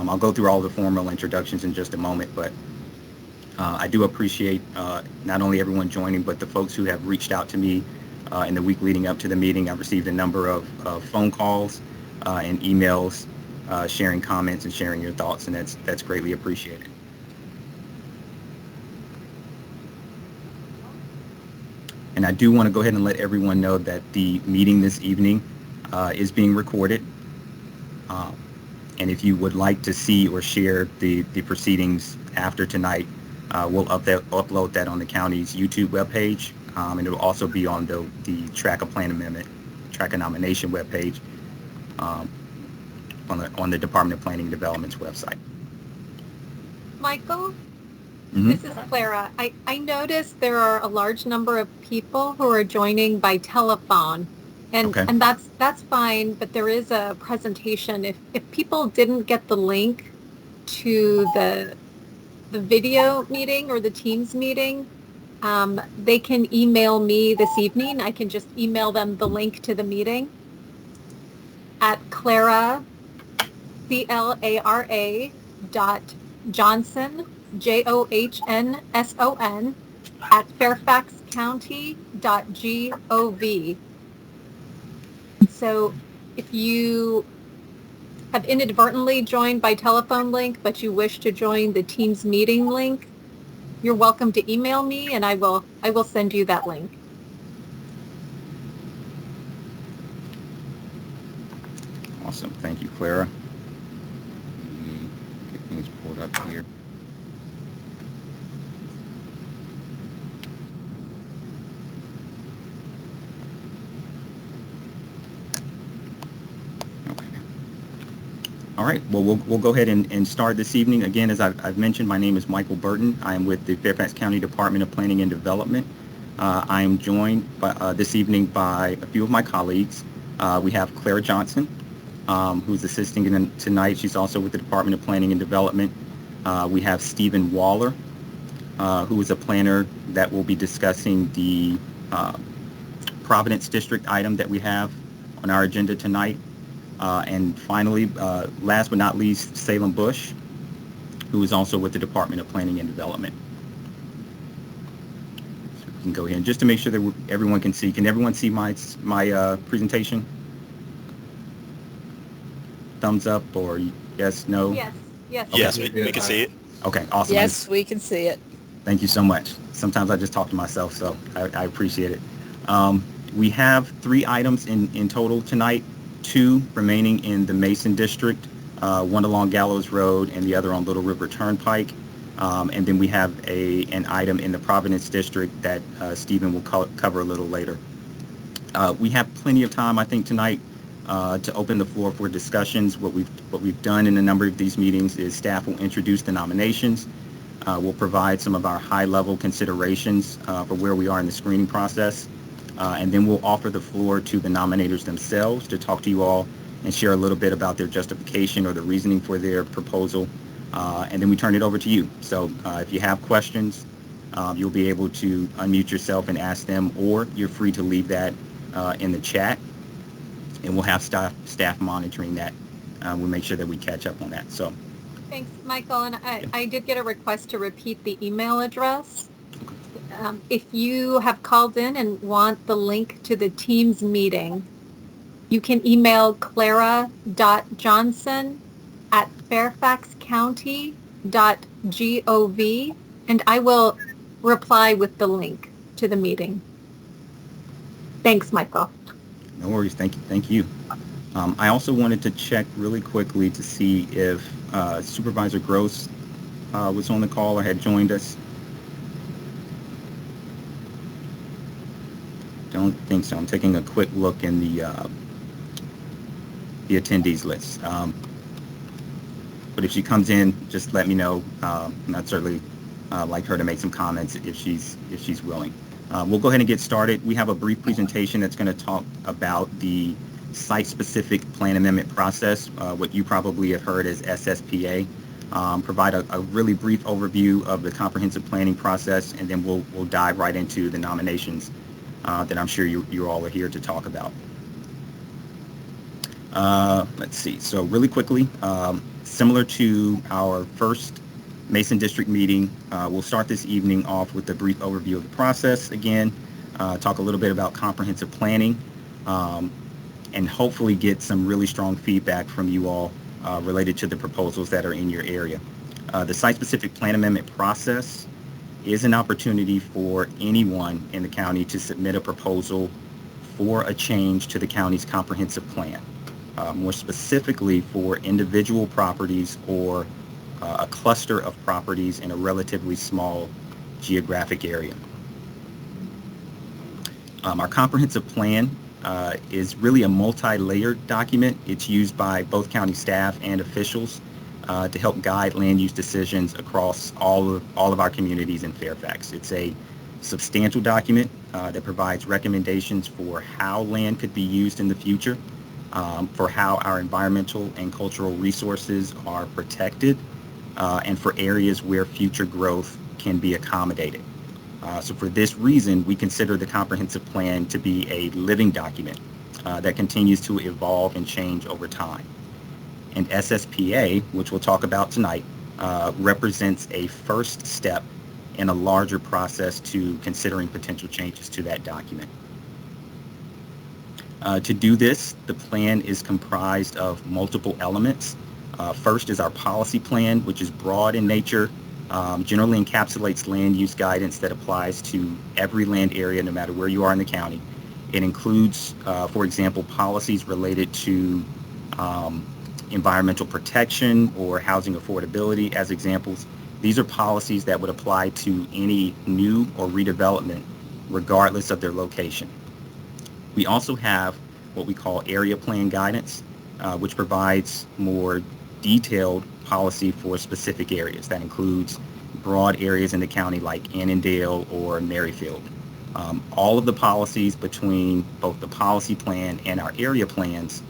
I'll go through all the formal introductions in just a moment, but I do appreciate not only everyone joining, but the folks who have reached out to me in the week leading up to the meeting. I've received a number of phone calls and emails sharing comments and sharing your thoughts, and that's greatly appreciated. And I do want to go ahead and let everyone know that the meeting this evening is being recorded. And if you would like to see or share the proceedings after tonight, we'll upload that on the county's YouTube webpage, and it will also be on the Track of Plan Amendment, Track of Nomination webpage on the Department of Planning and Development's website. Michael, this is Clara. I noticed there are a large number of people who are joining by telephone. And that's fine, but there is a presentation. If people didn't get the link to the video meeting or the Teams meeting, they can email me this evening. I can just email them the link to the meeting at Clara, CLARA .Johnson, JOHNSON at fairfaxcounty.gov. So if you have inadvertently joined by telephone link, but you wish to join the Teams meeting link, you're welcome to email me, and I will send you that link. Awesome. Thank you, Clara. Let me get things pulled up here. All right, well, we'll go ahead and start this evening. Again, as I've mentioned, my name is Michael Burton. I am with the Fairfax County Department of Planning and Development. I am joined this evening by a few of my colleagues. We have Clara Johnson, who's assisting tonight. She's also with the Department of Planning and Development. We have Stephen Waller, who is a planner that will be discussing the Providence District item that we have on our agenda tonight. And finally, last but not least, Salem Bush, who is also with the Department of Planning and Development. So we can go ahead and just to make sure that everyone can see. Can everyone see my presentation? Thumbs up or yes, no? Yes. Okay. Yes, we can see it. Okay, awesome. Yes, we can see it. Thank you so much. Sometimes I just talk to myself, so I appreciate it. We have 3 items in total tonight. 2 remaining in the Mason District, one along Gallows Road and the other on Little River Turnpike. And then we have an item in the Providence District that Stephen will cover a little later. We have plenty of time, I think, tonight to open the floor for discussions. What we've done in a number of these meetings is staff will introduce the nominations. We'll provide some of our high-level considerations for where we are in the screening process. And then we'll offer the floor to the nominators themselves to talk to you all and share a little bit about their justification or the reasoning for their proposal. And then we turn it over to you. So if you have questions, you'll be able to unmute yourself and ask them, or you're free to leave that in the chat. And we'll have staff monitoring that. We'll make sure that we catch up on that. So thanks, Michael. And I did get a request to repeat the email address. If you have called in and want the link to the Teams meeting, you can email clara.johnson at fairfaxcounty.gov, and I will reply with the link to the meeting. Thanks, Michael. No worries. Thank you. I also wanted to check really quickly to see if Supervisor Gross was on the call or had joined us. Don't think so. I'm taking a quick look in the attendees list. But if she comes in, just let me know. And I'd certainly like her to make some comments if she's willing. We'll go ahead and get started. We have a brief presentation that's going to talk about the site-specific plan amendment process, what you probably have heard as SSPA. Provide a really brief overview of the comprehensive planning process, and then we'll dive right into the nominations that I'm sure you all are here to talk about. Let's see. So really quickly, similar to our first Mason District meeting, we'll start this evening off with a brief overview of the process again, talk a little bit about comprehensive planning, and hopefully get some really strong feedback from you all related to the proposals that are in your area. The site-specific plan amendment process is an opportunity for anyone in the county to submit a proposal for a change to the county's comprehensive plan. More specifically for individual properties or a cluster of properties in a relatively small geographic area. Our comprehensive plan is really a multi-layered document. It's used by both county staff and officials to help guide land use decisions across all of our communities in Fairfax. It's a substantial document that provides recommendations for how land could be used in the future, for how our environmental and cultural resources are protected, and for areas where future growth can be accommodated. So for this reason, we consider the comprehensive plan to be a living document that continues to evolve and change over time. And SSPA, which we'll talk about tonight, represents a first step in a larger process to considering potential changes to that document. To do this, the plan is comprised of multiple elements. First is our policy plan, which is broad in nature, generally encapsulates land use guidance that applies to every land area, no matter where you are in the county. It includes, for example, policies related to environmental protection or housing affordability as examples. These are policies that would apply to any new or redevelopment, regardless of their location. We also have what we call area plan guidance, which provides more detailed policy for specific areas. That includes broad areas in the county like Annandale or Merrifield. All of the policies between both the policy plan and our area plans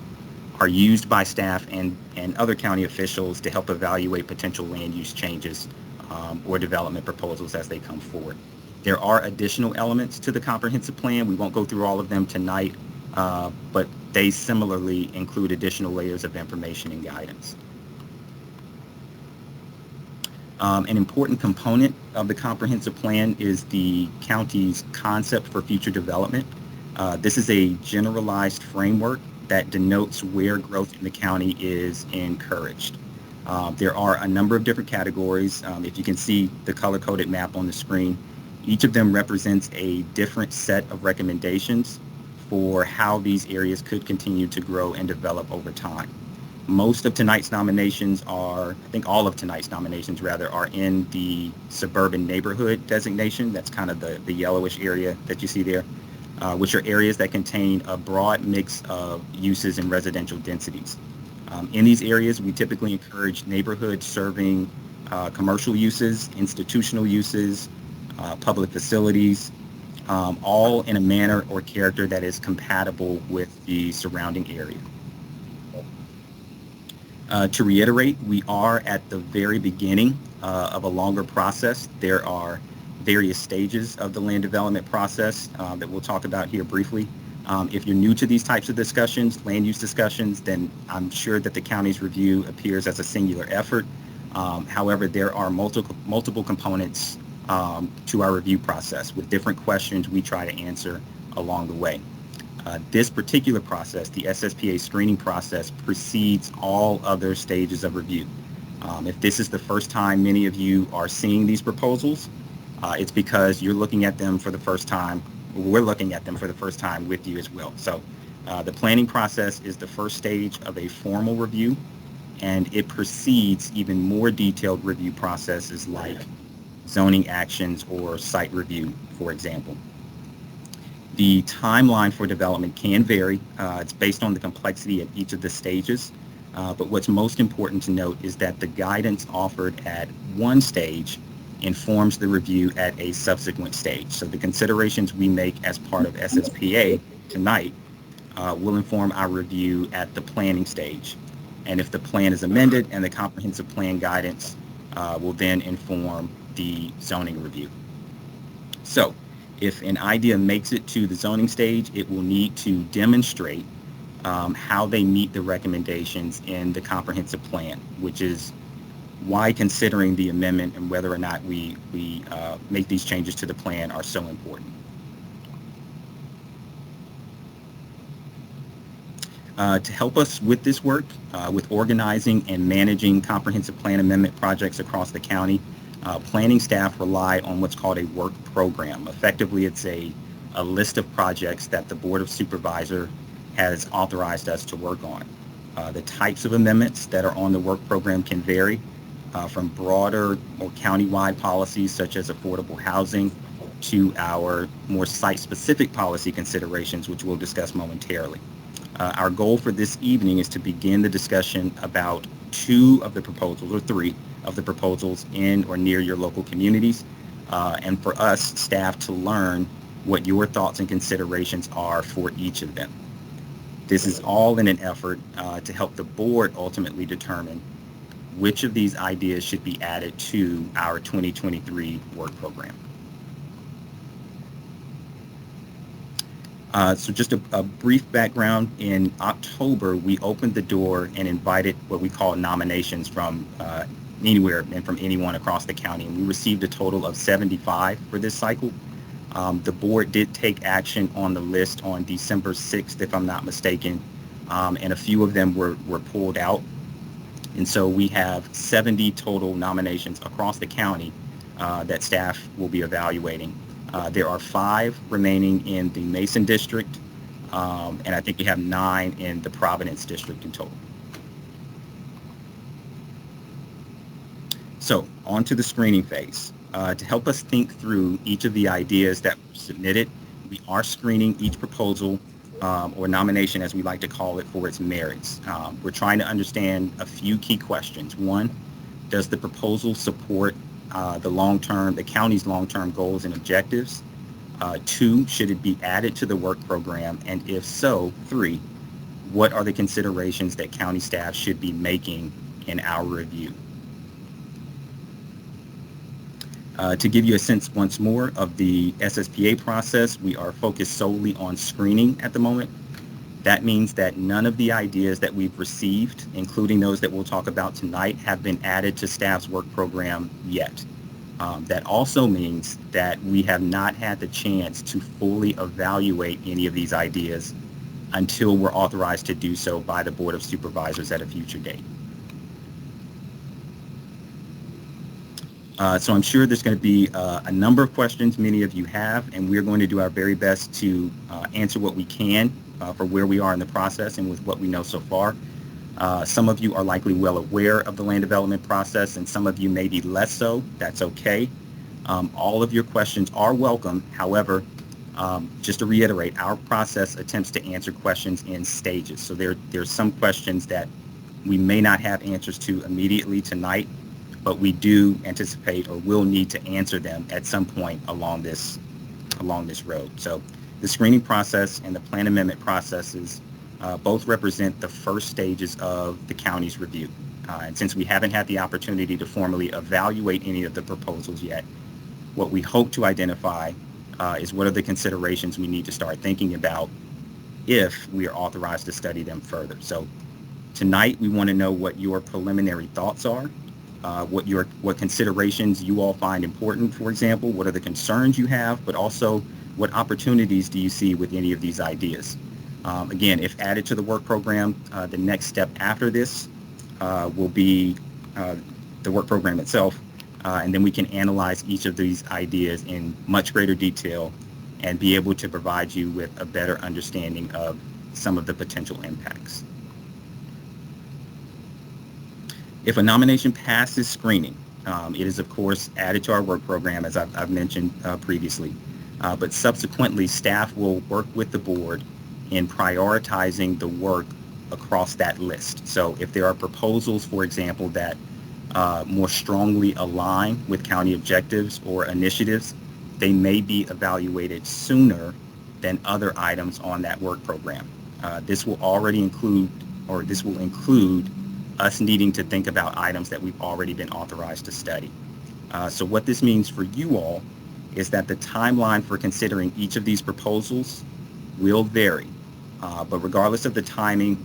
are used by staff and other county officials to help evaluate potential land use changes or development proposals as they come forward. There are additional elements to the comprehensive plan. We won't go through all of them tonight, but they similarly include additional layers of information and guidance. An important component of the comprehensive plan is the county's concept for future development. This is a generalized framework that denotes where growth in the county is encouraged. There are a number of different categories. If you can see the color-coded map on the screen, each of them represents a different set of recommendations for how these areas could continue to grow and develop over time. Most of tonight's nominations are, I think all of tonight's nominations rather, are in the suburban neighborhood designation. That's kind of the yellowish area that you see there, which are areas that contain a broad mix of uses and residential densities. In these areas, we typically encourage neighborhoods serving commercial uses, institutional uses, public facilities, all in a manner or character that is compatible with the surrounding area. To reiterate, we are at the very beginning of a longer process. There are various stages of the land development process that we'll talk about here briefly. If you're new to these types of discussions, land use discussions, then I'm sure that the county's review appears as a singular effort. However, there are multiple components to our review process with different questions we try to answer along the way. This particular process, the SSPA screening process, precedes all other stages of review. If this is the first time many of you are seeing these proposals, it's because you're looking at them for the first time. We're looking at them for the first time with you as well. So the planning process is the first stage of a formal review, and it precedes even more detailed review processes like zoning actions or site review, for example. The timeline for development can vary. It's based on the complexity of each of the stages. But what's most important to note is that the guidance offered at one stage informs the review at a subsequent stage. So the considerations we make as part of SSPA tonight will inform our review at the planning stage. And if the plan is amended, and the comprehensive plan guidance will then inform the zoning review. So if an idea makes it to the zoning stage, it will need to demonstrate how they meet the recommendations in the comprehensive plan, which is why considering the amendment and whether or not we make these changes to the plan are so important. To help us with this work, with organizing and managing comprehensive plan amendment projects across the county, planning staff rely on what's called a work program. Effectively, it's a list of projects that the Board of Supervisors has authorized us to work on. The types of amendments that are on the work program can vary from broader or county-wide policies such as affordable housing to our more site-specific policy considerations, which we'll discuss momentarily. Our goal for this evening is to begin the discussion about 2 of the proposals, or 3 of the proposals in or near your local communities, and for us, staff, to learn what your thoughts and considerations are for each of them. This is all in an effort to help the board ultimately determine which of these ideas should be added to our 2023 work program. So just a brief background. In October, we opened the door and invited what we call nominations from anywhere and from anyone across the county. And we received a total of 75 for this cycle. The board did take action on the list on December 6th, if I'm not mistaken, and a few of them were pulled out. And so we have 70 total nominations across the county that staff will be evaluating. There are 5 remaining in the Mason District, and I think we have 9 in the Providence District in total. So on to the screening phase. To help us think through each of the ideas that were submitted, we are screening each proposal or nomination, as we like to call it, for its merits. We're trying to understand a few key questions. 1, does the proposal support the county's long-term goals and objectives? 2, should it be added to the work program? And if so, 3, what are the considerations that county staff should be making in our review? To give you a sense once more of the SSPA process, we are focused solely on screening at the moment. That means that none of the ideas that we've received, including those that we'll talk about tonight, have been added to staff's work program yet. That also means that we have not had the chance to fully evaluate any of these ideas until we're authorized to do so by the Board of Supervisors at a future date. So I'm sure there's going to be a number of questions many of you have, and we're going to do our very best to answer what we can for where we are in the process and with what we know so far. Some of you are likely well aware of the land development process, and some of you may be less so. That's okay. All of your questions are welcome. However, just to reiterate, our process attempts to answer questions in stages. So there's some questions that we may not have answers to immediately tonight, but we do anticipate or will need to answer them at some point along this road. So the screening process and the plan amendment processes both represent the first stages of the county's review. And since we haven't had the opportunity to formally evaluate any of the proposals yet, what we hope to identify is what are the considerations we need to start thinking about if we are authorized to study them further. So tonight we want to know what your preliminary thoughts are. What considerations you all find important, for example, what are the concerns you have, but also what opportunities do you see with any of these ideas? Again, if added to the work program, the next step after this will be the work program itself, and then we can analyze each of these ideas in much greater detail and be able to provide you with a better understanding of some of the potential impacts. If a nomination passes screening, it is, of course, added to our work program, as I've mentioned previously. But subsequently, staff will work with the board in prioritizing the work across that list. So if there are proposals, for example, that more strongly align with county objectives or initiatives, they may be evaluated sooner than other items on that work program. This will include us needing to think about items that we've already been authorized to study. So what this means for you all is that the timeline for considering each of these proposals will vary. But regardless of the timing,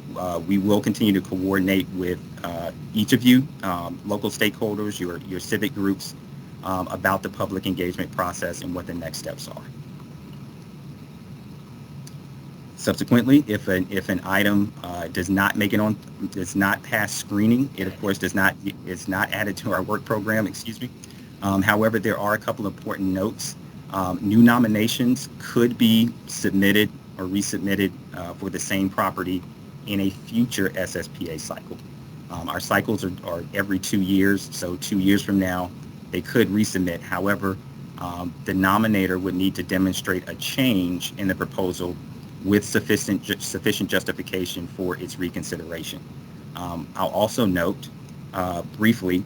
we will continue to coordinate with each of you, local stakeholders, your civic groups, about the public engagement process and what the next steps are. Subsequently, if an item does not pass screening, it of course is not added to our work program. Excuse me. However, there are a couple of important notes. New nominations could be submitted or resubmitted for the same property in a future SSPA cycle. Our cycles are every 2 years, so 2 years from now they could resubmit. However, the nominator would need to demonstrate a change in the proposal with sufficient justification for its reconsideration. I'll also note briefly,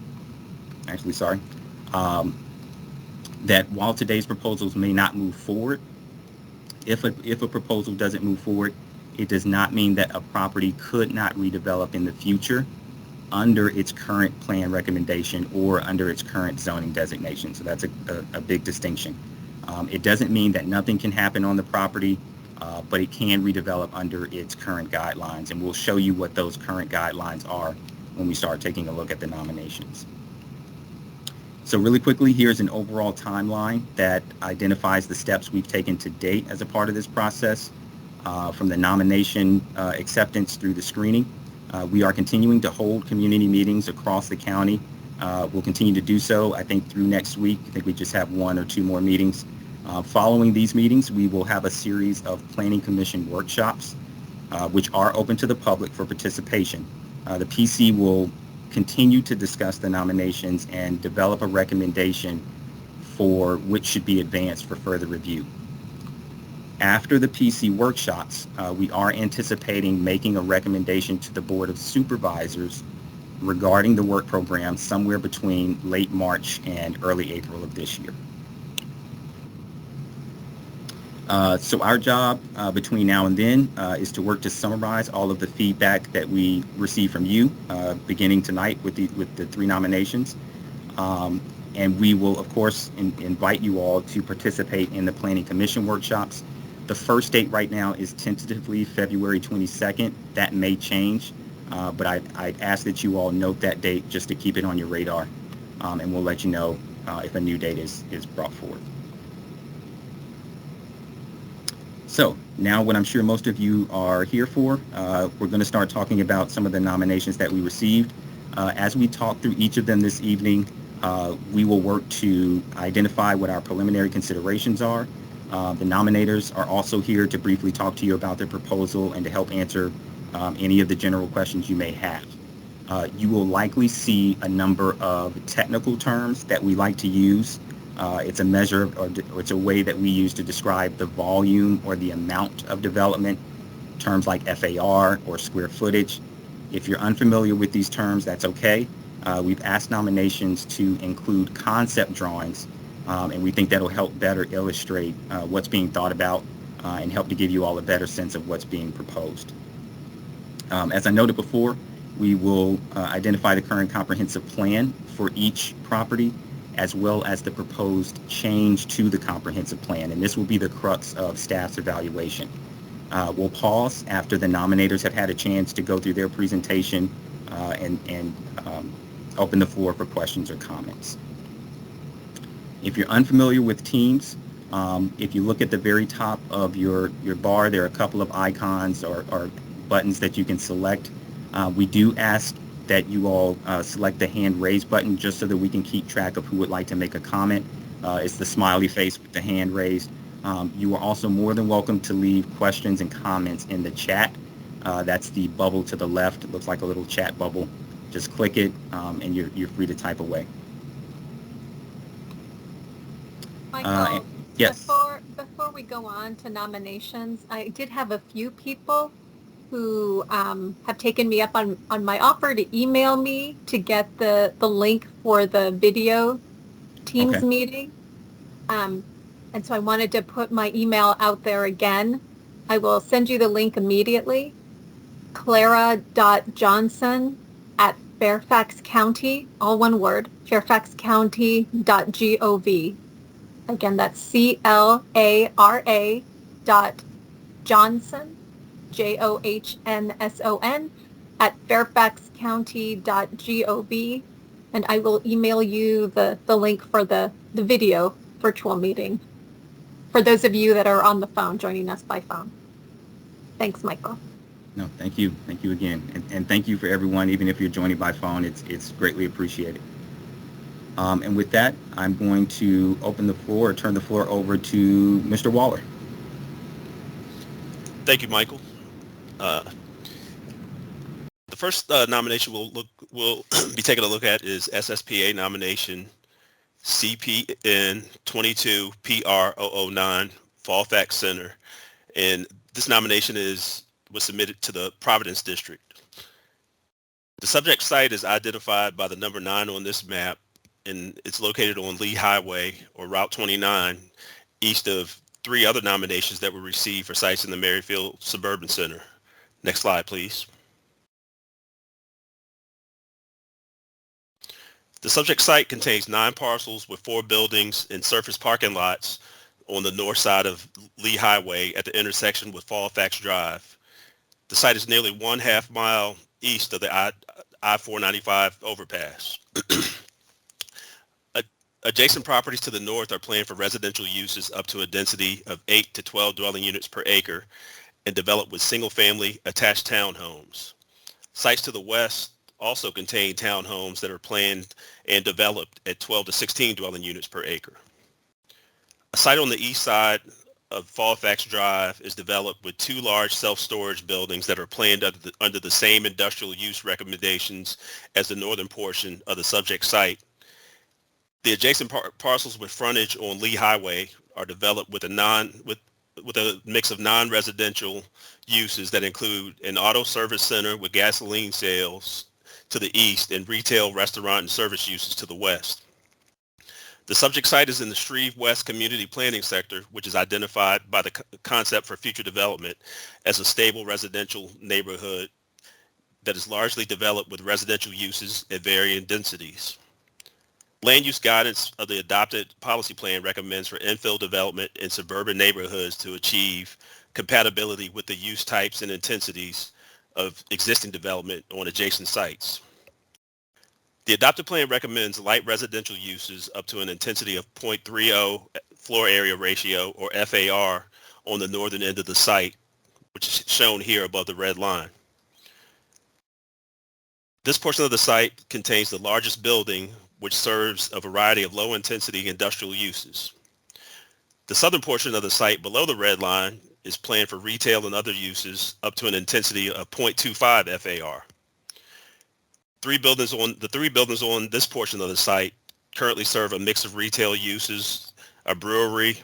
that while today's proposals may not move forward, if a proposal doesn't move forward, it does not mean that a property could not redevelop in the future under its current plan recommendation or under its current zoning designation. So that's a big distinction. It doesn't mean that nothing can happen on the property, but it can redevelop under its current guidelines, and we'll show you what those current guidelines are when we start taking a look at the nominations. So really quickly, here's an overall timeline that identifies the steps we've taken to date as a part of this process, from the nomination acceptance through the screening. We are continuing to hold community meetings across the county. We'll continue to do so, I think, through next week. I think we just have 1 or 2 more meetings. Following these meetings, we will have a series of Planning Commission workshops, which are open to the public for participation. The PC will continue to discuss the nominations and develop a recommendation for which should be advanced for further review. After the PC workshops, we are anticipating making a recommendation to the Board of Supervisors regarding the work program somewhere between late March and early April of this year. So our job between now and then is to work to summarize all of the feedback that we receive from you, beginning tonight with the 3 nominations. And we will, of course, invite you all to participate in the Planning Commission workshops. The first date right now is tentatively February 22nd. That may change, but I'd ask that you all note that date just to keep it on your radar, and we'll let you know if a new date is brought forward. So now what I'm sure most of you are here for, we're going to start talking about some of the nominations that we received. As we talk through each of them this evening, we will work to identify what our preliminary considerations are. The nominators are also here to briefly talk to you about their proposal and to help answer any of the general questions you may have. You will likely see a number of technical terms that we like to use. It's a measure, or it's a way that we use to describe the volume or the amount of development, terms like FAR or square footage. If you're unfamiliar with these terms, that's okay. We've asked nominations to include concept drawings, and we think that'll help better illustrate what's being thought about and help to give you all a better sense of what's being proposed. As I noted before, we will identify the current comprehensive plan for each property, as well as the proposed change to the comprehensive plan, and this will be the crux of staff's evaluation. We'll pause after the nominators have had a chance to go through their presentation and open the floor for questions or comments. If you're unfamiliar with Teams, if you look at the very top of your bar, there are a couple of icons or buttons that you can select. We do ask that you all select the hand raise button just so that we can keep track of who would like to make a comment. It's the smiley face with the hand raised. You are also more than welcome to leave questions and comments in the chat. That's the bubble to the left. It looks like a little chat bubble. Just click it and you're free to type away. Michael, yes. Before we go on to nominations, I did have a few people who have taken me up on my offer to email me to get the link for the video Teams meeting. And so I wanted to put my email out there again. I will send you the link immediately. Clara.Johnson@Fairfax County, all one word, fairfaxcounty.gov. Again, that's CLARA.Johnson JOHNSON @fairfaxcounty.gov, and I will email you the link for the video virtual meeting for those of you that are on the phone joining us by phone. Thanks, Michael. No, thank you. Thank you again. And thank you for everyone, even if you're joining by phone, it's greatly appreciated. And with that, I'm going to open the floor, turn the floor over to Mr. Waller. Thank you, Michael. The first nomination we'll be taking a look at is SSPA nomination CPN 22 PR009 Fairfax Center, and this nomination was submitted to the Providence District. The subject site is identified by the number 9 on this map, and it's located on Lee Highway or Route 29, east of 3 other nominations that were received for sites in the Merrifield Suburban Center. Next slide, please. The subject site contains 9 parcels with 4 buildings and surface parking lots on the north side of Lee Highway at the intersection with Fairfax Drive. The site is nearly 1/2 mile east of the I-495 overpass. Adjacent properties to the north are planned for residential uses up to a density of 8 to 12 dwelling units per acre and developed with single-family attached townhomes. Sites to the west also contain townhomes that are planned and developed at 12 to 16 dwelling units per acre. A site on the east side of Fairfax Drive is developed with 2 large self-storage buildings that are planned under the same industrial use recommendations as the northern portion of the subject site. The adjacent parcels with frontage on Lee Highway are developed with a mix of non-residential uses that include an auto service center with gasoline sales to the east and retail, restaurant, and service uses to the west. The subject site is in the Shreve West Community Planning Sector, which is identified by the concept for future development as a stable residential neighborhood that is largely developed with residential uses at varying densities. Land use guidance of the adopted policy plan recommends for infill development in suburban neighborhoods to achieve compatibility with the use types and intensities of existing development on adjacent sites. The adopted plan recommends light residential uses up to an intensity of 0.30 floor area ratio or FAR on the northern end of the site, which is shown here above the red line. This portion of the site contains the largest building, which serves a variety of low-intensity industrial uses. The southern portion of the site below the red line is planned for retail and other uses up to an intensity of 0.25 FAR. The 3 buildings on this portion of the site currently serve a mix of retail uses, a brewery,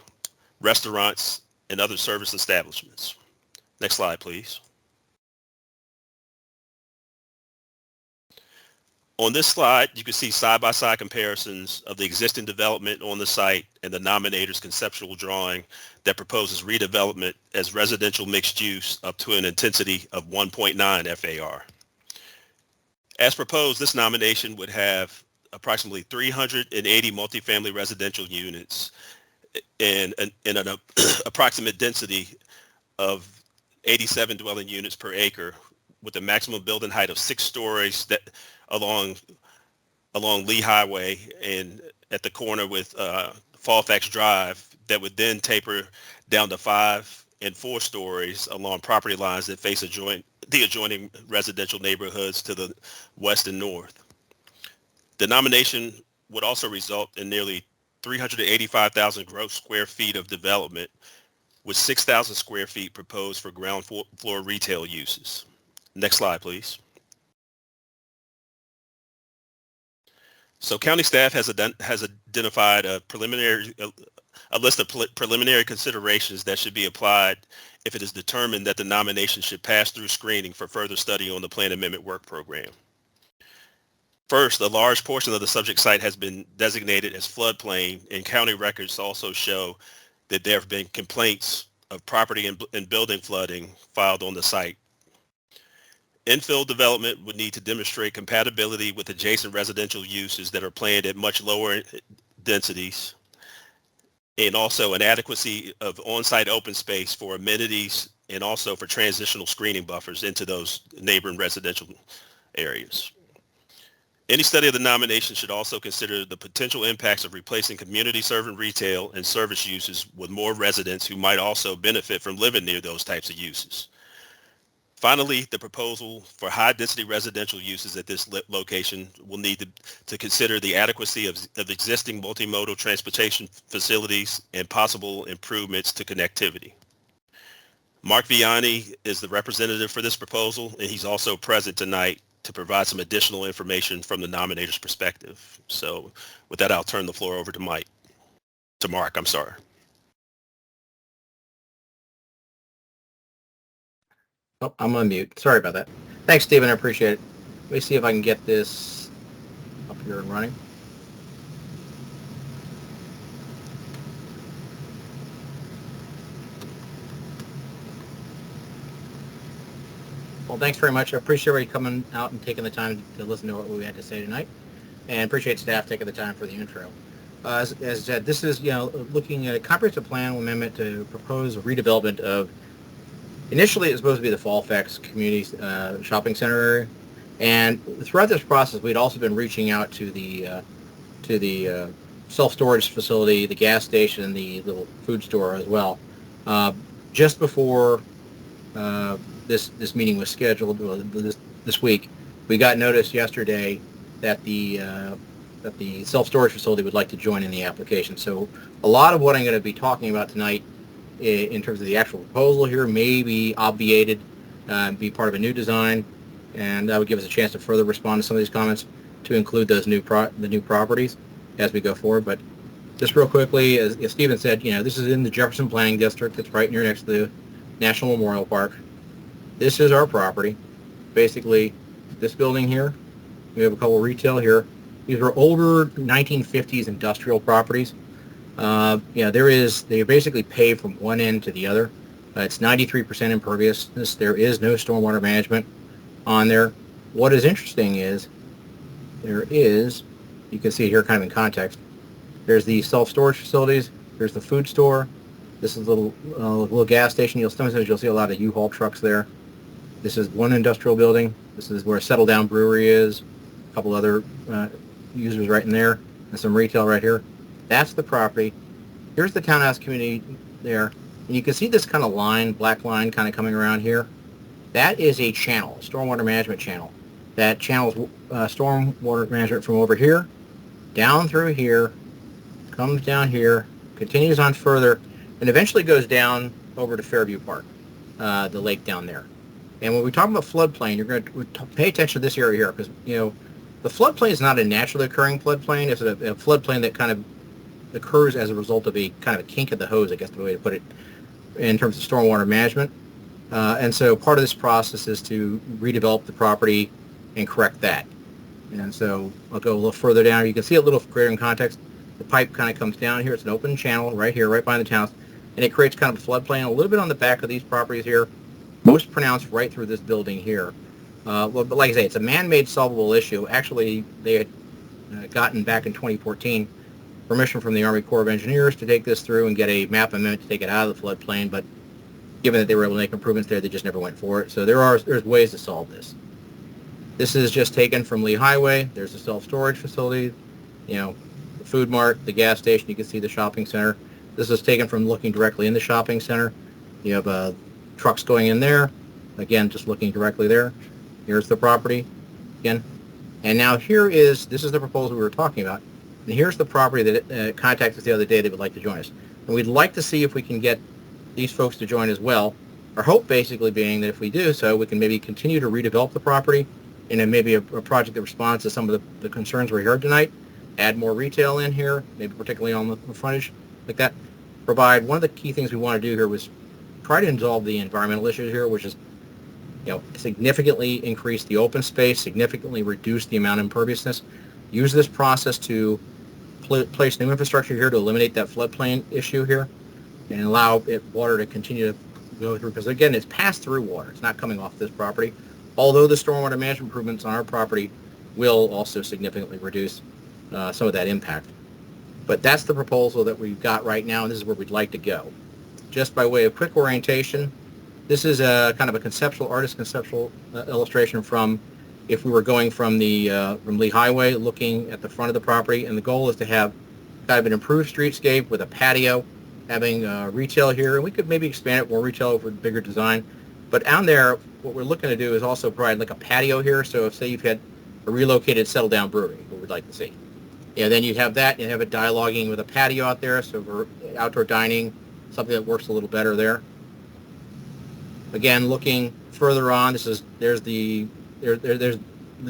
restaurants, and other service establishments. Next slide, please. On this slide, you can see side-by-side comparisons of the existing development on the site and the nominator's conceptual drawing that proposes redevelopment as residential mixed use up to an intensity of 1.9 FAR. As proposed, this nomination would have approximately 380 multifamily residential units and an approximate density of 87 dwelling units per acre with a maximum building height of 6 stories that along Lee Highway and at the corner with Fairfax Drive that would then taper down to 5 and 4 stories along property lines that face the adjoining residential neighborhoods to the west and north. The nomination would also result in nearly 385,000 gross square feet of development, with 6,000 square feet proposed for ground floor retail uses. Next slide, please. So county staff has identified a list of preliminary considerations that should be applied if it is determined that the nomination should pass through screening for further study on the plan amendment work program. First, a large portion of the subject site has been designated as floodplain, and county records also show that there have been complaints of property and building flooding filed on the site. Infill development would need to demonstrate compatibility with adjacent residential uses that are planned at much lower densities, and also an adequacy of on-site open space for amenities and also for transitional screening buffers into those neighboring residential areas. Any study of the nomination should also consider the potential impacts of replacing community serving retail and service uses with more residents who might also benefit from living near those types of uses. Finally, the proposal for high-density residential uses at this location will need to consider the adequacy of existing multimodal transportation facilities and possible improvements to connectivity. Mark Viani is the representative for this proposal, and he's also present tonight to provide some additional information from the nominator's perspective. So with that, I'll turn the floor over to Mark. Oh, I'm on mute. Sorry about that. Thanks, Stephen. I appreciate it. Let me see if I can get this up here and running. Well, thanks very much. I appreciate everybody coming out and taking the time to listen to what we had to say tonight, and appreciate staff taking the time for the intro. As said, this is looking at a comprehensive plan amendment to propose a redevelopment of. Initially, it was supposed to be the Fairfax Community Shopping Center area, and throughout this process, we'd also been reaching out to the self-storage facility, the gas station, and the little food store as well. Just before this meeting was scheduled this week, we got notice yesterday that the self-storage facility would like to join in the application. So a lot of what I'm going to be talking about tonight in terms of the actual proposal here may be obviated, be part of a new design, and that would give us a chance to further respond to some of these comments to include those new properties as we go forward. But just real quickly, as Stephen said, this is in the Jefferson Planning District. It's right near next to the National Memorial Park. This is our property. Basically, this building here, we have a couple of retail here. These are older 1950s industrial properties. They're basically paved from one end to the other. It's 93% imperviousness. There is no stormwater management on there. What is interesting is you can see it here kind of in context. There's the self-storage facilities. There's the food store. This is a little gas station. Sometimes you'll see a lot of U-Haul trucks there. This is one industrial building. This is where Settle Down Brewery is. A couple other users right in there, and some retail right here. That's the property. Here's the townhouse community there. And you can see this kind of line, black line kind of coming around here. That is a channel, a stormwater management channel. That channels stormwater management from over here, down through here, comes down here, continues on further, and eventually goes down over to Fairview Park, the lake down there. And when we talk about floodplain, you're going to pay attention to this area here, because the floodplain is not a naturally occurring floodplain. It's a floodplain that kind of occurs as a result of a kind of a kink in the hose, I guess the way to put it, in terms of stormwater management. And so part of this process is to redevelop the property and correct that. And so I'll go a little further down. You can see a little greater in context. The pipe kind of comes down here. It's an open channel right here, right behind the townhouse. And it creates kind of a floodplain a little bit on the back of these properties here, most pronounced right through this building here. But like I say, it's a man-made solvable issue. Actually, they had gotten back in 2014 permission from the Army Corps of Engineers to take this through and get a map amendment to take it out of the floodplain, but given that they were able to make improvements there, they just never went for it. So there's ways to solve this. This is just taken from Lee Highway. There's a self-storage facility, the food mart, the gas station. You can see the shopping center. This is taken from looking directly in the shopping center. You have trucks going in there. Again, just looking directly there. Here's the property again. And now this is the proposal we were talking about. And here's the property that contacted us the other day that would like to join us. And we'd like to see if we can get these folks to join as well. Our hope basically being that if we do so, we can maybe continue to redevelop the property and then maybe a project that responds to some of the concerns we heard tonight, add more retail in here, maybe particularly on the frontage like that. One of the key things we want to do here was try to resolve the environmental issues here, which is significantly increase the open space, significantly reduce the amount of imperviousness, use this process to place new infrastructure here to eliminate that floodplain issue here and allow water to continue to go through, because again, it's pass-through water. It's not coming off this property, although the stormwater management improvements on our property will also significantly reduce some of that impact. But that's the proposal that we've got right now, and this is where we'd like to go. Just by way of quick orientation, This is a kind of a artist conceptual illustration from if we were going from from Lee Highway, looking at the front of the property, and the goal is to have kind of an improved streetscape with a patio, having retail here, and we could maybe expand it more retail for bigger design. But down there, what we're looking to do is also provide like a patio here. So if, say, you've had a relocated settle down brewery, what we'd like to see. Yeah, then you'd have that, and have it dialoguing with a patio out there, so for outdoor dining, something that works a little better there. Again, looking further on, there's the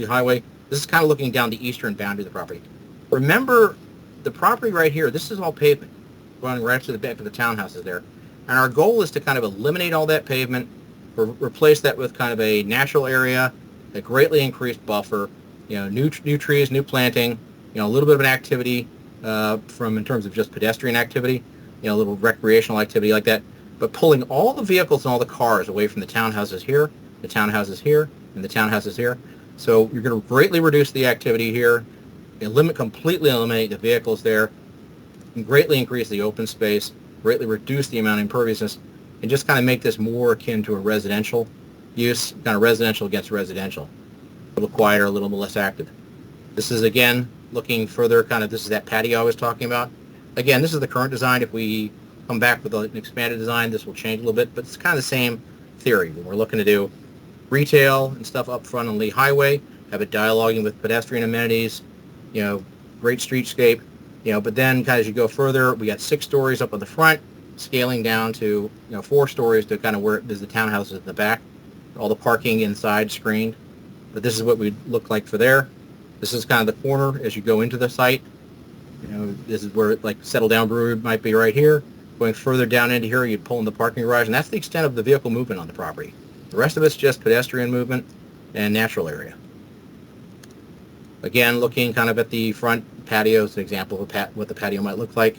highway. This is kind of looking down the eastern boundary of the property. Remember, the property right here, this is all pavement, going right to the back of the townhouses there. And our goal is to kind of eliminate all that pavement, replace that with kind of a natural area, a greatly increased buffer, new trees, new planting, a little bit of an activity in terms of just pedestrian activity, a little recreational activity like that. But pulling all the vehicles and all the cars away from the townhouses here, the townhouses here, and the townhouses here. So you're going to greatly reduce the activity here, completely eliminate the vehicles there, and greatly increase the open space, greatly reduce the amount of imperviousness, and just kind of make this more akin to a residential use, kind of residential against residential. A little quieter, a little less active. This is, again, looking further, this is that patio I was talking about. Again, this is the current design. If we come back with an expanded design, this will change a little bit, but it's kind of the same theory. We're looking to do retail and stuff up front on Lee Highway, have it dialoguing with pedestrian amenities, great streetscape, but then kind of as you go further, we got 6 stories up at the front, scaling down to 4 stories to kind of where there's the townhouses in the back, all the parking inside screened. But this is what we look like for there. This is kind of the corner as you go into the site. This is where like Settle Down Brewery might be right here. Going further down into here, you'd pull in the parking garage, and that's the extent of the vehicle movement on the property. The rest of it's just pedestrian movement and natural area. Again, looking kind of at the front patio is an example of what the patio might look like.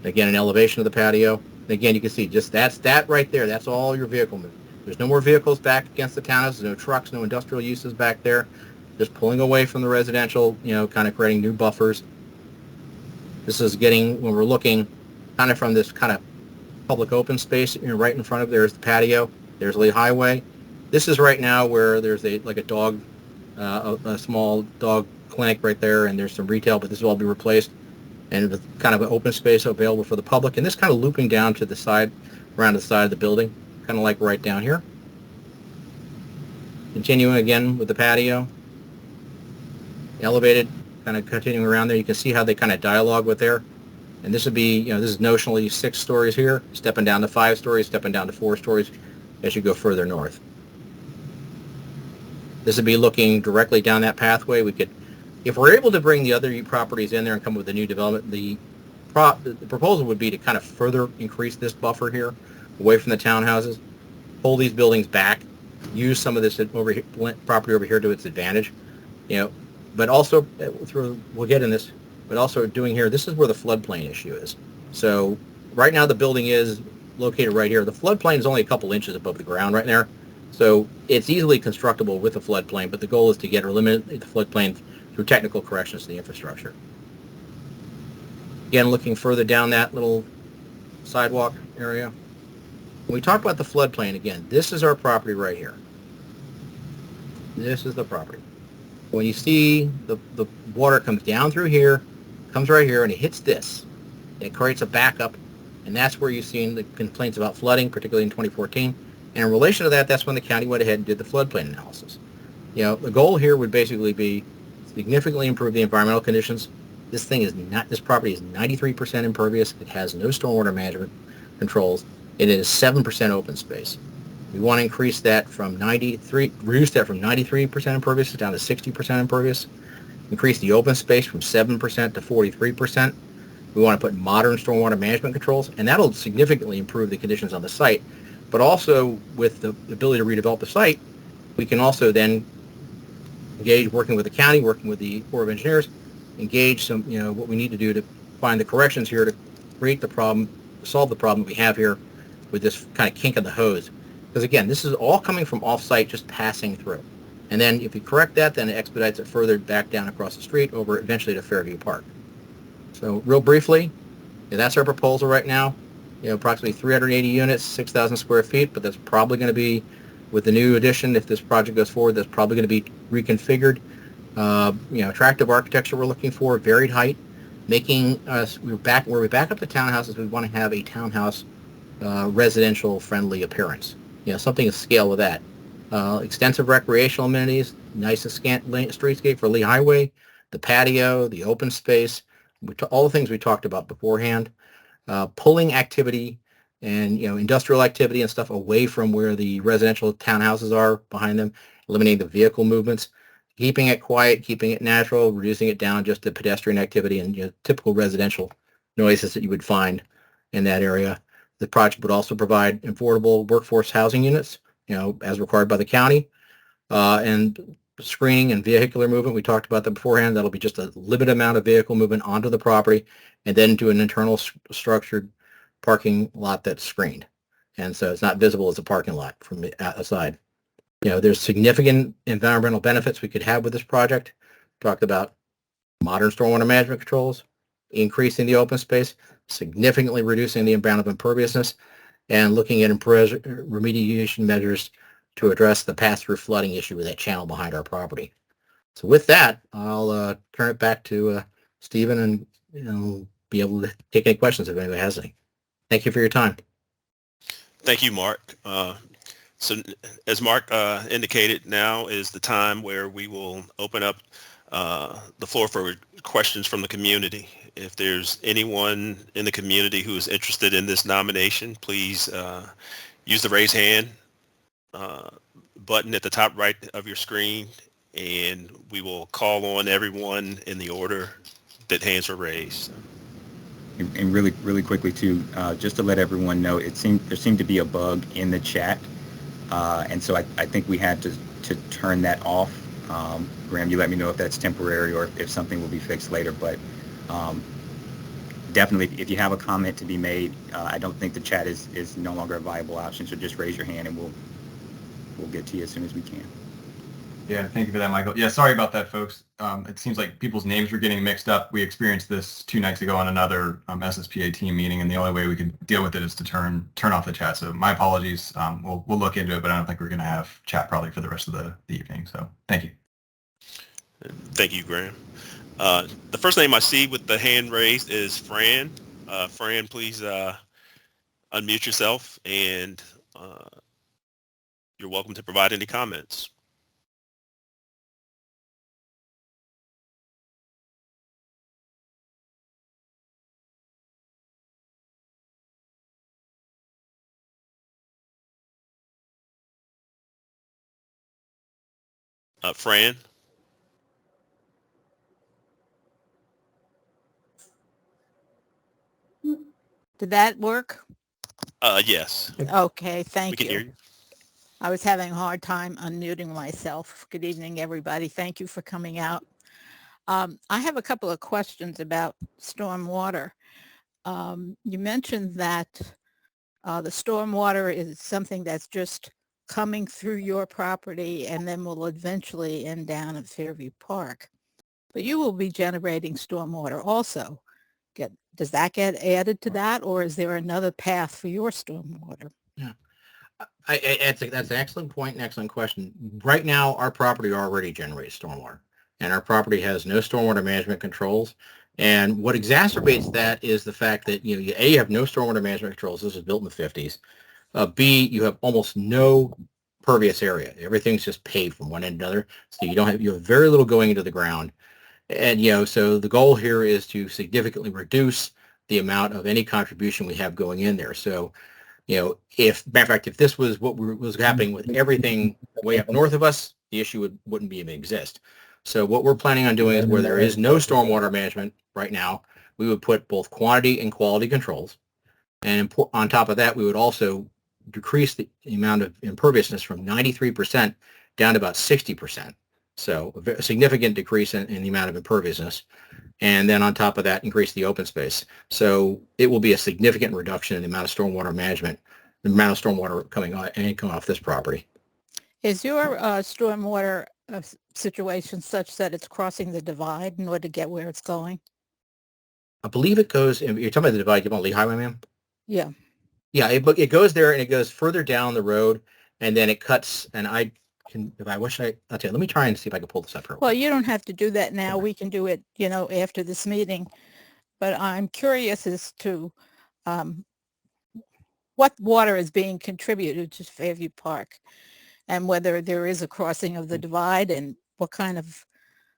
Again, an elevation of the patio. And again, you can see just that right there. That's all your vehicle movement. There's no more vehicles back against the townhouse. There's no trucks, no industrial uses back there. Just pulling away from the residential, kind of creating new buffers. This is getting, when we're looking kind of from this kind of public open space, right in front of there's the patio. There's Lee Highway. This is right now where there's a dog, a small dog clinic right there, and there's some retail, but this will all be replaced. And with kind of an open space available for the public. And this kind of looping down to the side, around the side of the building, kind of like right down here. Continuing again with the patio. Elevated, kind of continuing around there. You can see how they kind of dialogue with there. And this would be, this is notionally 6 stories here, stepping down to 5 stories, stepping down to 4 stories as you go further north. This would be looking directly down that pathway. We could, if we're able to bring the other properties in there and come up with a new development, the proposal would be to kind of further increase this buffer here, away from the townhouses, pull these buildings back, use some of this property over here to its advantage, but also, we'll get in this, but also doing here, this is where the floodplain issue is. So right now the building is located right here. The floodplain is only a couple inches above the ground right there. So it's easily constructible with the floodplain, but the goal is to eliminate the floodplain through technical corrections to the infrastructure. Again, looking further down that little sidewalk area. When we talk about the floodplain, again, this is our property right here. This is the property. When you see the water comes down through here, comes right here, and it hits this, it creates a backup, and that's where you've seen the complaints about flooding, particularly in 2014. And in relation to that, that's when the county went ahead and did the floodplain analysis. The goal here would basically be significantly improve the environmental conditions. This property is 93% impervious. It has no stormwater management controls. It is 7% open space. We want to increase that from reduce that from 93% impervious down to 60% impervious. Increase the open space from 7% to 43%. We want to put modern stormwater management controls, and that'll significantly improve the conditions on the site. But also, with the ability to redevelop the site, we can also then engage, working with the county, working with the Corps of Engineers, engage some, what we need to do to find the corrections here to create the problem, solve the problem we have here with this kind of kink in the hose. Because again, this is all coming from off-site, just passing through. And then if you correct that, then it expedites it further back down across the street over eventually to Fairview Park. So real briefly, that's our proposal right now. approximately 380 units, 6,000 square feet, but that's probably going to be, with the new addition, if this project goes forward, that's probably going to be reconfigured. Attractive architecture we're looking for, varied height, making us, where we back up the townhouses, we want to have a townhouse residential friendly appearance. Something to scale with that. Extensive recreational amenities, nice streetscape for Lee Highway, the patio, the open space, all the things we talked about beforehand. Pulling activity and industrial activity and stuff away from where the residential townhouses are behind them, eliminating the vehicle movements, keeping it quiet, keeping it natural, reducing it down just to pedestrian activity and typical residential noises that you would find in that area. The project would also provide affordable workforce housing units, as required by the county, and screening and vehicular movement. We talked about that beforehand. That'll be just a limited amount of vehicle movement onto the property, and then to an internal structured parking lot that's screened. And so it's not visible as a parking lot from the outside. There's significant environmental benefits we could have with this project. Talked about modern stormwater management controls, increasing the open space, significantly reducing the amount of imperviousness, and looking at remediation measures to address the pass-through flooding issue with that channel behind our property. So with that, I'll turn it back to Stephen and be able to take any questions if anybody has any. Thank you for your time. Thank you, Mark. So as Mark indicated, now is the time where we will open up the floor for questions from the community. If there's anyone in the community who is interested in this nomination, please use the raise hand button at the top right of your screen, and we will call on everyone in the order that hands are raised. And really quickly too, just to let everyone know, there seemed to be a bug in the chat, and so I think we had to turn that off. Graham, you let me know if that's temporary or if something will be fixed later, but definitely if you have a comment to be made, I don't think the chat is no longer a viable option, so just raise your hand and we'll get to you as soon as we can. Yeah, thank you for that, Michael. Yeah, sorry about that, folks. It seems like people's names were getting mixed up. We experienced this 2 nights ago on another SSPA team meeting, and the only way we could deal with it is to turn off the chat. So my apologies. We'll look into it, but I don't think we're going to have chat probably for the rest of the evening. So thank you. Thank you, Graham. The first name I see with the hand raised is Fran. Fran, please unmute yourself, and you're welcome to provide any comments. Fran? Did that work? Yes. Okay, thank We can you. hear you. I was having a hard time unmuting myself. Good evening, everybody. Thank you for coming out. I have a couple of questions about stormwater. You mentioned that the stormwater is something that's just coming through your property and then will eventually end down at Fairview Park. But you will be generating stormwater also. Does that get added to that, or is there another path for your stormwater? Yeah, that's an excellent point and excellent question. Right now, our property already generates stormwater, and our property has no stormwater management controls. And what exacerbates that is the fact that you have no stormwater management controls. This was built in the 50s. B, you have almost no pervious area. Everything's just paved from one end to another, so you have very little going into the ground. And so the goal here is to significantly reduce the amount of any contribution we have going in there. So, matter of fact, if this was what was happening with everything way up north of us, the issue wouldn't even exist. So what we're planning on doing is where there is no stormwater management right now, we would put both quantity and quality controls. And on top of that, we would also decrease the amount of imperviousness from 93% down to about 60%. So a significant decrease in the amount of imperviousness. And then on top of that, increase the open space. So it will be a significant reduction in the amount of stormwater management, the amount of stormwater coming off this property. Is your stormwater situation such that it's crossing the divide in order to get where it's going? I believe it goes, you're talking about the divide, you want Lee Highway, ma'am? Yeah. Yeah, it goes there and it goes further down the road, and then it cuts. And I can, if I wish I'll tell you, let me try and see if I can pull this up here. Well, you don't have to do that now. Okay. We can do it, after this meeting. But I'm curious as to what water is being contributed to Fairview Park and whether there is a crossing of the divide and what kind of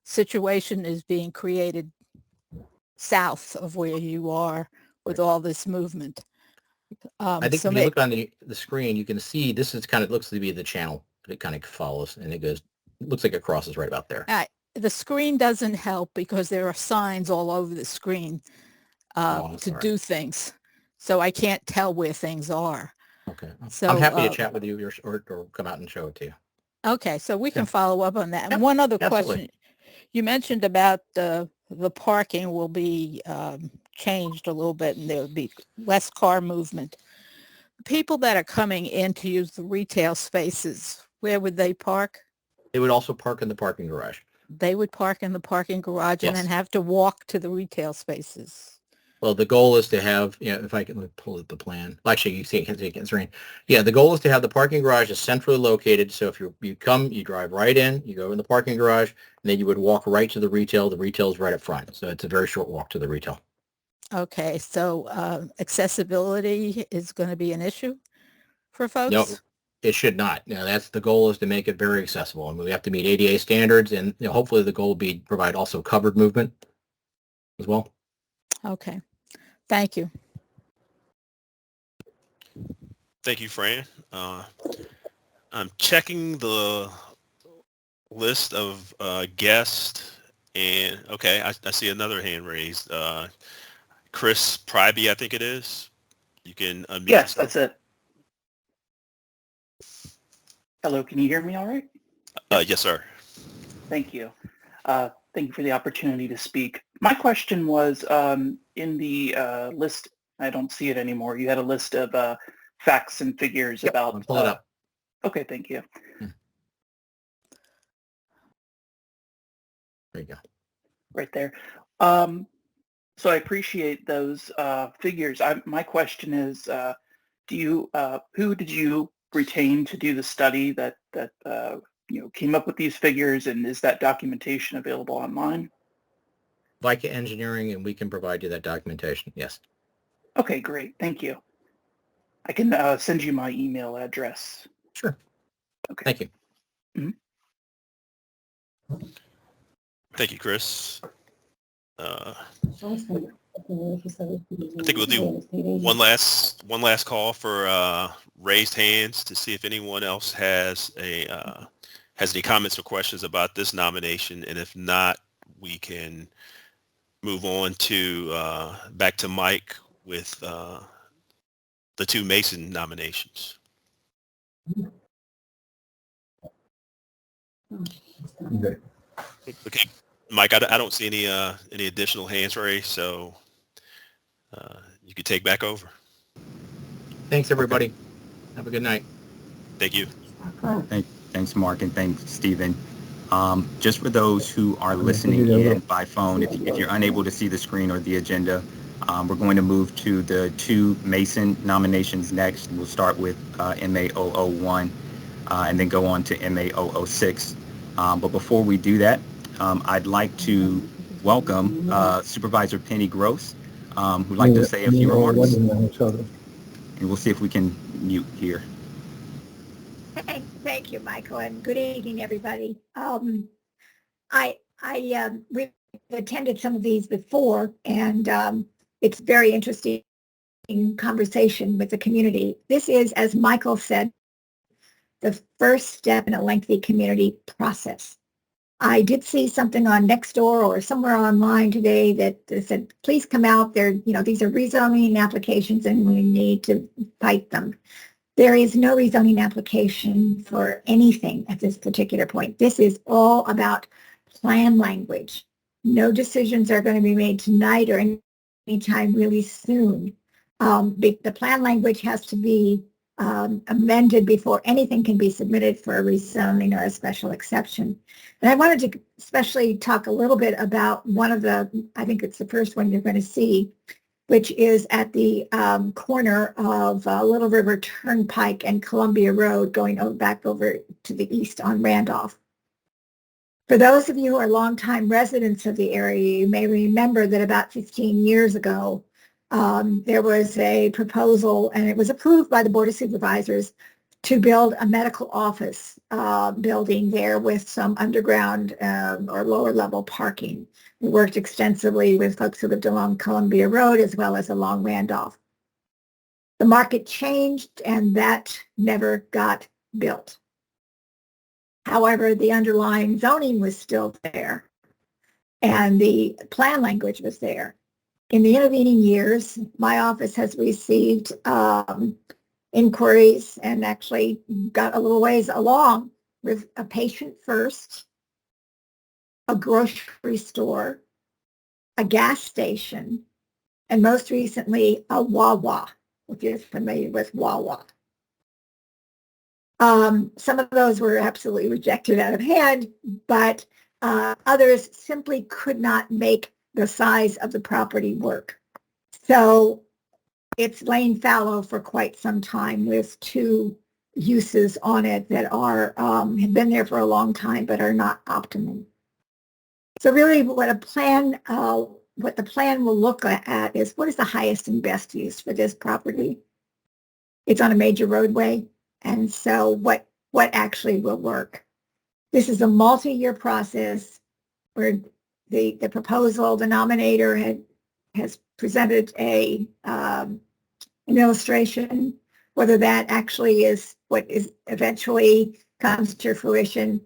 situation is being created south of where you are with all this movement. I think if you look on the screen, you can see this is kind of looks to be the channel that it kind of follows, and it goes, looks like it crosses right about there. The screen doesn't help because there are signs all over the screen to do things. So I can't tell where things are. Okay. So I'm happy to chat with you or come out and show it to you. Okay, so we can follow up on that. And one other question. You mentioned about the parking will be changed a little bit and there would be less car movement. People that are coming in to use the retail spaces, where would they park? They would also park in the parking garage. They would park in the parking garage and Yes. then have to walk to the retail spaces. Well, the goal is to have, if I can pull up the plan. Well, actually, you see it screen. Yeah, the goal is to have the parking garage is centrally located. So if you come, you drive right in, you go in the parking garage, and then you would walk right to the retail. The retail is right up front. So it's a very short walk to the retail. Okay, so accessibility is going to be an issue for folks? No, it should not. Now, that's the goal is to make it very accessible. And we have to meet ADA standards. And hopefully the goal will be to provide also covered movement as well. Okay. Thank you. Thank you, Fran. I'm checking the list of guests, and okay, I see another hand raised. Chris Pryby, I think it is. You can unmute. Yes, that's it. Hello, can you hear me all right? Yes, sir. Thank you. Thank you for the opportunity to speak. My question was in the list, I don't see it anymore. You had a list of facts and figures about... I'll pull it up. Okay, thank you. There you go. Right there. So I appreciate those figures. My question is, who did you retain to do the study that came up with these figures, and is that documentation available online? Vica Engineering, and we can provide you that documentation. Yes. Okay, great. Thank you. I can send you my email address. Sure. Okay. Thank you. Mm-hmm. Thank you, Chris. I think we'll do one last call for raised hands to see if anyone else has any comments or questions about this nomination, and if not, we can move on to back to Mike with the two Mason nominations. Okay, Mike, I don't see any additional hands raised, so you can take back over. Thanks, everybody. Have a good night. Thank you. Thanks, Mark, and thanks, Stephen. Just for those who are listening in by phone, if you're unable to see the screen or the agenda, we're going to move to the two Mason nominations next. We'll start with MA001 and then go on to MA006. But before we do that, I'd like to welcome Supervisor Penny Gross, who'd like to say a few remarks. And we'll see if we can mute here. Thank you, Michael, and good evening, everybody. I attended some of these before, and it's very interesting conversation with the community. This is, as Michael said, the first step in a lengthy community process. I did see something on Nextdoor or somewhere online today that said, please come out there. These are rezoning applications and we need to fight them. There is no rezoning application for anything at this particular point. This is all about plan language. No decisions are going to be made tonight or anytime really soon. The plan language has to be amended before anything can be submitted for a rezoning or a special exception. And I wanted to especially talk a little bit about one of the, I think it's the first one you're going to see, which is at the corner of Little River Turnpike and Columbia Road, going back over to the east on Randolph. For those of you who are longtime residents of the area, you may remember that about 15 years ago, there was a proposal, and it was approved by the Board of Supervisors, to build a medical office building there with some underground or lower level parking. We worked extensively with folks who lived along Columbia Road as well as along Randolph. The market changed and that never got built. However, the underlying zoning was still there and the plan language was there. In the intervening years, my office has received inquiries and actually got a little ways along with a Patient First, a grocery store, a gas station, and most recently a Wawa, if you're familiar with Wawa. Some of those were absolutely rejected out of hand, but others simply could not make the size of the property work. So it's lain fallow for quite some time with two uses on it that are have been there for a long time but are not optimal. So really what the plan will look at is what is the highest and best use for this property. It's on a major roadway, and so what actually will work. This is a multi-year process where the proposal, the nominator has presented an illustration. Whether that actually is what is eventually comes to fruition,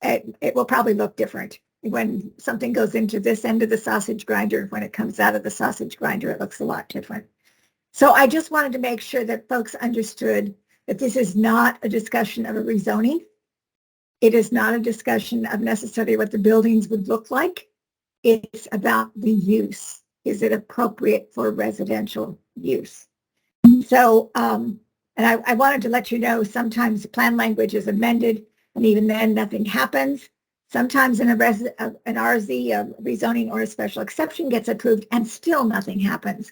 it will probably look different. When something goes into this end of the sausage grinder, when it comes out of the sausage grinder, it looks a lot different. So I just wanted to make sure that folks understood that this is not a discussion of a rezoning. It is not a discussion of necessarily what the buildings would look like. It's about the use. Is it appropriate for residential use? So, and I wanted to let you know, sometimes plan language is amended, and even then nothing happens. Sometimes an RZ, a rezoning or a special exception gets approved, and still nothing happens.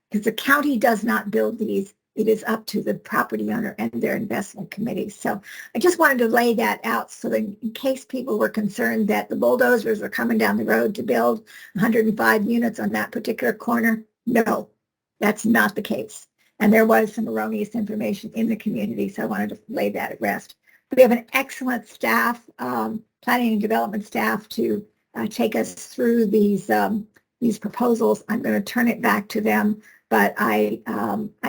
Because the county does not build these. It is up to the property owner and their investment committee. So I just wanted to lay that out so that in case people were concerned that the bulldozers were coming down the road to build 105 units on that particular corner, no, that's not the case. And there was some erroneous information in the community, so I wanted to lay that at rest. We have an excellent staff, planning and development staff, to take us through these proposals. I'm going to turn it back to them, but I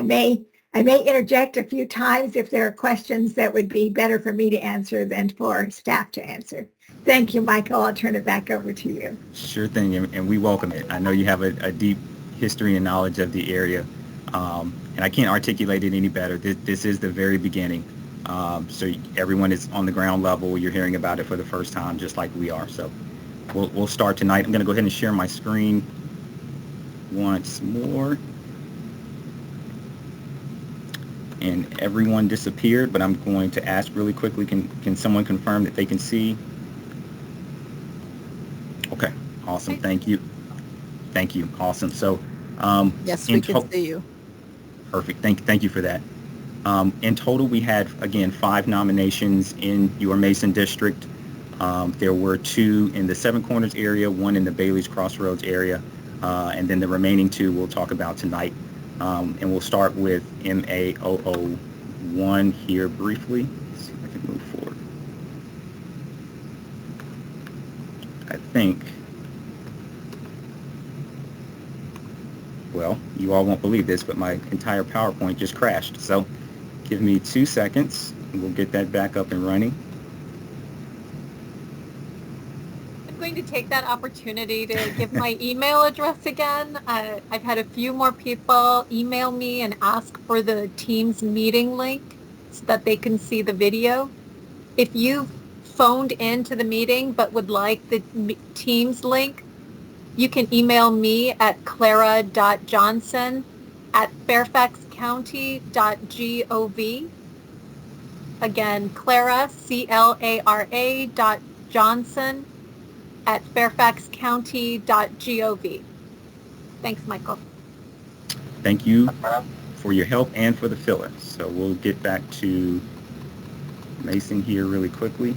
may interject a few times if there are questions that would be better for me to answer than for staff to answer. Thank you, Michael. I'll turn it back over to you. Sure thing, and we welcome it. I know you have a deep history and knowledge of the area, and I can't articulate it any better. This is the very beginning. So everyone is on the ground level. You're hearing about it for the first time, just like we are. So we'll start tonight. I'm going to go ahead and share my screen once more. And everyone disappeared, but I'm going to ask really quickly, can someone confirm that they can see? Okay, awesome. Thank you. Thank you. Awesome. So yes, we can see you. Perfect. Thank you for that. In total, we had, again, 5 nominations in your Mason district. There were 2 in the Seven Corners area, 1 in the Bailey's Crossroads area, and then the remaining 2 we'll talk about tonight. And we'll start with MA001 here briefly. Let's see if I can move forward. I think, well, you all won't believe this, but my entire PowerPoint just crashed. So give me 2 seconds and we'll get that back up and running. I'm going to take that opportunity to give my email address again. I've had a few more people email me and ask for the Teams meeting link so that they can see the video. If you've phoned into the meeting but would like the Teams link, you can email me at clara.johnson@fairfaxcounty.gov. Again, Clara, CLARA.Johnson@fairfaxcounty.gov. Thanks, Michael. thank you for your help and for the filler. So we'll get back to Mason here really quickly.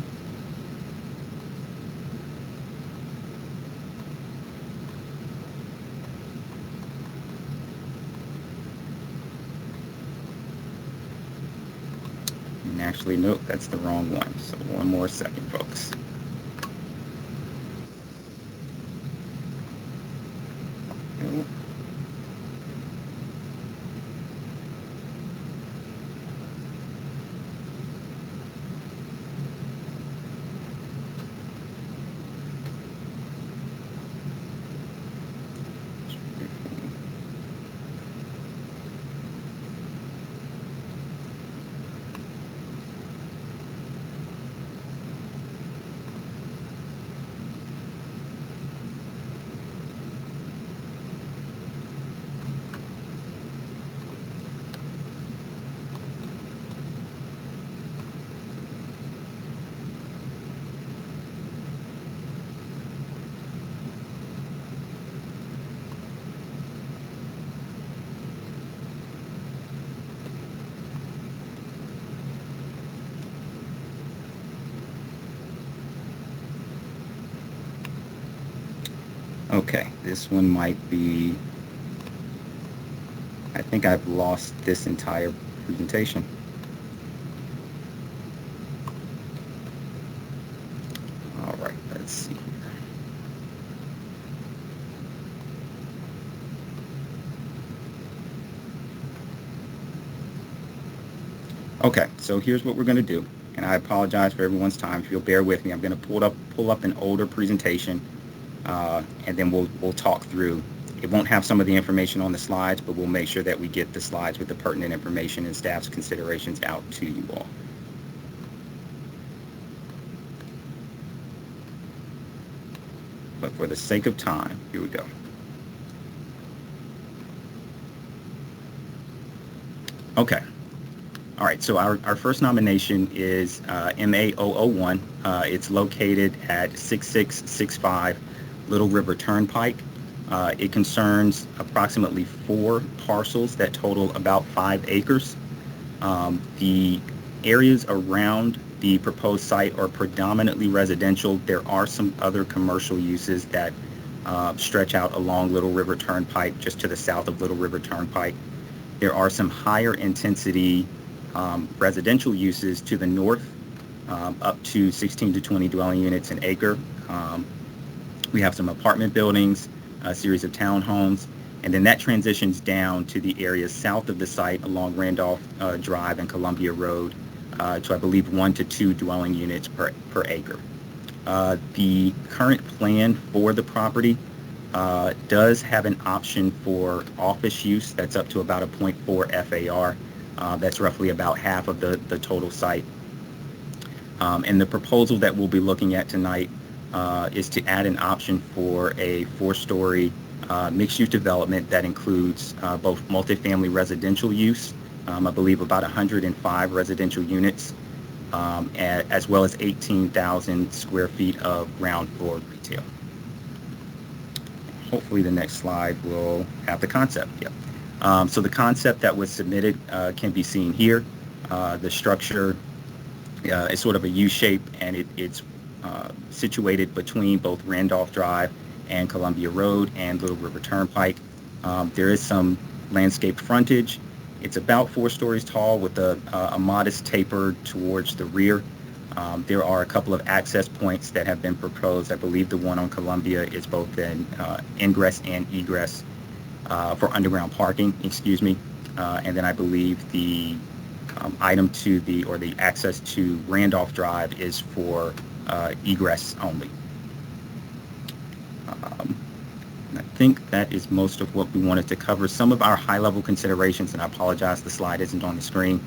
And actually, nope, that's the wrong one. So one more second, folks. Okay, this one might be, I think I've lost this entire presentation. All right, let's see here. Okay, so here's what we're going to do, and I apologize for everyone's time. If you'll bear with me, I'm going to pull up an older presentation, and then we'll talk through. It won't have some of the information on the slides, but we'll make sure that we get the slides with the pertinent information and staff's considerations out to you all. But for the sake of time, here we go. Okay. All right, so our first nomination is MA001. It's located at 6665 Little River Turnpike. It concerns approximately 4 parcels that total about 5 acres. The areas around the proposed site are predominantly residential. There are some other commercial uses that stretch out along Little River Turnpike, just to the south of Little River Turnpike. There are some higher intensity residential uses to the north, up to 16 to 20 dwelling units an acre. We have some apartment buildings, a series of townhomes, and then that transitions down to the areas south of the site along Randolph Drive and Columbia Road to, I believe, 1 to 2 dwelling units per acre. The current plan for the property does have an option for office use that's up to about a 0.4 FAR. That's roughly about half of the total site. And the proposal that we'll be looking at tonight is to add an option for a 4-story mixed-use development that includes both multifamily residential use, I believe about 105 residential units, as well as 18,000 square feet of ground floor retail. Hopefully the next slide will have the concept. Yep. So the concept that was submitted can be seen here. The structure is sort of a U shape, and it's situated between both Randolph Drive and Columbia Road and Little River Turnpike. There is some landscaped frontage. It's about 4 stories tall with a modest taper towards the rear. There are a couple of access points that have been proposed. I believe the one on Columbia is both an ingress and egress for underground parking, and then I believe the item to the access to Randolph Drive is for egress only. I think that is most of what we wanted to cover. Some of our high-level considerations, and I apologize the slide isn't on the screen.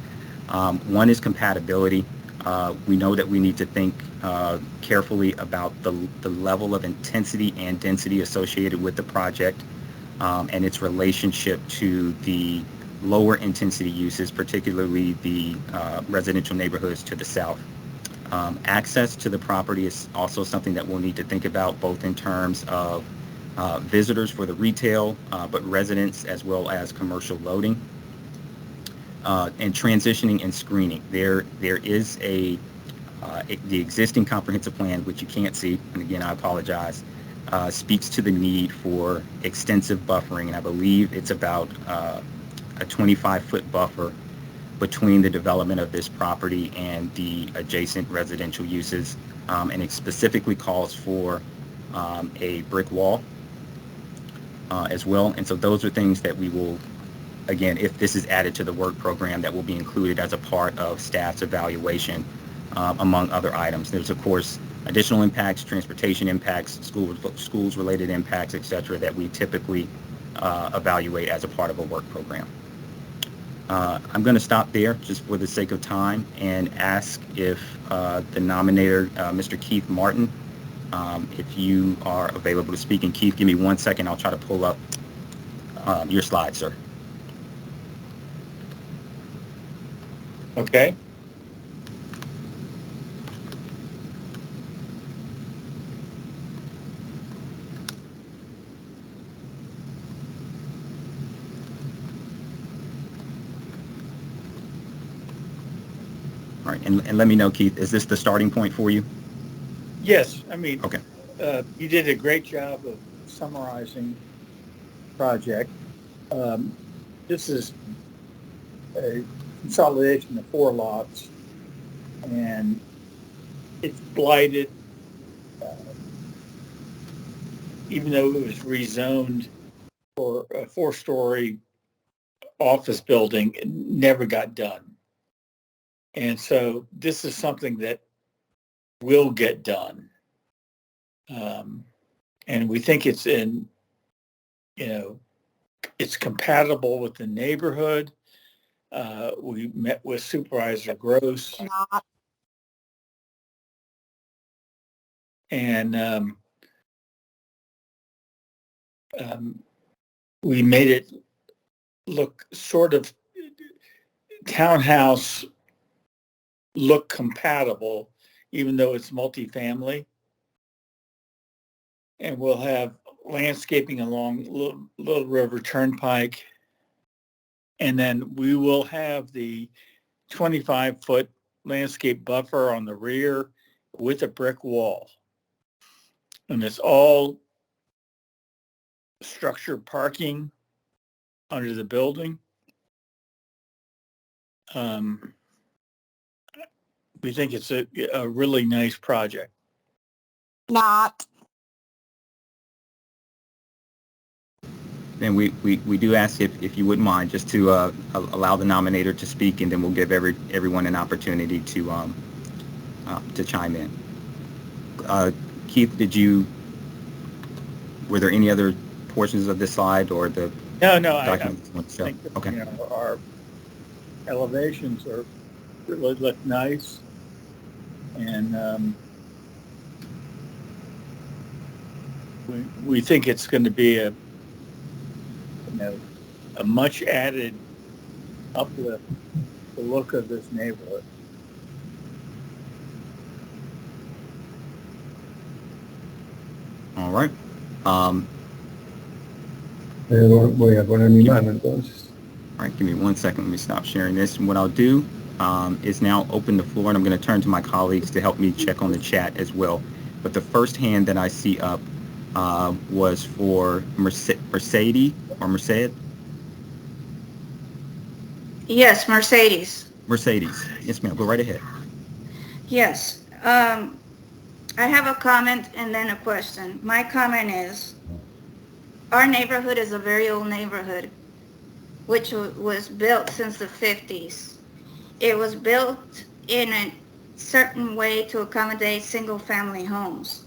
One is compatibility. We know that we need to think carefully about the level of intensity and density associated with the project and its relationship to the lower intensity uses, particularly the residential neighborhoods to the south. Access to the property is also something that we'll need to think about, both in terms of visitors for the retail, but residents as well as commercial loading, and transitioning and screening. There is the existing comprehensive plan, which you can't see, and again, I apologize, speaks to the need for extensive buffering, and I believe it's about a 25-foot buffer between the development of this property and the adjacent residential uses, and it specifically calls for a brick wall as well. And so those are things that we will, again, if this is added to the work program, that will be included as a part of staff's evaluation, among other items. There's, of course, additional impacts, transportation impacts, schools related impacts, et cetera, that we typically evaluate as a part of a work program. I'm going to stop there just for the sake of time and ask if the nominator, Mr. Keith Martin, if you are available to speak. And Keith, give me 1 second. I'll try to pull up your slide, sir. Okay. All right, and let me know, Keith, is this the starting point for you? Yes, I mean, Okay. You did a great job of summarizing the project. This is a consolidation of 4 lots, and it's blighted. Even though it was rezoned for a 4-story office building, it never got done. And so this is something that will get done. And we think it's it's compatible with the neighborhood. We met with Supervisor Gross. And we made it look sort of townhouse look compatible, even though it's multifamily. And we'll have landscaping along Little River Turnpike. And then we will have the 25-foot landscape buffer on the rear with a brick wall. And it's all structured parking under the building. We think it's a really nice project. Not. Then we do ask if you wouldn't mind just to allow the nominator to speak, and then we'll give everyone an opportunity to chime in. Keith, were there any other portions of this slide or the documents? I think okay. Our elevations really look nice, and we think it's going to be a much added uplift the look of this neighborhood. All right. Voy a poner mi mano entonces. All right, give me 1 second. Let me stop sharing this. And what I'll do is now open the floor, and I'm going to turn to my colleagues to help me check on the chat as well. But the first hand that I see up was for Mercedes or Merced? Yes, Mercedes. Mercedes. Yes, ma'am. Go right ahead. Yes. I have a comment and then a question. My comment is, our neighborhood is a very old neighborhood, which was built since the 50s. It was built in a certain way to accommodate single-family homes.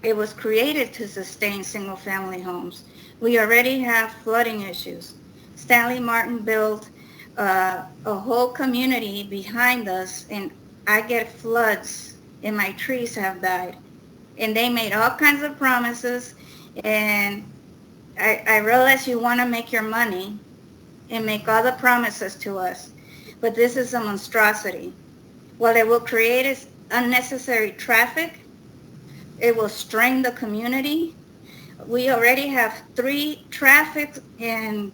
It was created to sustain single-family homes. We already have flooding issues. Stanley Martin built a whole community behind us, and I get floods, and my trees have died. And they made all kinds of promises, and I realize you want to make your money and make all the promises to us, but this is a monstrosity. What it will create is unnecessary traffic. It will strain the community. We already have 3 traffic in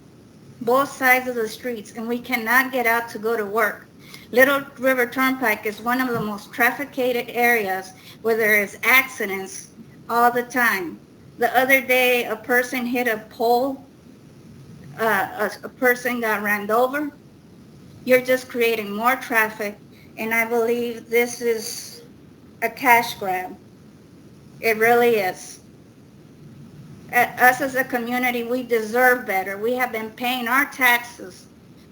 both sides of the streets, and we cannot get out to go to work. Little River Turnpike is one of the most trafficked areas where there is accidents all the time. The other day, a person hit a pole, a person got ran over. You're just creating more traffic, and I believe this is a cash grab. It really is. Us as a community, we deserve better. We have been paying our taxes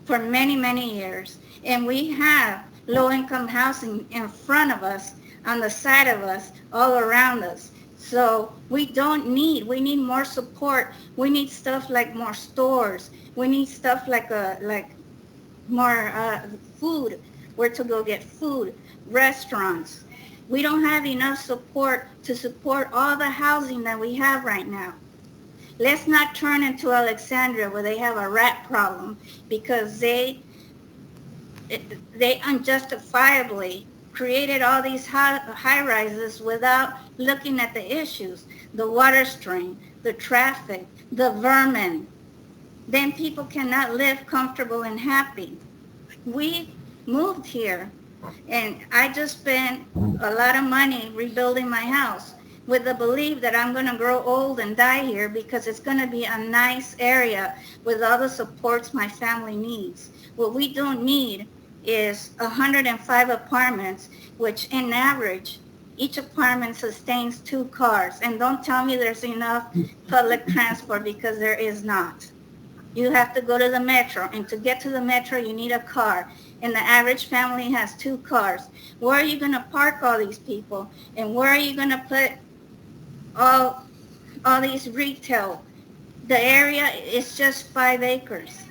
for many, many years, and we have low-income housing in front of us, on the side of us, all around us. So we need more support. We need stuff like more stores. We need stuff like more food, where to go get food, restaurants. We don't have enough support to support all the housing that we have right now. Let's not turn into Alexandria, where they have a rat problem because they unjustifiably created all these high rises without looking at the issues, the water strain, the traffic, the vermin. Then people cannot live comfortable and happy. We moved here, and I just spent a lot of money rebuilding my house with the belief that I'm going to grow old and die here because it's going to be a nice area with all the supports my family needs. What we don't need is 105 apartments, which in average, each apartment sustains 2 cars. And don't tell me there's enough public transport, because there is not. You have to go to the metro, and to get to the metro, you need a car. And the average family has 2 cars. Where are you going to park all these people? And where are you going to put all these retail? The area is just 5 acres.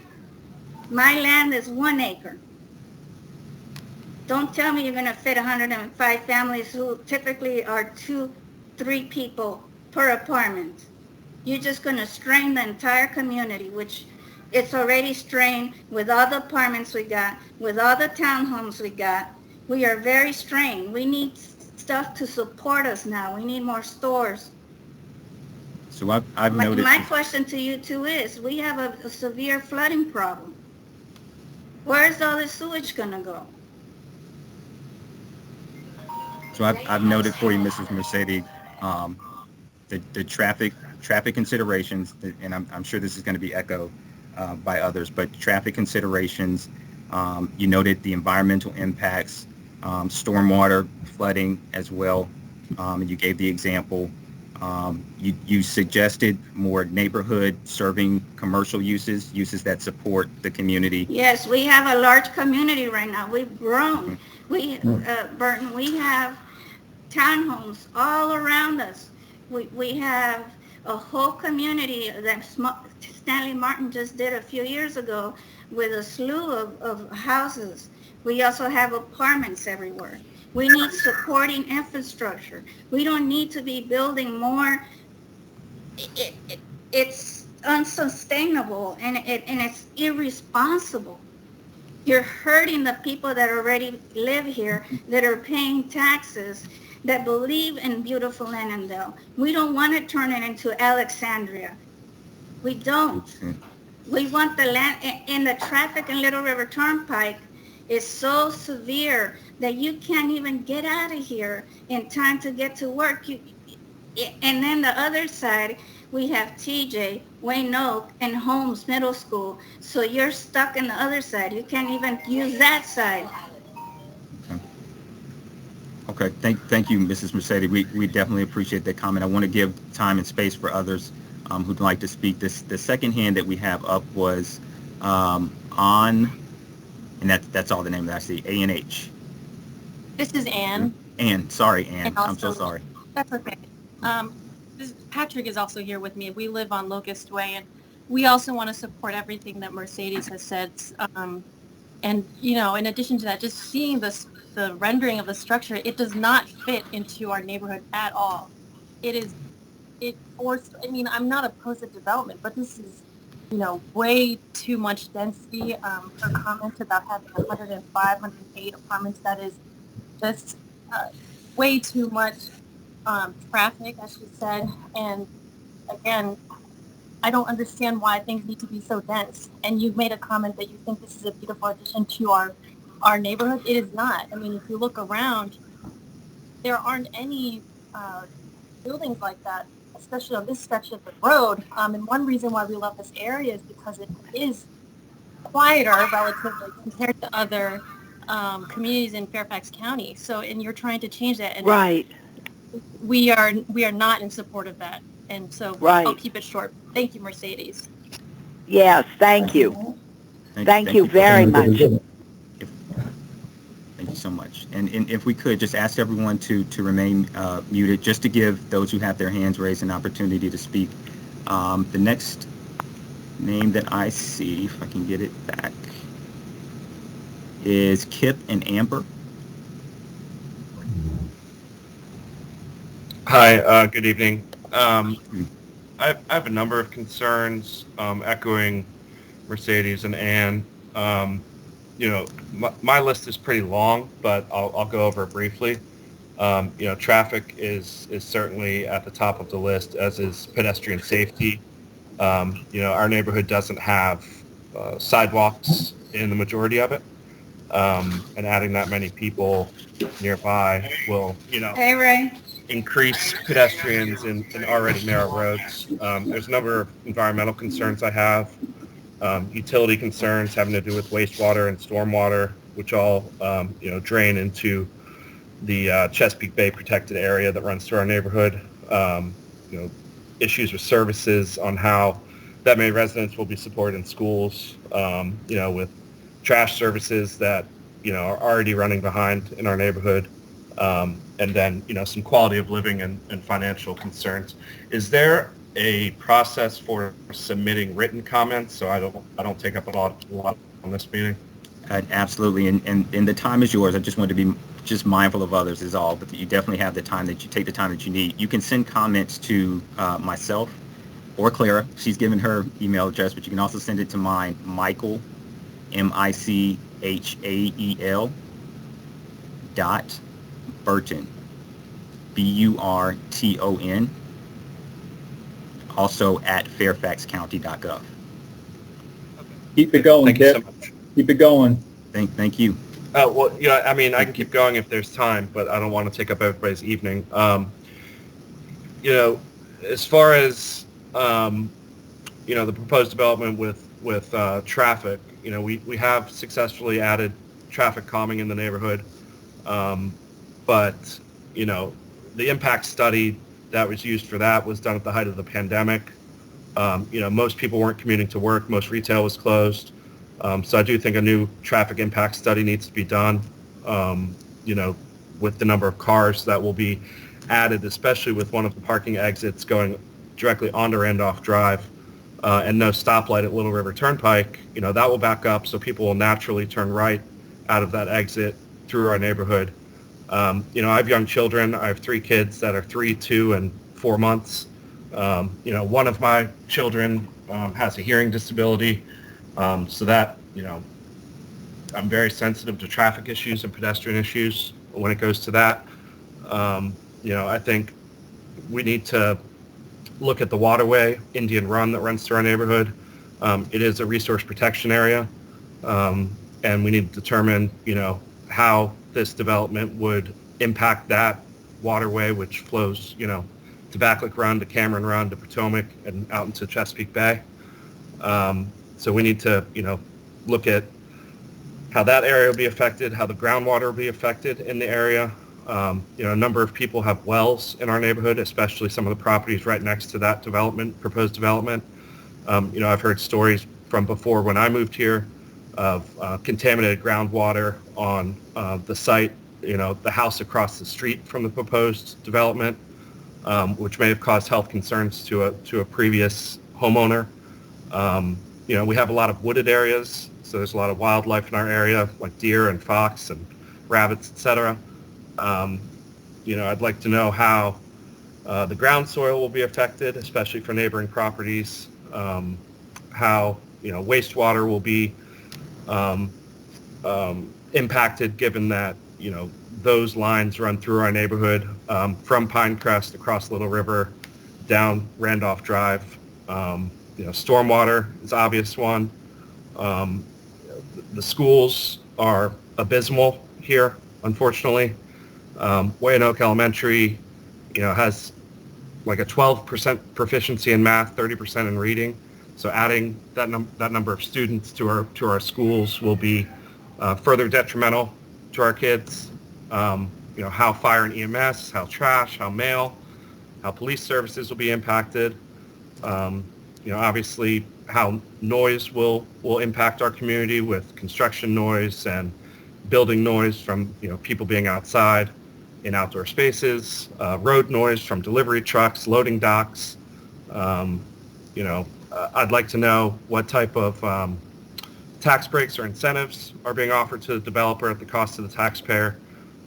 My land is 1 acre. Don't tell me you're going to fit 105 families who typically are 2-3 people per apartment. You're just going to strain the entire community, which it's already strained with all the apartments we got, with all the townhomes we got. We are very strained. We need stuff to support us now. We need more stores. So I've noted. My question to you too is, we have a severe flooding problem. Where's all this sewage going to go? So I've noted for you, Mrs. Mercedes, the traffic considerations, and I'm sure this is going to be echoed by others, but traffic considerations. You noted the environmental impacts, stormwater, flooding as well, and you gave the example. You suggested more neighborhood serving commercial uses that support the community. Yes, we have a large community right now. We've grown. Burton, we have townhomes all around us. We have a whole community that Stanley Martin just did a few years ago with a slew of houses. We also have apartments everywhere. We need supporting infrastructure. We don't need to be building more. It's unsustainable, and it's irresponsible. You're hurting the people that already live here, that are paying taxes, that believe in beautiful Annandale. We don't want to turn it into Alexandria. We don't. We want the land, and the traffic in Little River Turnpike is so severe that you can't even get out of here in time to get to work. And then the other side, we have TJ, Wayne Oak, and Holmes Middle School. So you're stuck in the other side. You can't even use that side. Okay. Thank you, Mrs. Mercedes. We definitely appreciate that comment. I want to give time and space for others who'd like to speak. The second hand that we have up was on, and that's all the name that I see, A&H. This is Ann. Ann, sorry, Ann. I'm so sorry. That's okay. Patrick is also here with me. We live on Locust Way, and we also want to support everything that Mercedes has said. And, you know, in addition to that, just seeing the rendering of the structure, it does not fit into our neighborhood at all. I mean, I'm not opposed to development, but this is, you know, way too much density. Her comment about having 105, 108 apartments, that is just way too much traffic, as she said. And again, I don't understand why things need to be so dense. And you've made a comment that you think this is a beautiful addition to our neighborhood. It is not. I mean, if you look around, there aren't any buildings like that, especially on this stretch of the road. And one reason why we love this area is because it is quieter relatively compared to other communities in Fairfax County. So, and you're trying to change that. And Right. We are not in support of that. And so I'll keep it short. Thank you, Mercedes. Yes, thank you. Thank you very much. Thank you so much. And if we could just ask everyone to remain muted, just to give those who have their hands raised an opportunity to speak. The next name that I see, if I can get it back, is Kip and Amber. Hi, good evening. I have a number of concerns, echoing Mercedes and Ann. You know, my list is pretty long, but I'll go over it briefly. You know, traffic is certainly at the top of the list, as is pedestrian safety. You know, our neighborhood doesn't have sidewalks in the majority of it, and adding that many people nearby will, you know, Hey, Ray. increase pedestrians in already narrow roads. There's a number of environmental concerns I have. Utility concerns having to do with wastewater and stormwater, which all you know, drain into the Chesapeake Bay protected area that runs through our neighborhood. You know, issues with services on how that many residents will be supported in schools. You know, with trash services that, you know, are already running behind in our neighborhood. And then, you know, some quality of living and financial concerns. Is there a process for submitting written comments so I don't take up a lot on this meeting? Absolutely, and the time is yours. I just want to be just mindful of others is all, but you definitely have the time that you take the time that you need. You can send comments to myself or Clara. She's given her email address, but you can also send it to mine, Michael, Michael dot Burton, Burton, also at fairfaxcounty.gov. Keep it going, Thank you so much. Keep it going. Thank you. Well, yeah, I mean, I can keep going if there's time, but I don't want to take up everybody's evening. You know, as far as you know, the proposed development with traffic, you know, we have successfully added traffic calming in the neighborhood, but you know, the impact study that was used for that was done at the height of the pandemic. You know, most people weren't commuting to work. Most retail was closed. So I do think a new traffic impact study needs to be done, you know, with the number of cars that will be added, especially with one of the parking exits going directly onto Randolph Drive, and no stoplight at Little River Turnpike. You know, that will back up, so people will naturally turn right out of that exit through our neighborhood. You know, I have young children. I have 3 kids that are 3, 2, and 4 months. You know, one of my children has a hearing disability, so that, you know, I'm very sensitive to traffic issues and pedestrian issues when it goes to that. You know, I think we need to look at the waterway, Indian Run, that runs through our neighborhood. It is a resource protection area, and we need to determine, you know, how this development would impact that waterway, which flows, you know, to Backlick Run, to Cameron Run, to Potomac, and out into Chesapeake Bay. So we need to, you know, look at how that area will be affected, how the groundwater will be affected in the area. You know, a number of people have wells in our neighborhood, especially some of the properties right next to that development, proposed development. You know, I've heard stories from before when I moved here of contaminated groundwater on the site, you know, the house across the street from the proposed development, which may have caused health concerns to a previous homeowner. You know, we have a lot of wooded areas, so there's a lot of wildlife in our area, like deer and fox and rabbits, etc. You know, I'd like to know how the ground soil will be affected, especially for neighboring properties. How, you know, wastewater will be impacted, given that, you know, those lines run through our neighborhood from Pinecrest across Little River down Randolph Drive. Stormwater is obvious one. The schools are abysmal here, unfortunately. Wayanoke Elementary, has like a 12% proficiency in math, 30% in reading. So adding that number of students to our schools will be further detrimental to our kids. How fire and EMS, how trash, how mail, how police services will be impacted. Obviously how noise will impact our community with construction noise and building noise from people being outside in outdoor spaces, road noise from delivery trucks, loading docks. I'd like to know what type of tax breaks or incentives are being offered to the developer at the cost of the taxpayer.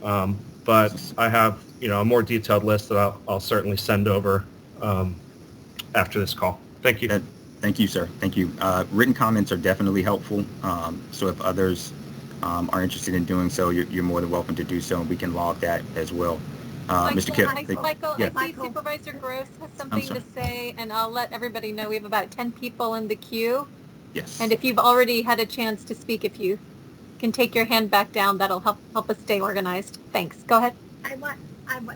But I have a more detailed list that I'll certainly send over after this call. Thank you. Thank you, sir. Thank you. Written comments are definitely helpful. So if others are interested in doing so, you're more than welcome to do so, and we can log that as well. Mr. Kipp. Michael, Yeah. I see Supervisor Gross has something to say, and I'll let everybody know we have about 10 people in the queue. Yes. And if you've already had a chance to speak, if you can take your hand back down, that'll help us stay organized. Thanks. Go ahead.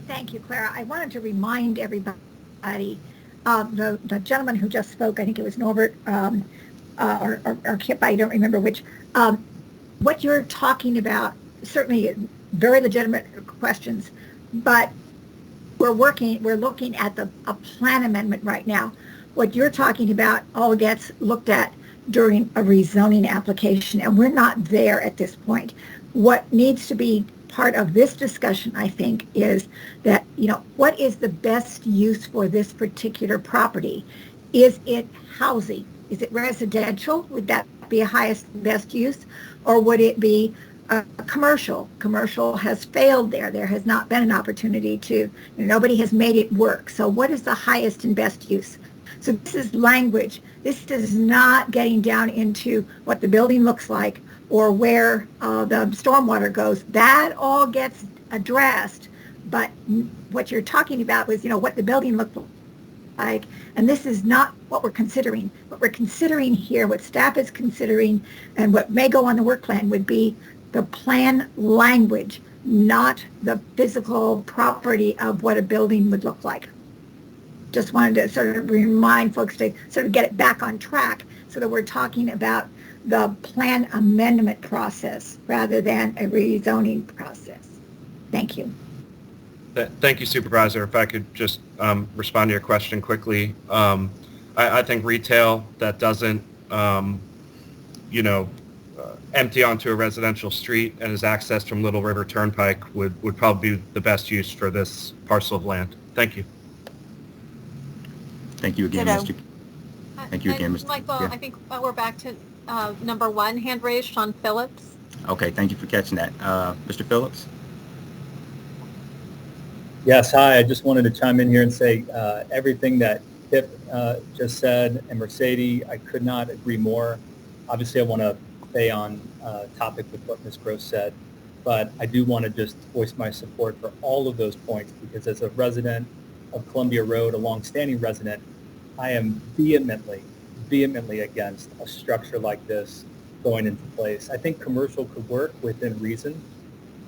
Thank you, Clara. I wanted to remind everybody, the gentleman who just spoke, I think it was Norbert or Kip, I don't remember which. What you're talking about, certainly very legitimate questions, but we're looking at a plan amendment right now. What you're talking about all gets looked at during a rezoning application, and we're not there at this point. What needs to be part of this discussion, I think, is that, what is the best use for this particular property? Is it housing? Is it residential? Would that be a highest and best use? Or would it be commercial? Commercial has failed there. There has not been an opportunity nobody has made it work. So what is the highest and best use? So this is language. This is not getting down into what the building looks like or where the stormwater goes. That all gets addressed. But what you're talking about was, what the building looked like. And this is not what we're considering. What we're considering here, what staff is considering, and what may go on the work plan would be the plan language, not the physical property of what a building would look like. Just wanted to sort of remind folks to sort of get it back on track so that we're talking about the plan amendment process rather than a rezoning process. Thank you. Thank you, Supervisor. If I could just respond to your question quickly. I think retail that doesn't, empty onto a residential street and is accessed from Little River Turnpike would probably be the best use for this parcel of land. Thank you. Thank you again, Mr. Thank you again, Mr. Michael, yeah. I think we're back to number one, hand raised, Sean Phillips. Okay, thank you for catching that. Mr. Phillips? Yes, hi. I just wanted to chime in here and say everything that Kip just said and Mercedes, I could not agree more. Obviously, I want to stay on topic with what Ms. Gross said, but I do want to just voice my support for all of those points because as a resident of Columbia Road, a longstanding resident, I am vehemently against a structure like this going into place. I think commercial could work within reason.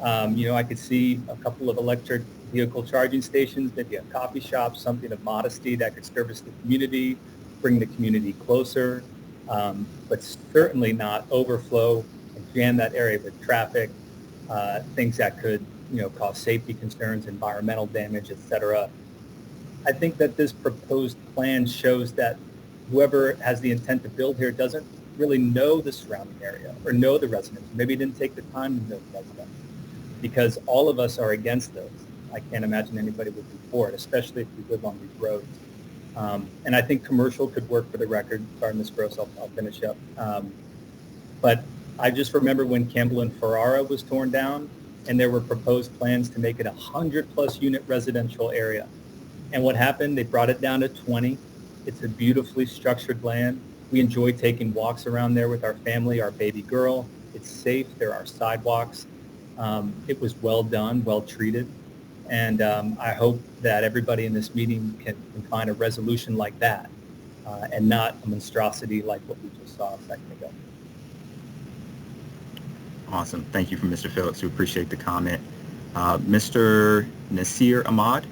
I could see a couple of electric vehicle charging stations, maybe a coffee shop, something of modesty that could service the community, bring the community closer, but certainly not overflow and jam that area with traffic, things that could, cause safety concerns, environmental damage, etc. I think that this proposed plan shows that whoever has the intent to build here doesn't really know the surrounding area or know the residents. Maybe didn't take the time to know the residents because all of us are against this. I can't imagine anybody would be for it, especially if we live on these roads. And I think commercial could work for the record. Sorry, Ms. Gross, I'll finish up. But I just remember when Campbell and Ferrara was torn down and there were proposed plans to make it 100+ unit residential area. And what happened? They brought it down to 20. It's a beautifully structured land. We enjoy taking walks around there with our family, our baby girl. It's safe. There are sidewalks. It was well done, well treated. And I hope that everybody in this meeting can find a resolution like that and not a monstrosity like what we just saw a second ago. Awesome. Thank you from Mr. Phillips. We appreciate the comment. Mr. Nasir Ahmad.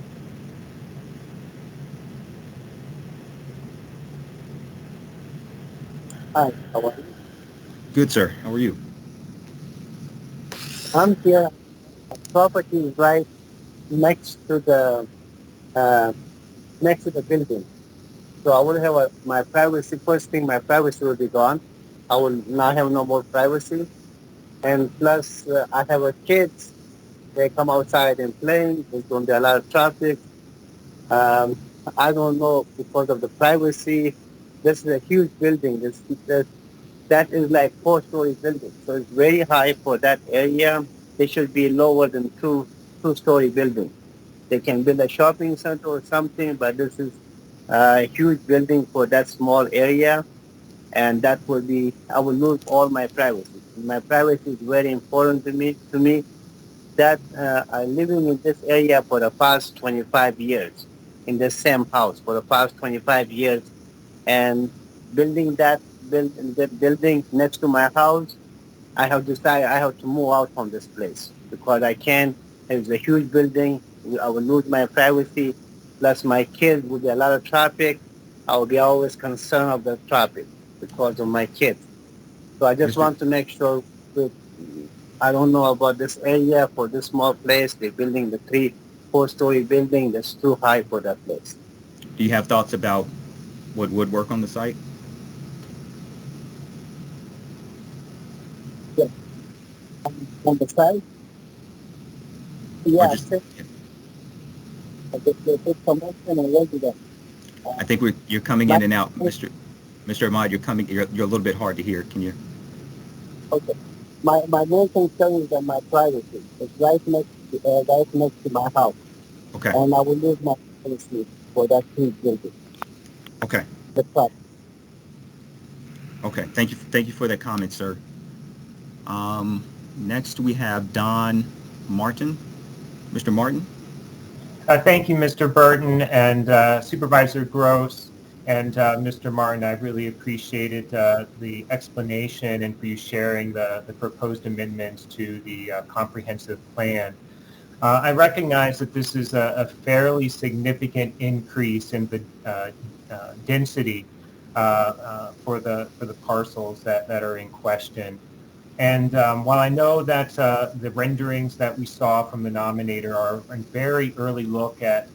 Hi, how are you? Good, sir. How are you? I'm here. Property is right next to the building, so I will have my privacy. First thing, my privacy will be gone. I will not have no more privacy, and plus I have a kids. They come outside and playing. There's going to be a lot of traffic. Um, I don't know because of the privacy. This is a huge building. That is like 4-story building, so it's very high for that area. They should be lower than two-story building. They can build a shopping center or something, but this is a huge building for that small area, and that will be, I will lose all my privacy. My privacy is very important to me. That I'm living in this area for the past 25 years, in the same house for the past 25 years, and the building next to my house, I have decided I have to move out from this place because I can't. It's a huge building. I will lose my privacy. Plus, my kids will be a lot of traffic. I will be always concerned of the traffic because of my kids. So I just want to make sure that I don't know about this area for this small place. They're building the 4-story building that's too high for that place. Do you have thoughts about what would work on the site? On the side? Yeah, I think you're coming in and out, Mr. Ahmad. You're a little bit hard to hear. Can you? Okay. My main concern is that my privacy is right next to my house. Okay. And I will lose my privacy for that huge building. Okay. That's right. Okay. Thank you for that comment, sir. Next we have Don Martin. Mr. Martin. Thank you, Mr. Burton and Supervisor Gross and Mr. Martin. I really appreciated the explanation and for you sharing the proposed amendments to the comprehensive plan. I recognize that this is a fairly significant increase in the density for the parcels that are in question. And while I know that the renderings that we saw from the nominator are a very early look at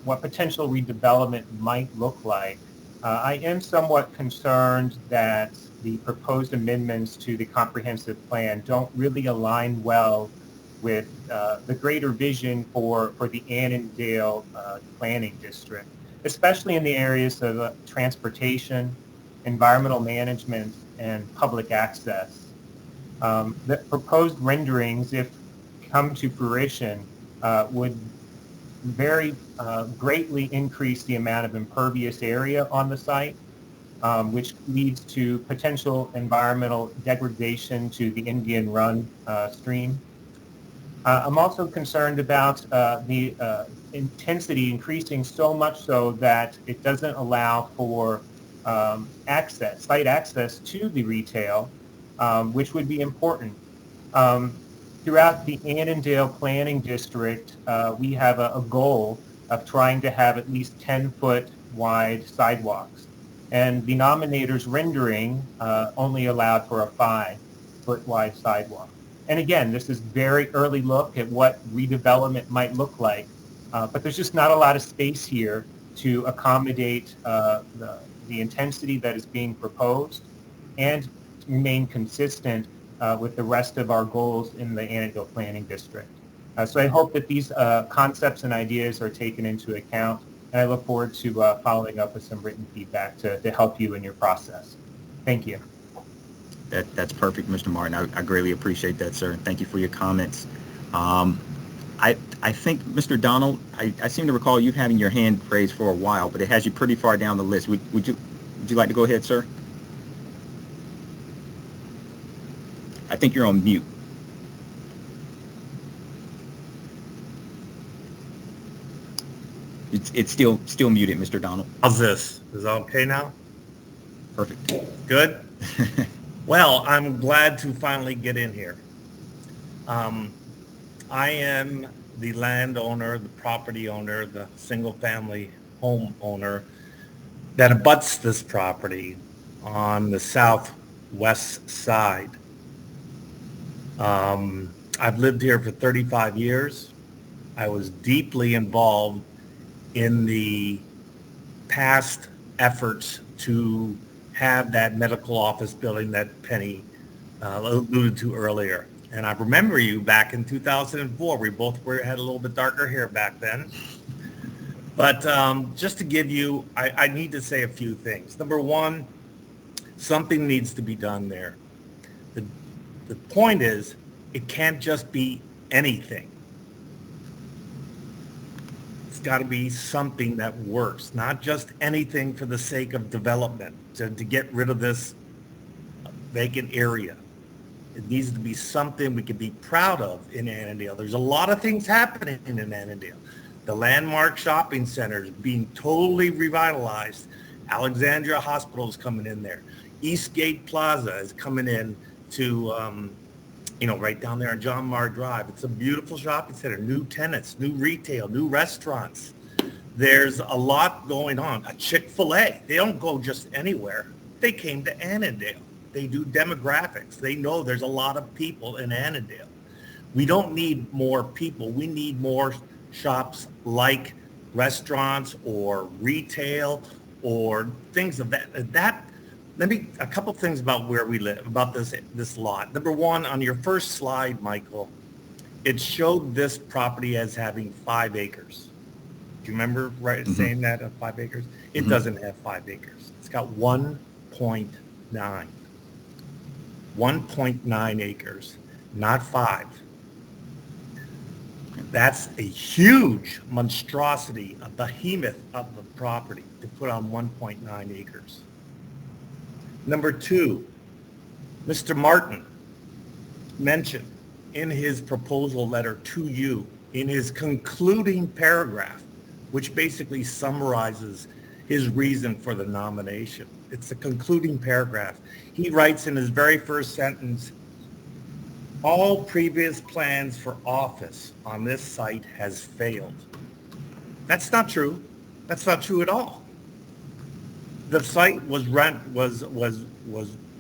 what potential redevelopment might look like, I am somewhat concerned that the proposed amendments to the comprehensive plan don't really align well with the greater vision for the Annandale planning district, especially in the areas of transportation, environmental management, and public access. The proposed renderings, if come to fruition, would very greatly increase the amount of impervious area on the site, which leads to potential environmental degradation to the Indian Run stream. I'm also concerned about the intensity increasing so much so that it doesn't allow for site access to the retail, which would be important. Throughout the Annandale Planning District, we have a goal of trying to have at least 10-foot wide sidewalks. And the nominator's rendering only allowed for a 5-foot wide sidewalk. And again, this is very early look at what redevelopment might look like, but there's just not a lot of space here to accommodate the intensity that is being proposed and remain consistent with the rest of our goals in the Annandale Planning District. So I hope that these concepts and ideas are taken into account, and I look forward to following up with some written feedback to help you in your process. Thank you. That's perfect, Mr. Martin. I greatly appreciate that, sir. Thank you for your comments. I think, Mr. Donald, I seem to recall you having your hand raised for a while, but it has you pretty far down the list. Would you like to go ahead, sir? I think you're on mute. It's still muted, Mr. Donald. How's this? Is that okay now? Perfect. Good? Well, I'm glad to finally get in here. I am the landowner, the property owner, the single-family home owner that abuts this property on the southwest side. I've lived here for 35 years. I was deeply involved in the past efforts to have that medical office building that Penny alluded to earlier. And I remember you back in 2004. We both had a little bit darker hair back then. But just to give you, I need to say a few things. Number one, something needs to be done there. The point is, it can't just be anything. It's got to be something that works, not just anything for the sake of development, to get rid of this vacant area. It needs to be something we can be proud of in Annandale. There's a lot of things happening in Annandale. The landmark shopping centers being totally revitalized. Alexandria Hospital is coming in there. Eastgate Plaza is coming in to, right down there on John Marr Drive. It's a beautiful shopping center, new tenants, new retail, new restaurants. There's a lot going on. A Chick-fil-A, they don't go just anywhere. They came to Annandale. They do demographics. They know there's a lot of people in Annandale. We don't need more people. We need more shops like restaurants or retail or things of that. A couple things about where we live, about this lot. Number one, on your first slide, Michael, it showed this property as having 5 acres. Do you remember saying that of 5 acres? It doesn't have 5 acres. It's got 1.9. 1.9 acres, not 5. That's a huge monstrosity, a behemoth of the property to put on 1.9 acres. Number two, Mr. Martin mentioned in his proposal letter to you, in his concluding paragraph, which basically summarizes his reason for the nomination. It's the concluding paragraph. He writes in his very first sentence, all previous plans for office on this site has failed. That's not true. That's not true at all. The site was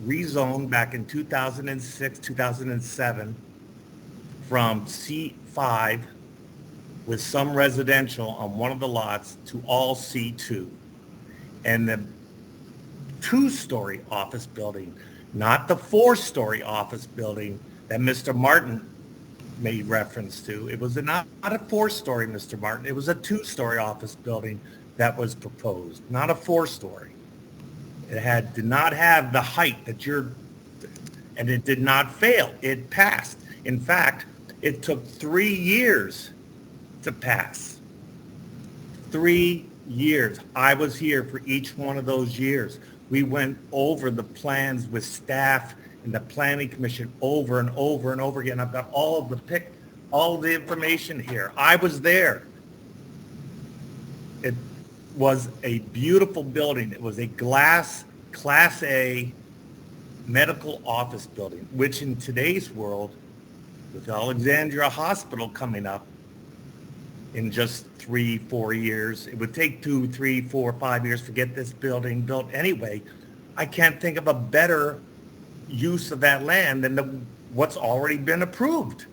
rezoned back in 2006, 2007 from C5 with some residential on one of the lots to all C2. And the 2-story office building, not the 4-story office building that Mr. Martin made reference to. It was not a 4-story, Mr. Martin. It was a 2-story office building that was proposed, not a 4-story. It did not have the height that and it did not fail. It passed. In fact, it took 3 years to pass. 3 years. I was here for each one of those years. We went over the plans with staff and the planning commission over and over and over again. I've got all of the information here. I was there. It was a beautiful building. It was a Class A medical office building, which in today's world, with Alexandria Hospital coming up in just 3-4 years, it would take 2, 3, 4, 5 years to get this building built anyway. I can't think of a better use of that land than what's already been approved.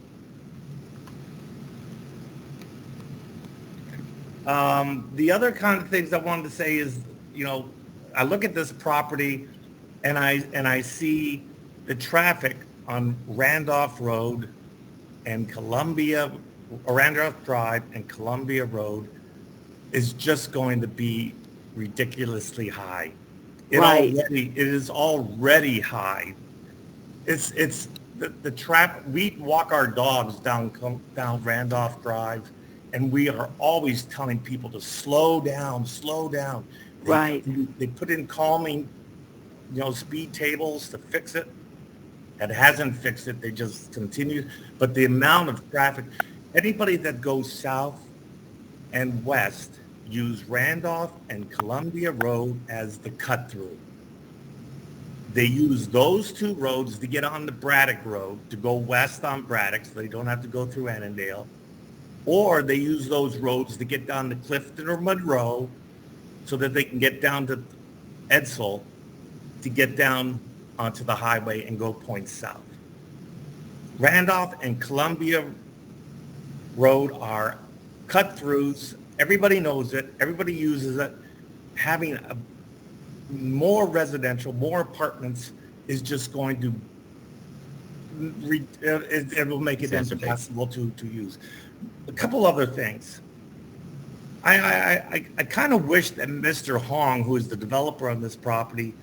The other kind of things I wanted to say is, I look at this property and I see the traffic on Randolph Road and Randolph Drive and Columbia Road is just going to be ridiculously high. It is already high. It's the traffic. We walk our dogs down Randolph Drive, and we are always telling people to slow down, slow down. They put in calming, speed tables to fix it. It hasn't fixed it. They just continue. But the amount of traffic, anybody that goes south and west use Randolph and Columbia Road as the cut through. They use those two roads to get on the Braddock Road, to go west on Braddock, so they don't have to go through Annandale. Or they use those roads to get down to Clifton or Monroe so that they can get down to Edsel to get down onto the highway and go point south. Randolph and Columbia Road are cut-throughs. Everybody knows it. Everybody uses it. Having more residential, more apartments is just going to, it will make it impossible to use. A couple other things. I kind of wish that Mr. Hong, who is the developer on this property,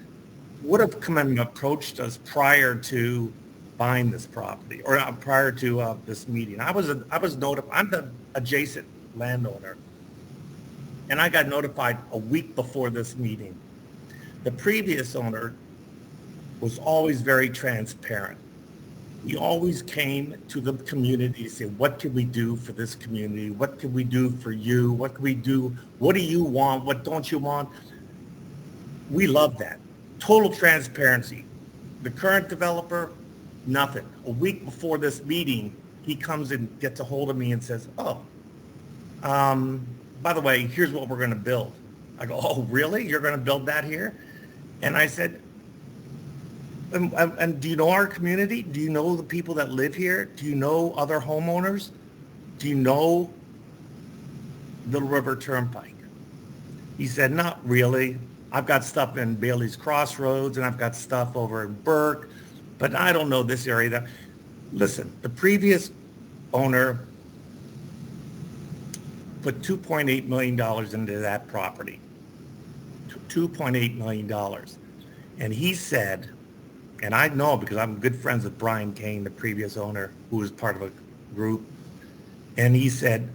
would have come and approached us prior to buying this property, or prior to this meeting. I was notified. I'm the adjacent landowner, and I got notified a week before this meeting. The previous owner was always very transparent. He always came to the community to say, what can we do for this community? What can we do for you? What can we do? What do you want? What don't you want? We love that. Total transparency. The current developer, nothing. A week before this meeting, he comes and gets a hold of me and says, oh, by the way, here's what we're going to build. I go, oh, really? You're going to build that here? And I said, and do you know our community? Do you know the people that live here? Do you know other homeowners? Do you know Little River Turnpike? He said, not really. I've got stuff in Bailey's Crossroads, and I've got stuff over in Burke, but I don't know this area. Listen, the previous owner put $2.8 million into that property. $2.8 million. And he said, and I know because I'm good friends with Brian Kane, the previous owner, who was part of a group. And he said,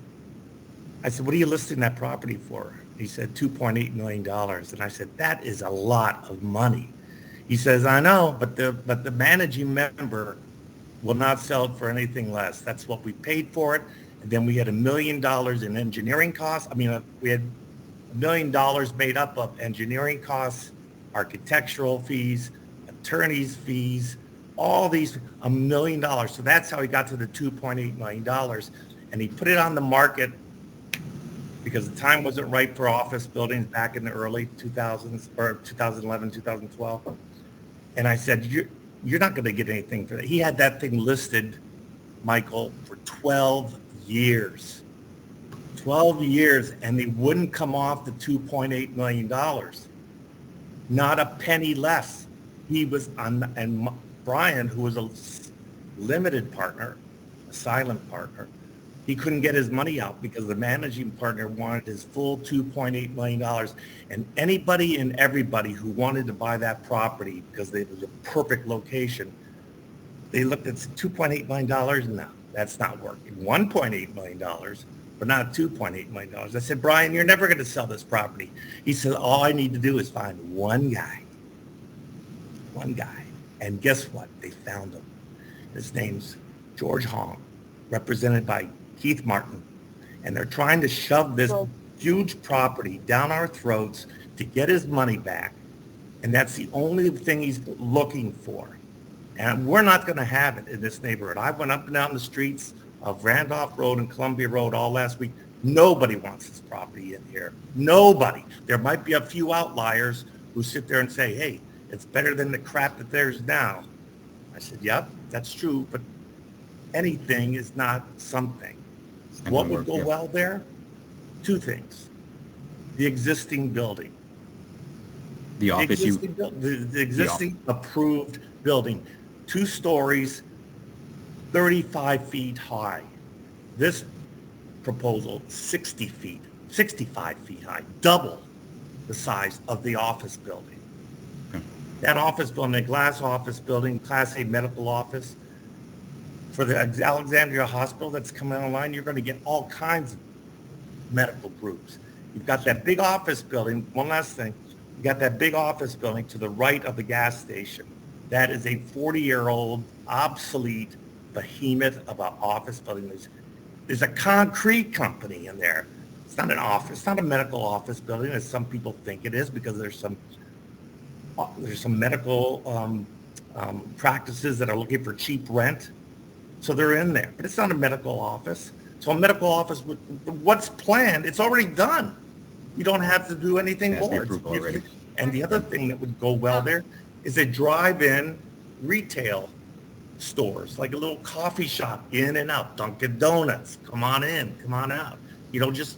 I said, what are you listing that property for? He said, $2.8 million. And I said, that is a lot of money. He says, I know, but the managing member will not sell it for anything less. That's what we paid for it. And then we had $1 million in engineering costs. I mean, we had $1 million made up of engineering costs, architectural fees, attorney's fees, all these, $1 million. So that's how he got to the $2.8 million. And he put it on the market because the time wasn't right for office buildings back in the early 2000s, or 2011, 2012. And I said, you're not going to get anything for that. He had that thing listed, Michael, for 12 years. 12 years, and they wouldn't come off the $2.8 million. Not a penny less. He was on, and Brian, who was a limited partner, a silent partner, he couldn't get his money out because the managing partner wanted his full $2.8 million. And anybody and everybody who wanted to buy that property because it was a perfect location, they looked at $2.8 million. No, that's not working. $1.8 million, but not $2.8 million. I said, Brian, you're never going to sell this property. He said, all I need to do is find one guy. And guess what? They found him. His name's George Hong, represented by Keith Martin. And they're trying to shove this huge property down our throats to get his money back. And that's the only thing he's looking for. And we're not going to have it in this neighborhood. I went up and down the streets of Randolph Road and Columbia Road all last week. Nobody wants this property in here. Nobody. There might be a few outliers who sit there and say, hey, it's better than the crap that there's now. I said, yep, that's true, but anything is not something. What would go well there? Two things. The existing building. The office the existing approved building. 2 stories, 35 feet high. This proposal, 65 feet high, double the size of the office building. That office building, a glass office building, Class A medical office, for the Alexandria Hospital that's coming online, you're going to get all kinds of medical groups. You've got that big office building. One last thing. You got that big office building to the right of the gas station. That is a 40-year-old obsolete behemoth of an office building. There's a concrete company in there It's not an office, it's not a medical office building as some people think it is, because there's some medical practices that are looking for cheap rent. So they're in there, but it's not a medical office. So a medical office, what's planned, it's already done. You don't have to do anything more. And the other thing that would go well there is a drive-in retail stores, like a little coffee shop, in and out, Dunkin' Donuts, come on in, come on out. You know, just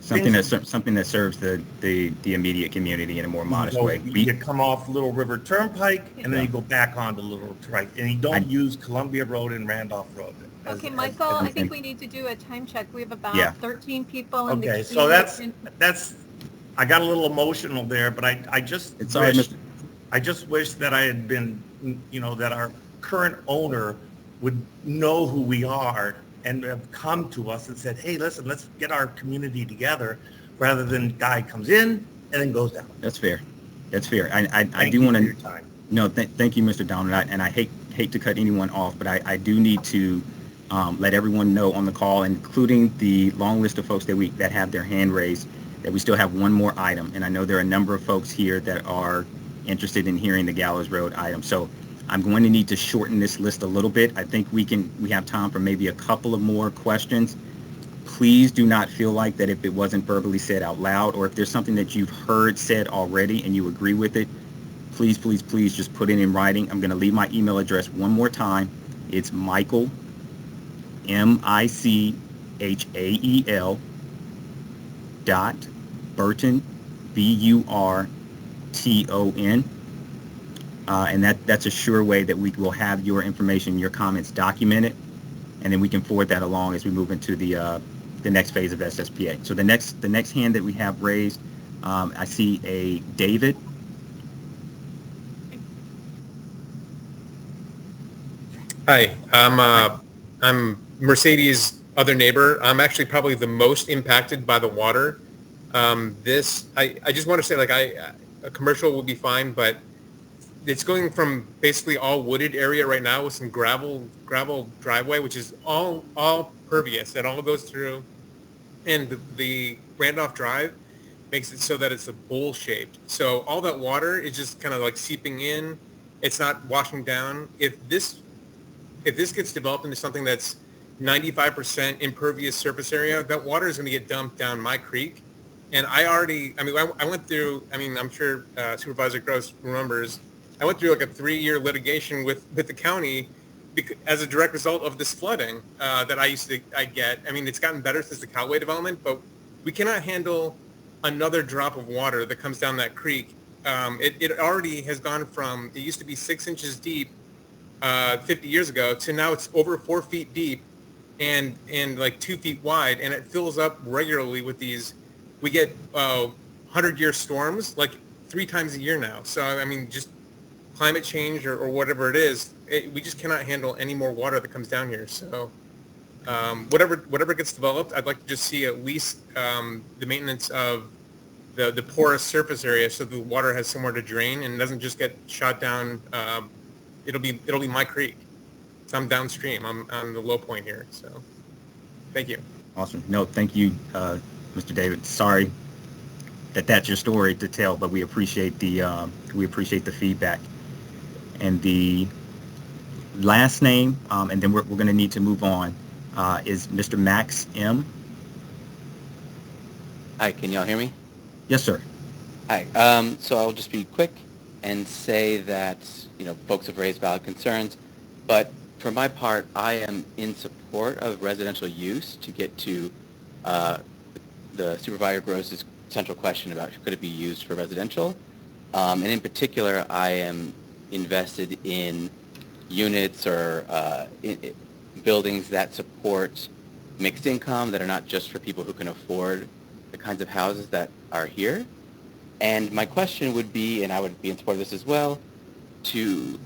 something that serves the immediate community in a more modest way. You come off Little River Turnpike and then you go back onto Little Turnpike, and you don't use Columbia Road and Randolph Road. Okay, Michael, I think we need to do a time check. We have about 13 people in the queue. Okay, so that's I got a little emotional there, but I just wish that I had been, you know, that our current owner would know who we are and have come to us and said, hey, listen, let's get our community together, rather than guy comes in and then goes down. That's fair. That's fair. I do want to. No, thank you, Mr. Donald. And I hate to cut anyone off, but I do need to let everyone know on the call, including the long list of folks that have their hand raised, that we still have one more item. And I know there are a number of folks here that are interested in hearing the Gallows Road item. So I'm going to need to shorten this list a little bit. I think we have time for maybe a couple of more questions. Please do not feel like that if it wasn't verbally said out loud, or if there's something that you've heard said already and you agree with it, please just put it in writing. I'm going to leave my email address one more time. It's Michael, MICHAEL .Burton, BURTON, and that's a sure way that we will have your information, your comments documented, and then we can forward that along as we move into the next phase of SSPA. So the next hand that we have raised, I see a David. Hi, I'm Mercedes' other neighbor. I'm actually probably the most impacted by the water. I just want to say, like, a commercial would be fine, but it's going from basically all wooded area right now with some gravel driveway, which is all pervious. It all goes through, and the Randolph Drive makes it so that it's a bowl shaped. So all that water is just kind of like seeping in. It's not washing down. If this gets developed into something that's 95% impervious surface area, that water is going to get dumped down my creek. And I went through, I'm sure Supervisor Gross remembers, I went through like a 3-year litigation with the county as a direct result of this flooding that I get. I mean, it's gotten better since the Cowway development, but we cannot handle another drop of water that comes down that creek. It already has gone from, it used to be 6 inches deep 50 years ago to now it's over 4 feet deep and like 2 feet wide, and it fills up regularly with these. We get 100-year storms like 3 times a year now. So I mean, just climate change or whatever it is, we just cannot handle any more water that comes down here. So whatever gets developed, I'd like to just see at least the maintenance of the porous surface area, so the water has somewhere to drain and doesn't just get shot down. It'll be my creek. So I'm downstream. I'm on the low point here. So thank you. Awesome. No, thank you, Mr. David. Sorry that's your story to tell, but we appreciate the feedback. And the last name, and then we're going to need to move on, is Mr. Max M. Hi, can y'all hear me? Yes, sir. Hi. So I'll just be quick and say that, folks have raised valid concerns, but for my part, I am in support of residential use to get to the Supervisor Gross's central question about could it be used for residential. And in particular, I am invested in units or buildings that support mixed income, that are not just for people who can afford the kinds of houses that are here. And my question would be, and I would be in support of this as well, to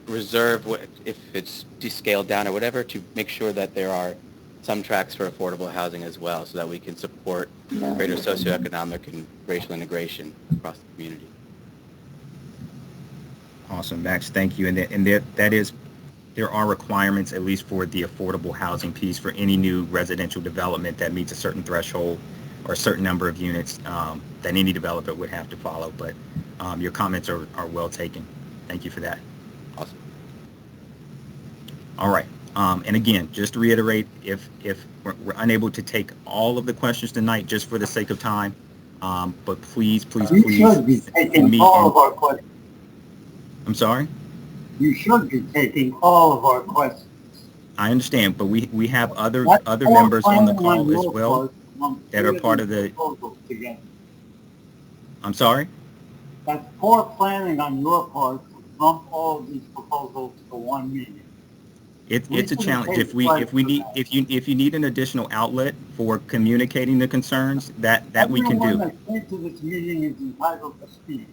reserve, if it's scaled down or whatever, to make sure that there are some tracks for affordable housing as well, so that we can support greater socioeconomic and racial integration across the community. Awesome, Max. Thank you. And there are requirements, at least for the affordable housing piece, for any new residential development that meets a certain threshold. or a certain number of units that any developer would have to follow. But your comments are well taken. Thank you for that. Awesome. All right. And again, just to reiterate, if we're unable to take all of the questions tonight just for the sake of time, but please, you should be taking all of our questions. I'm sorry? You should be taking all of our questions. I understand, but we have other members on the call as well that are part of the. I'm sorry? That's poor planning on your part to lump all of these proposals to one meeting. It's a challenge. If you need an additional outlet for communicating the concerns, that we can do. Everyone that came to this meeting is entitled to speak.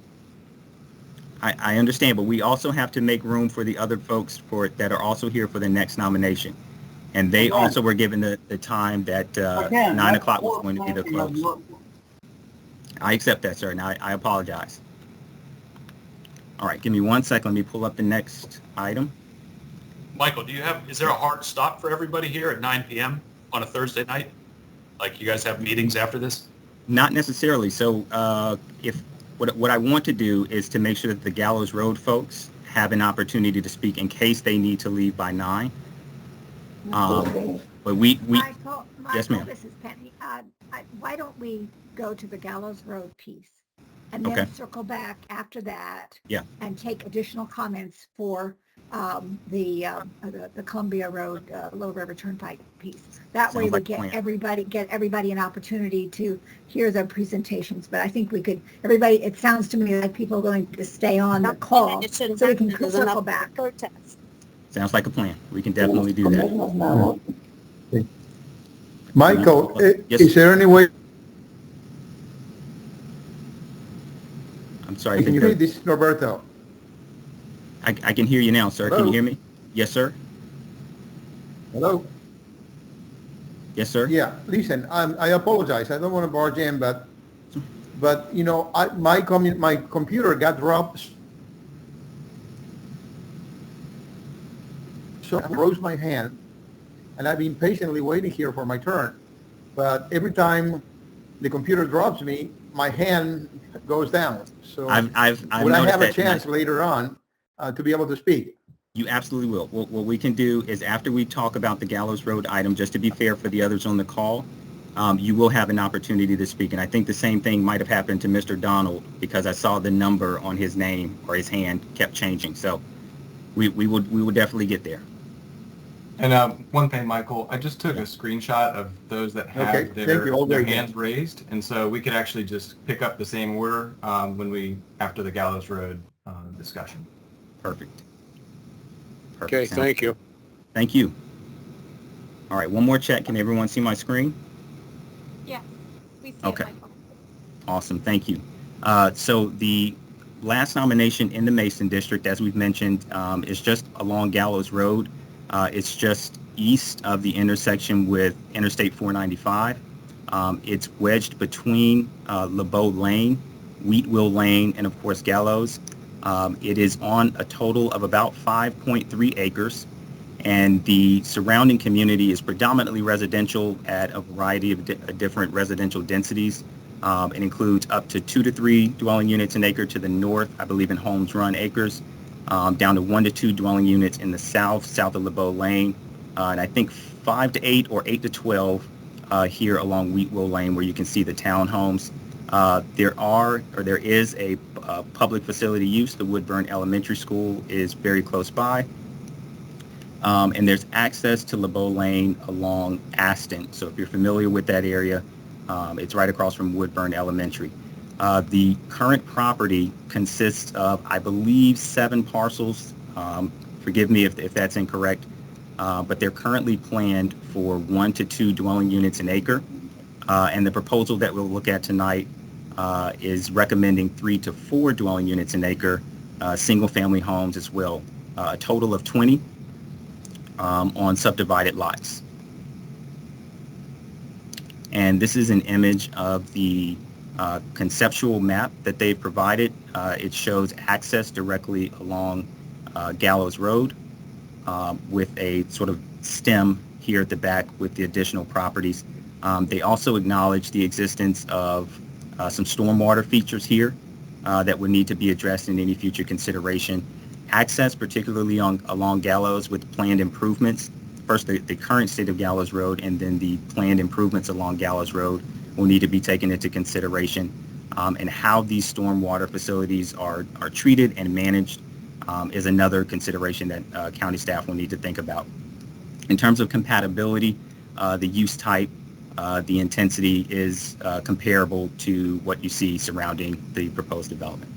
I understand, but we also have to make room for the other folks that are also here for the next nomination. And they also were given the time that 9 o'clock was going to be the close. I accept that, sir, and I apologize. All right, give me 1 second. Let me pull up the next item. Michael, is there a hard stop for everybody here at 9 p.m. on a Thursday night? Like you guys have meetings after this? Not necessarily. So what I want to do is to make sure that the Gallows Road folks have an opportunity to speak in case they need to leave by 9. But Michael, yes, ma'am. This is Penny. Why don't we go to the Gallows Road piece and then circle back after that and take additional comments for the Columbia Road Low River Turnpike piece. That way we get everybody an opportunity to hear the presentations. But I think we could, it sounds to me like people are going to stay on the call so we can circle back. Sounds like a plan. We can definitely do that. Michael, yes. Is there any way? I'm sorry. Can you hear this, Roberto? I can hear you now, sir. Hello? Can you hear me? Yes, sir. Hello? Yes, sir. Yeah, listen, I apologize. I don't want to barge in, but you know, my computer got dropped. So I froze my hand, and I've been patiently waiting here for my turn. But every time the computer drops me, my hand goes down. So I've would I have a that chance later on to be able to speak? You absolutely will. What we can do is after we talk about the Gallows Road item, just to be fair for the others on the call, you will have an opportunity to speak. And I think the same thing might have happened to Mr. Donald because I saw the number on his name or his hand kept changing. So we will definitely get there. And one thing, Michael, I just took a screenshot of those that have their hands raised, and so we could actually just pick up the same order after the Gallows Road discussion. Perfect. Okay, thank you. Thank you. All right, one more check. Can everyone see my screen? Yeah, we see Okay. it, Michael. Awesome, thank you. So the last nomination in the Mason District, as we've mentioned, is just along Gallows Road. It's just east of the intersection with Interstate 495. It's wedged between LeBeau Lane, Wheatwell Lane, and of course Gallows. It is on a total of about 5.3 acres, and the surrounding community is predominantly residential at a variety of different residential densities. It includes up to 2 to 3 dwelling units an acre to the north, I believe in Holmes Run acres, down to 1 to 2 dwelling units in the south of LeBeau Lane, and I think 5 to 8 or 8 to 12 here along Wheatwell Lane, where you can see the townhomes. There is a public facility use. The Woodburn Elementary School is very close by. And there's access to LeBeau Lane along Aston. So if you're familiar with that area, it's right across from Woodburn Elementary. The current property consists of, I believe, 7 parcels. Forgive me if that's incorrect. But they're currently planned for 1 to 2 dwelling units an acre. And the proposal that we'll look at tonight is recommending 3 to 4 dwelling units an acre, single-family homes as well, a total of 20 on subdivided lots. And this is an image of the conceptual map that they've provided. It shows access directly along Gallows Road with a sort of stem here at the back with the additional properties. They also acknowledge the existence of some stormwater features here that would need to be addressed in any future consideration. Access, particularly along Gallows with planned improvements. First, the current state of Gallows Road, and then the planned improvements along Gallows Road will need to be taken into consideration. And how these stormwater facilities are treated and managed is another consideration that county staff will need to think about. In terms of compatibility, the use type, the intensity is comparable to what you see surrounding the proposed development.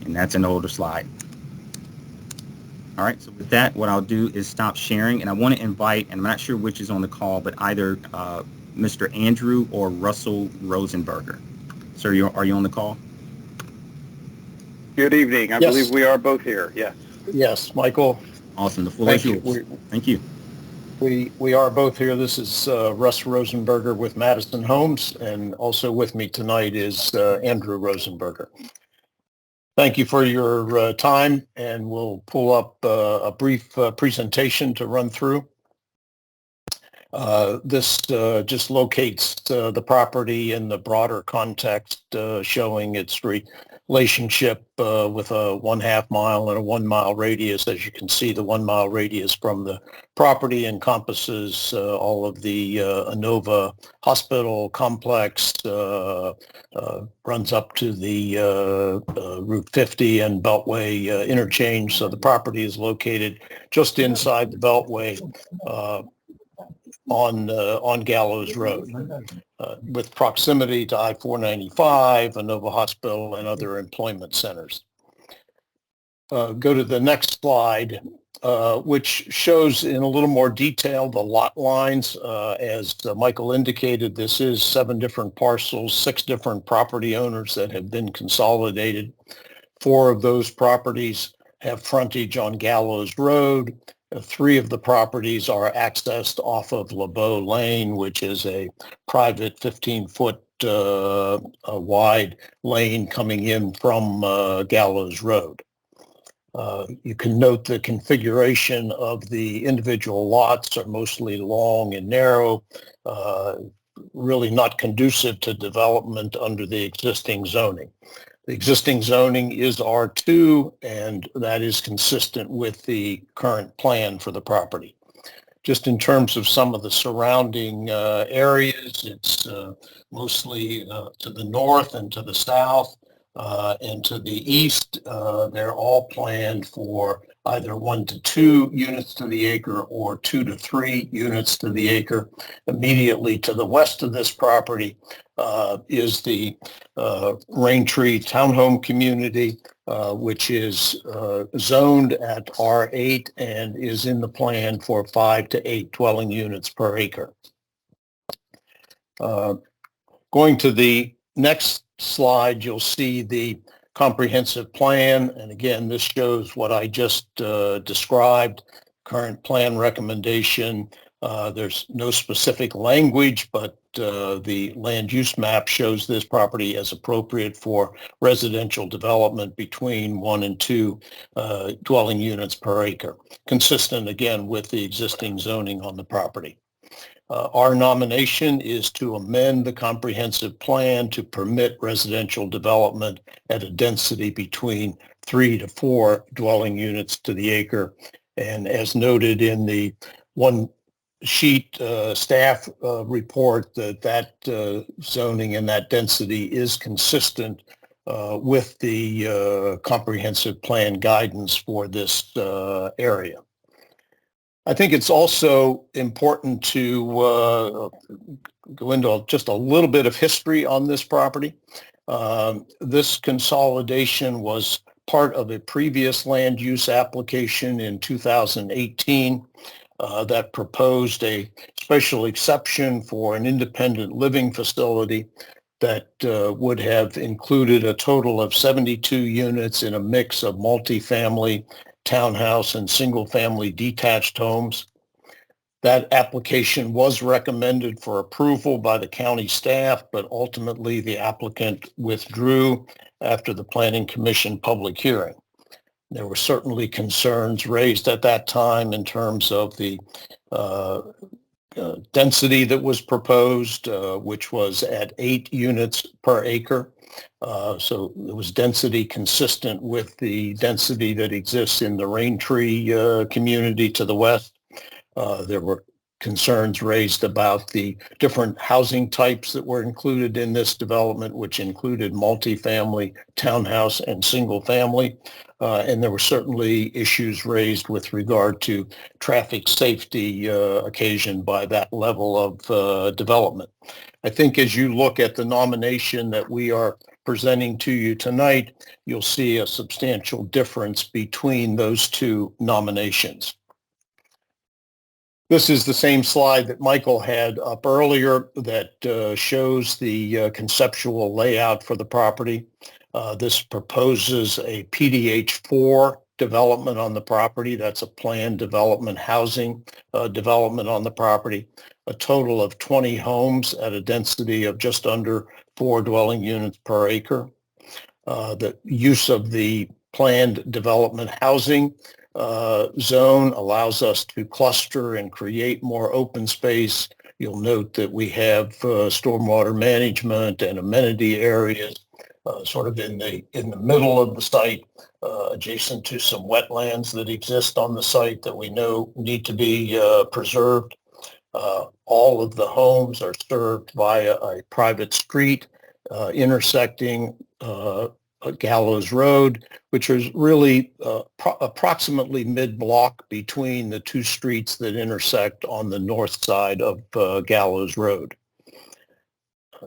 And that's an older slide. All right, so with that, what I'll do is stop sharing, and I want to invite, and I'm not sure which is on the call, but either Mr. Andrew or Russell Rosenberger. Sir, are you on the call? Good evening. I believe we are both here. Yes. Yes, Michael. Awesome. The floor is yours. Thank you. We are both here. This is Russ Rosenberger with Madison Homes, and also with me tonight is Andrew Rosenberger. Thank you for your time, and we'll pull up a brief presentation to run through. This just locates the property in the broader context, showing its relationship with a 1/2 mile and a 1 mile radius. As you can see, the 1 mile radius from the property encompasses all of the Inova Hospital complex, runs up to the Route 50 and Beltway interchange. So the property is located just inside the Beltway on Gallows Road, with proximity to I-495, Inova Hospital, and other employment centers. Go to the next slide, which shows in a little more detail the lot lines. As Michael indicated, this is 7 different parcels, 6 different property owners that have been consolidated. 4 of those properties have frontage on Gallows Road. 3 of the properties are accessed off of LeBeau Lane, which is a private 15-foot wide lane coming in from Gallows Road. You can note the configuration of the individual lots are mostly long and narrow, really not conducive to development under the existing zoning. The existing zoning is R2, and that is consistent with the current plan for the property. Just in terms of some of the surrounding areas, it's mostly to the north and to the south and to the east. They're all planned for either 1 to 2 units to the acre or 2 to 3 units to the acre. Immediately to the west of this property is the Raintree Townhome Community, which is zoned at R8 and is in the plan for 5 to 8 dwelling units per acre. Going to the next slide, you'll see the comprehensive plan. And again, this shows what I just described, current plan recommendation. There's no specific language, but the land use map shows this property as appropriate for residential development between 1 and 2 dwelling units per acre, consistent again with the existing zoning on the property. Our nomination is to amend the comprehensive plan to permit residential development at a density between 3 to 4 dwelling units to the acre. And as noted in the one sheet staff report, that zoning and that density is consistent with the comprehensive plan guidance for this area. I think it's also important to go into just a little bit of history on this property. This consolidation was part of a previous land use application in 2018 that proposed a special exception for an independent living facility that would have included a total of 72 units in a mix of multifamily, townhouse, and single-family detached homes. That application was recommended for approval by the county staff, but ultimately the applicant withdrew after the Planning Commission public hearing. There were certainly concerns raised at that time in terms of the density that was proposed, which was at 8 units per acre. So it was density consistent with the density that exists in the Raintree community to the west. There were concerns raised about the different housing types that were included in this development, which included multifamily, townhouse, and single family. And there were certainly issues raised with regard to traffic safety occasioned by that level of development. I think as you look at the nomination that we are presenting to you tonight, you'll see a substantial difference between those two nominations. This is the same slide that Michael had up earlier that shows the conceptual layout for the property. This proposes a PDH4 development on the property. That's a planned development housing development on the property. A total of 20 homes at a density of just under 4 dwelling units per acre. The use of the planned development housing zone allows us to cluster and create more open space. You'll note that we have stormwater management and amenity areas sort of in the middle of the site, adjacent to some wetlands that exist on the site that we know need to be preserved. All of the homes are served via a private street intersecting Gallows Road, which is really approximately mid-block between the two streets that intersect on the north side of Gallows Road.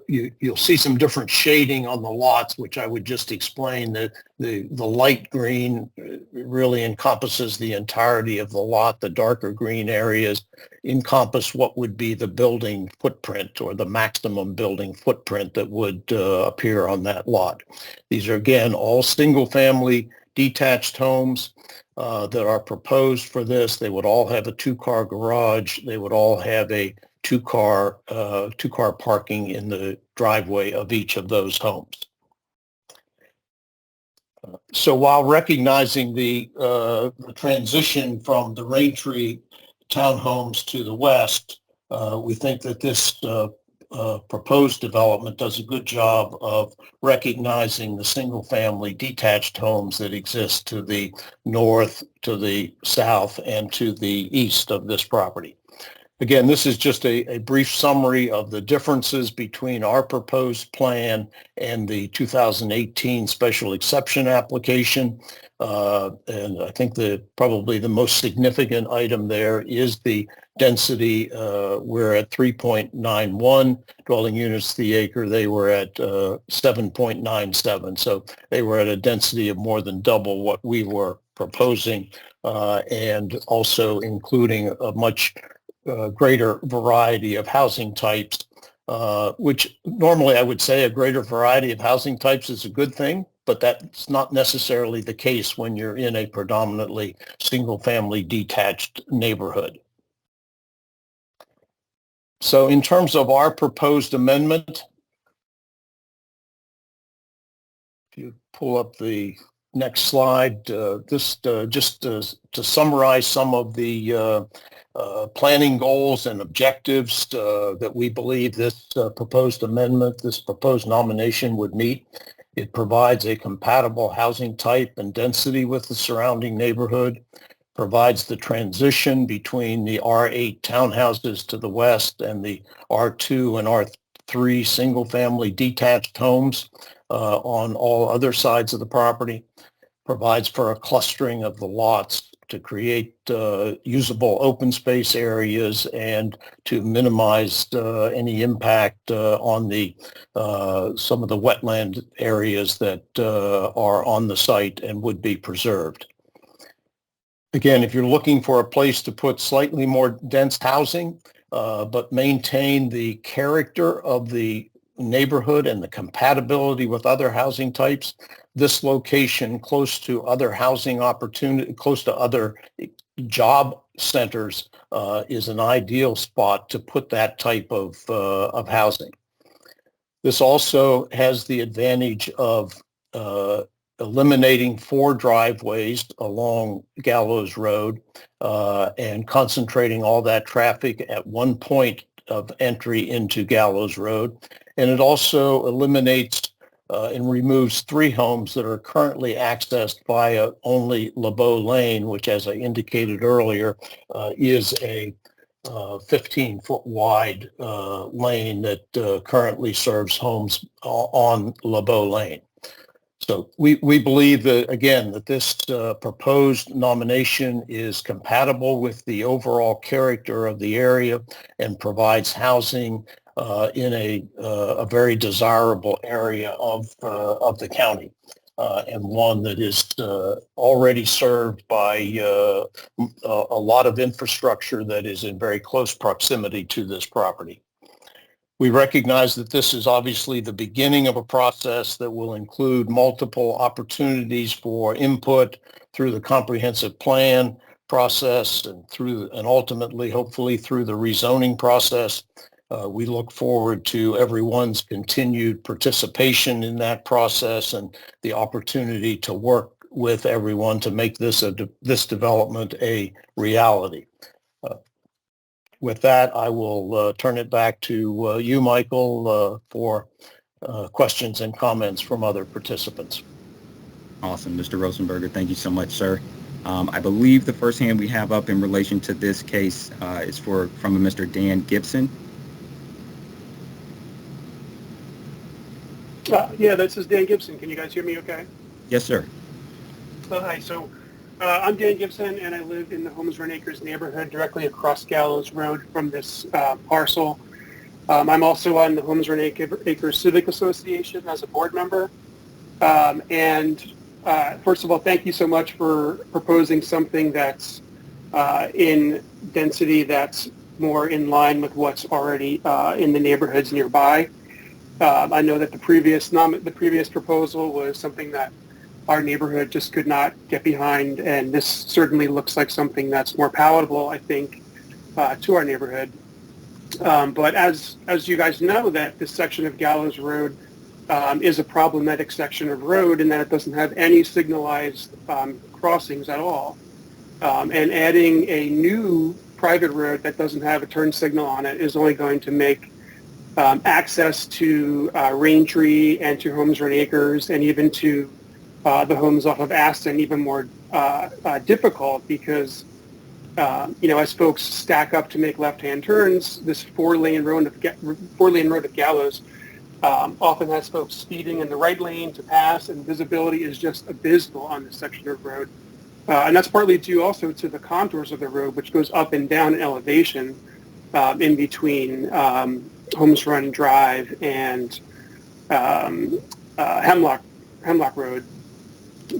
You'll see some different shading on the lots, which I would just explain that the light green really encompasses the entirety of the lot. The darker green areas encompass what would be the building footprint or the maximum building footprint that would appear on that lot. These are, again, all single-family detached homes that are proposed for this. They would all have a two-car garage. They would all have a two-car parking in the driveway of each of those homes. So while recognizing the transition from the Raintree townhomes to the west, we think that this proposed development does a good job of recognizing the single-family detached homes that exist to the north, to the south, and to the east of this property. Again, this is just a brief summary of the differences between our proposed plan and the 2018 special exception application. And I think probably the most significant item there is the density. We're at 3.91 dwelling units to the acre. They were at 7.97. So they were at a density of more than double what we were proposing, and also including a much greater variety of housing types, which normally I would say a greater variety of housing types is a good thing, but that's not necessarily the case when you're in a predominantly single-family detached neighborhood. So in terms of our proposed amendment, if you pull up the next slide, just to summarize some of the planning goals and objectives that we believe this proposed amendment, this proposed nomination would meet. It provides a compatible housing type and density with the surrounding neighborhood, provides the transition between the R8 townhouses to the west and the R2 and R3 single-family detached homes on all other sides of the property, provides for a clustering of the lots to create usable open space areas and to minimize any impact on the some of the wetland areas that are on the site and would be preserved. Again, if you're looking for a place to put slightly more dense housing, but maintain the character of the neighborhood and the compatibility with other housing types, this location close to other housing opportunity, close to other job centers is an ideal spot to put that type of housing. This also has the advantage of eliminating 4 driveways along Gallows Road and concentrating all that traffic at one point of entry into Gallows Road. And it also eliminates and removes 3 homes that are currently accessed via only LeBeau Lane, which, as I indicated earlier, is a 15-foot wide lane that currently serves homes on LeBeau Lane. So we believe that, again, that this proposed nomination is compatible with the overall character of the area and provides housing in a very desirable area of the county, and one that is already served by a lot of infrastructure that is in very close proximity to this property. We recognize that this is obviously the beginning of a process that will include multiple opportunities for input through the comprehensive plan process and ultimately, hopefully, through the rezoning process. We look forward to everyone's continued participation in that process and the opportunity to work with everyone to make this development a reality. With that, I will turn it back to you, Michael, for questions and comments from other participants. Awesome, Mr. Rosenberger. Thank you so much, sir. I believe the first hand we have up in relation to this case is from Mr. Dan Gibson. Yeah, this is Dan Gibson. Can you guys hear me okay? Yes, sir. Hi. So I'm Dan Gibson, and I live in the Homes Run Acres neighborhood directly across Gallows Road from this parcel. I'm also on the Homes Run Acres Civic Association as a board member. First of all, thank you so much for proposing something that's in density that's more in line with what's already in the neighborhoods nearby. I know that the previous proposal was something that our neighborhood just could not get behind, and this certainly looks like something that's more palatable, I think, to our neighborhood. But as you guys know, that this section of Gallows Road is a problematic section of road in that it doesn't have any signalized crossings at all. And adding a new private road that doesn't have a turn signal on it is only going to make access to Raintree and to Homes Run Acres and even to the homes off of Aston even more difficult because, as folks stack up to make left-hand turns, this four-lane road of Gallows often has folks speeding in the right lane to pass, and visibility is just abysmal on this section of road. And that's partly due also to the contours of the road, which goes up and down in elevation in between Homes Run Drive and Hemlock Road.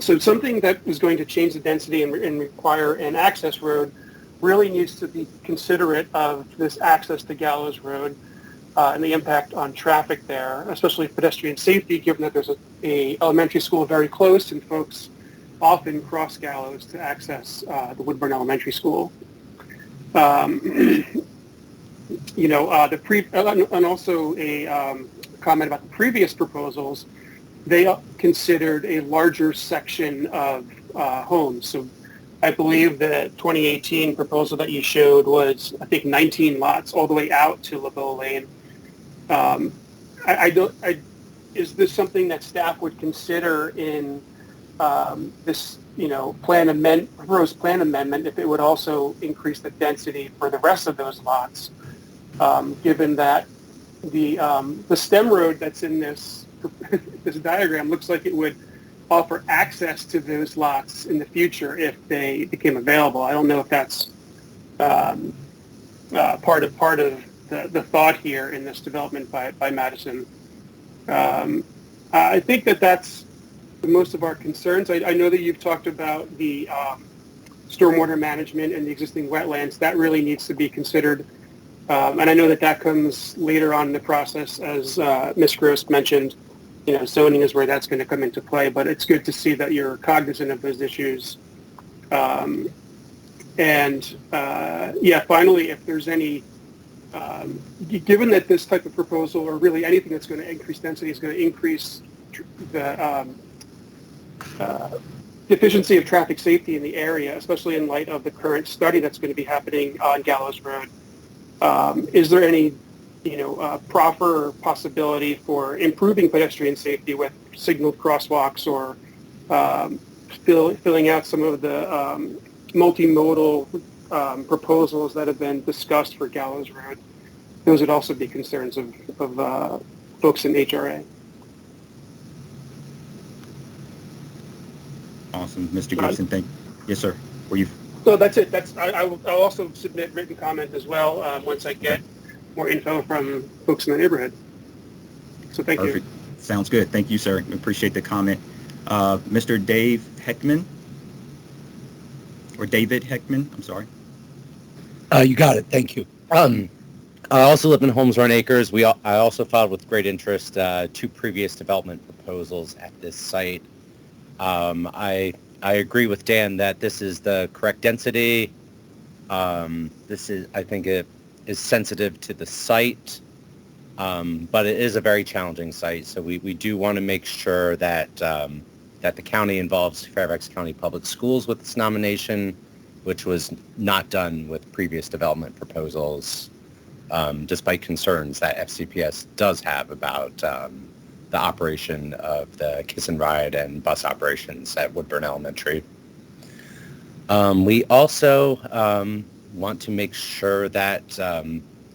So something that is going to change the density and require an access road really needs to be considerate of this access to Gallows Road and the impact on traffic there, especially pedestrian safety, given that there's a elementary school very close and folks often cross Gallows to access the Woodburn Elementary School. And also a comment about the previous proposals. They considered a larger section of homes. So I believe the 2018 proposal that you showed was, I think, 19 lots all the way out to LeBeau Lane. Is this something that staff would consider in this, proposed plan amendment if it would also increase the density for the rest of those lots, given that the stem road that's in this diagram looks like it would offer access to those lots in the future if they became available. I don't know if that's part of the thought here in this development by Madison. I think that's most of our concerns. I know that you've talked about the stormwater management and the existing wetlands. That really needs to be considered. And I know that comes later on in the process, as Ms. Gross mentioned. Zoning is where that's going to come into play, but it's good to see that you're cognizant of those issues. Finally, if there's any, given that this type of proposal or really anything that's going to increase density is going to increase the deficiency of traffic safety in the area, especially in light of the current study that's going to be happening on Gallows Road. Is there any, proffer or possibility for improving pedestrian safety with signaled crosswalks or filling out some of the multimodal proposals that have been discussed for Gallows Road? Those would also be concerns of folks in HRA. Awesome, Mr. Gibson. Yes, sir. Were you? So that's it. I'll also submit written comment as well once I get more info from folks in the neighborhood. So thank you. Sounds good. Thank you, sir. Appreciate the comment. Mr. Dave Heckman, or David Heckman, I'm sorry. You got it. Thank you. I also live in Holmes Run Acres. I also filed with great interest 2 previous development proposals at this site. I agree with Dan that this is the correct density. This is, I think it is sensitive to the site, but it is a very challenging site. So we do want to make sure that that the county involves Fairfax County Public Schools with this nomination, which was not done with previous development proposals, despite concerns that FCPS does have about the operation of the kiss and ride and bus operations at Woodburn Elementary. We also want to make sure that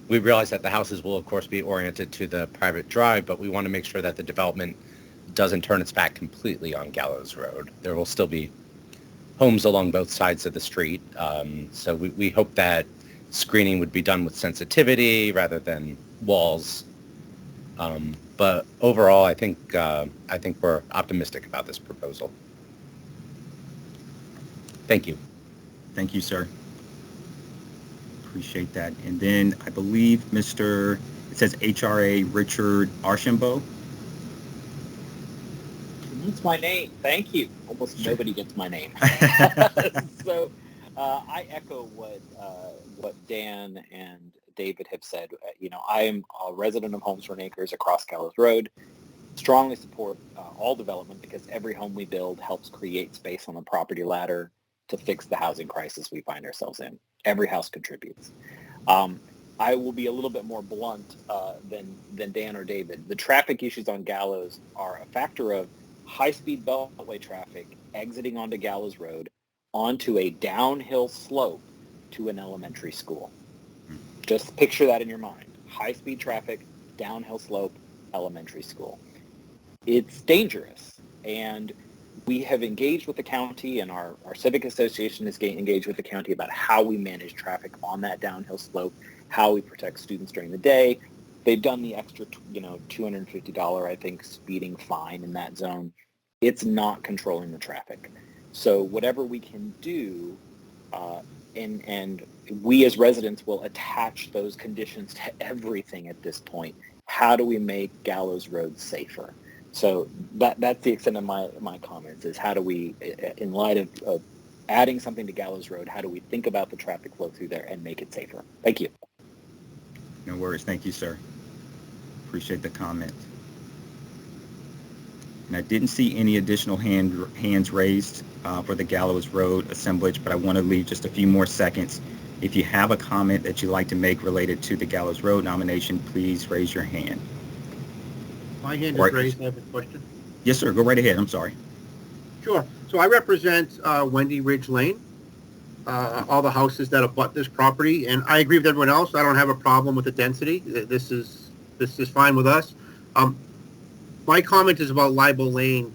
we realize that the houses will, of course, be oriented to the private drive, but we want to make sure that the development doesn't turn its back completely on Gallows Road. There will still be homes along both sides of the street. So we hope that screening would be done with sensitivity rather than walls. But overall, I think we're optimistic about this proposal. Thank you. Thank you, sir. Appreciate that. And then I believe it says HRA Richard Archambault. That's my name. Thank you. Almost nobody gets my name. So I echo what Dan and David have said. I am a resident of Holmes Run Acres across Gallows Road. Strongly support all development because every home we build helps create space on the property ladder to fix the housing crisis we find ourselves in. Every house contributes. I will be a little bit more blunt than Dan or David. The traffic issues on Gallows are a factor of high-speed beltway traffic exiting onto Gallows Road onto a downhill slope to an elementary school. Just picture that in your mind. High-speed traffic, downhill slope, elementary school. It's dangerous, and we have engaged with the county, and our civic association is engaged with the county about how we manage traffic on that downhill slope, how we protect students during the day. They've done the extra, $250, I think, speeding fine in that zone. It's not controlling the traffic. So whatever we can do, and we as residents will attach those conditions to everything at this point. How do we make Gallows Road safer? So that's the extent of my comments, is how do we, in light of adding something to Gallows Road, how do we think about the traffic flow through there and make it safer? Thank you. No worries. Thank you, sir. Appreciate the comment. And I didn't see any additional hands raised for the Gallows Road assemblage, but I want to leave just a few more seconds. If you have a comment that you'd like to make related to the Gallows Road nomination, please raise your hand. My hand is raised. I have a question. Yes, sir. Go right ahead. I'm sorry. Sure. So I represent Wendy Ridge Lane, all the houses that abut this property, and I agree with everyone else. I don't have a problem with the density. This is fine with us. My comment is about Libel Lane.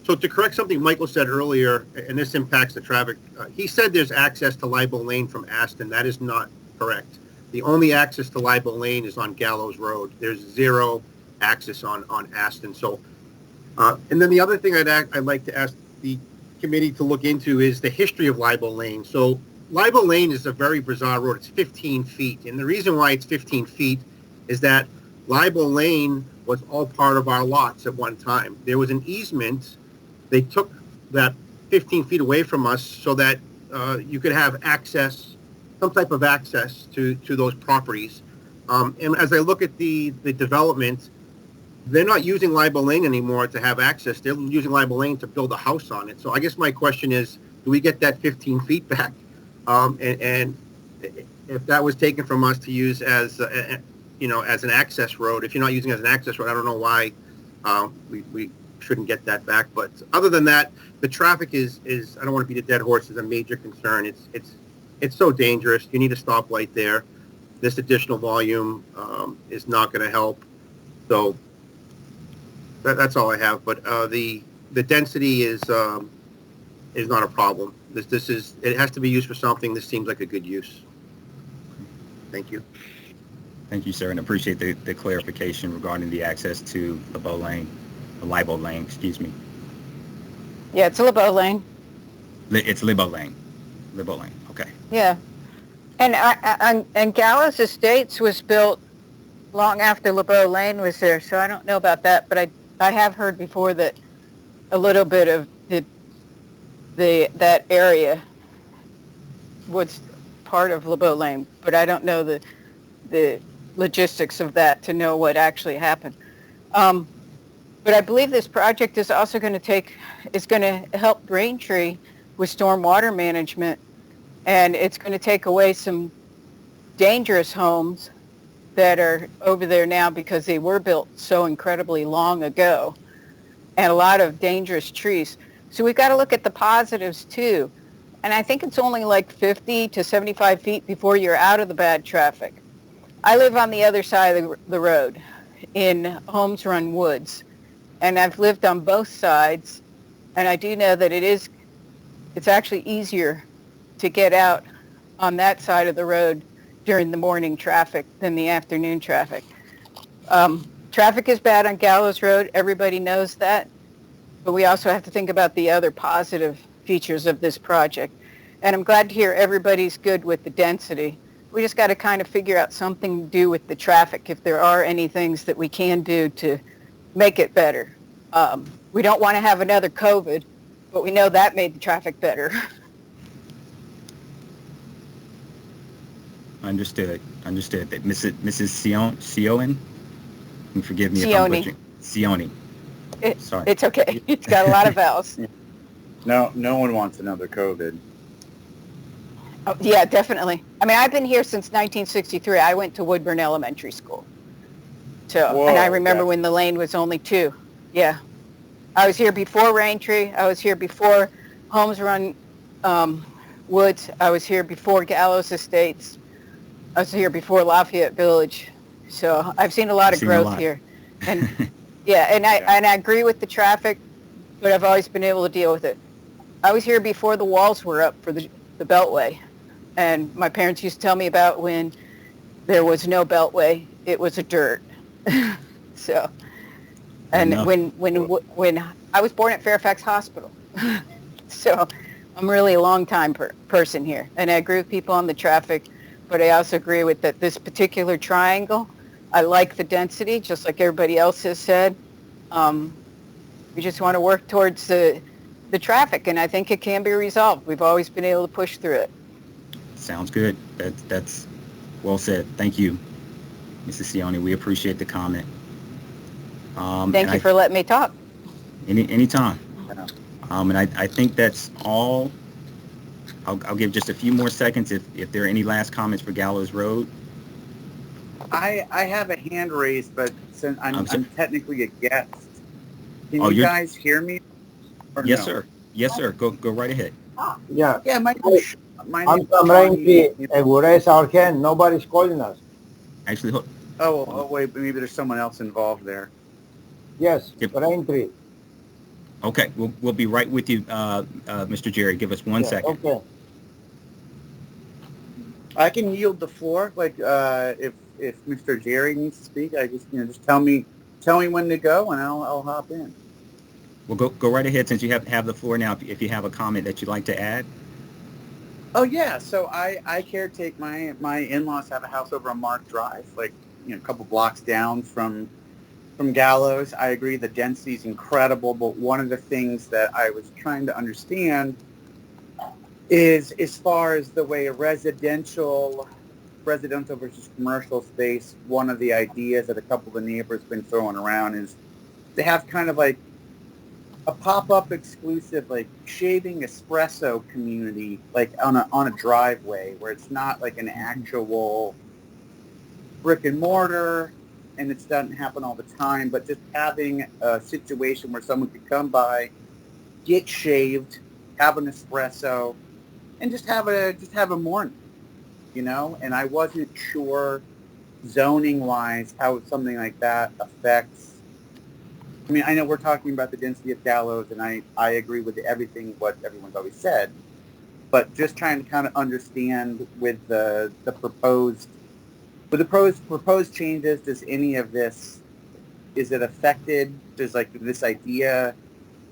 So to correct something Michael said earlier, and this impacts the traffic, he said there's access to Libel Lane from Aston. That is not correct. The only access to Libel Lane is on Gallows Road. There's zero access on Aston. So, and then the other thing I'd like to ask the committee to look into is the history of Libel Lane. So Libel Lane is a very bizarre road. It's 15 feet. And the reason why it's 15 feet is that Libel Lane was all part of our lots at one time. There was an easement. They took that 15 feet away from us so that you could have access, some type of access to those properties. And as I look at the development, they're not using Libel Lane anymore to have access. They're using Libel Lane to build a house on it. So I guess my question is, do we get that 15 feet back? And if that was taken from us to use as, as an access road, if you're not using it as an access road, I don't know why we shouldn't get that back. But other than that, the traffic is I don't want to beat a dead horse, is a major concern. It's so dangerous. You need a stoplight there. This additional volume is not going to help. So that's all I have. But the density is not a problem. It has to be used for something. This seems like a good use. Thank you. Thank you, sir, and appreciate the clarification regarding the access to Libel Lane, excuse me. Yeah, it's LeBeau Lane. It's Libel Lane. Libel Lane, okay. Yeah. And Gallows Estates was built long after LeBeau Lane was there, so I don't know about that, but I have heard before that a little bit of that area was part of LeBeau Lane, but I don't know the logistics of that to know what actually happened. But I believe this project is also going to help Braintree with stormwater management, and it's going to take away some dangerous homes that are over there now because they were built so incredibly long ago, and a lot of dangerous trees. So we've got to look at the positives too. And I think it's only like 50 to 75 feet before you're out of the bad traffic. I live on the other side of the road in Holmes Run Woods, and I've lived on both sides, and I do know that it's actually easier to get out on that side of the road during the morning traffic than the afternoon traffic. Traffic is bad on Gallows Road. Everybody knows that. But we also have to think about the other positive features of this project. And I'm glad to hear everybody's good with the density. We just got to kind of figure out something to do with the traffic, if there are any things that we can do to make it better. We don't want to have another COVID, but we know that made the traffic better. Understood. That Mrs. Sioen, forgive me if I'm butchering. Sione. Sorry. It's okay. It's got a lot of vowels. No one wants another COVID. Oh, yeah, definitely. I mean, I've been here since 1963. I went to Woodburn Elementary School. So, and I remember when the lane was only 2. Yeah. I was here before Raintree. I was here before Holmes Run Woods. I was here before Gallows Estates. I was here before Lafayette Village. So I've seen a lot of growth here. And yeah, and I agree with the traffic, but I've always been able to deal with it. I was here before the walls were up for the Beltway. And my parents used to tell me about when there was no Beltway, it was a dirt. So, and when I was born at Fairfax Hospital. So I'm really a long time person here. And I agree with people on the traffic, but I also agree with that this particular triangle, I like the density, just like everybody else has said. We just want to work towards the traffic, and I think it can be resolved. We've always been able to push through it. Sounds good. That's well said. Thank you, Mrs. Sione. We appreciate the comment. Thank you for letting me talk. Anytime. And I think that's all. I'll give just a few more seconds if there are any last comments for Gallows Road. I have a hand raised, but since I'm technically a guest, can you guys hear me? Yes, no? sir. Yes, sir. Go right ahead. Yeah. Yeah, my I'm from Raintree, Egures, Arken. Nobody's calling us. Actually, oh, wait, maybe there's someone else involved there. Yes, Raintree. Okay, we'll be right with you, Mr. Jerry. Give us one second. Okay. I can yield the floor. Like, if Mr. Jerry needs to speak, I just tell me when to go, and I'll hop in. Well, go right ahead since you have the floor now. If you have a comment that you'd like to add. Oh yeah, so I caretake my in-laws have a house over on Mark Drive, like a couple blocks down from Gallows. I agree the density is incredible, but one of the things that I was trying to understand is as far as the way a residential residential versus commercial space, one of the ideas that a couple of the neighbors been throwing around is to have kind of like a pop-up exclusive, like shaving espresso community, like on a driveway where it's not like an actual brick and mortar, and it doesn't happen all the time, but just having a situation where someone could come by, get shaved, have an espresso, and just have a morning, you know. And I wasn't sure zoning wise how something like that affects. I mean, I know we're talking about the density of Gallows, and I agree with everything what everyone's always said, but just trying to kind of understand with the proposed changes, does any of this, is it affected? Does like this idea,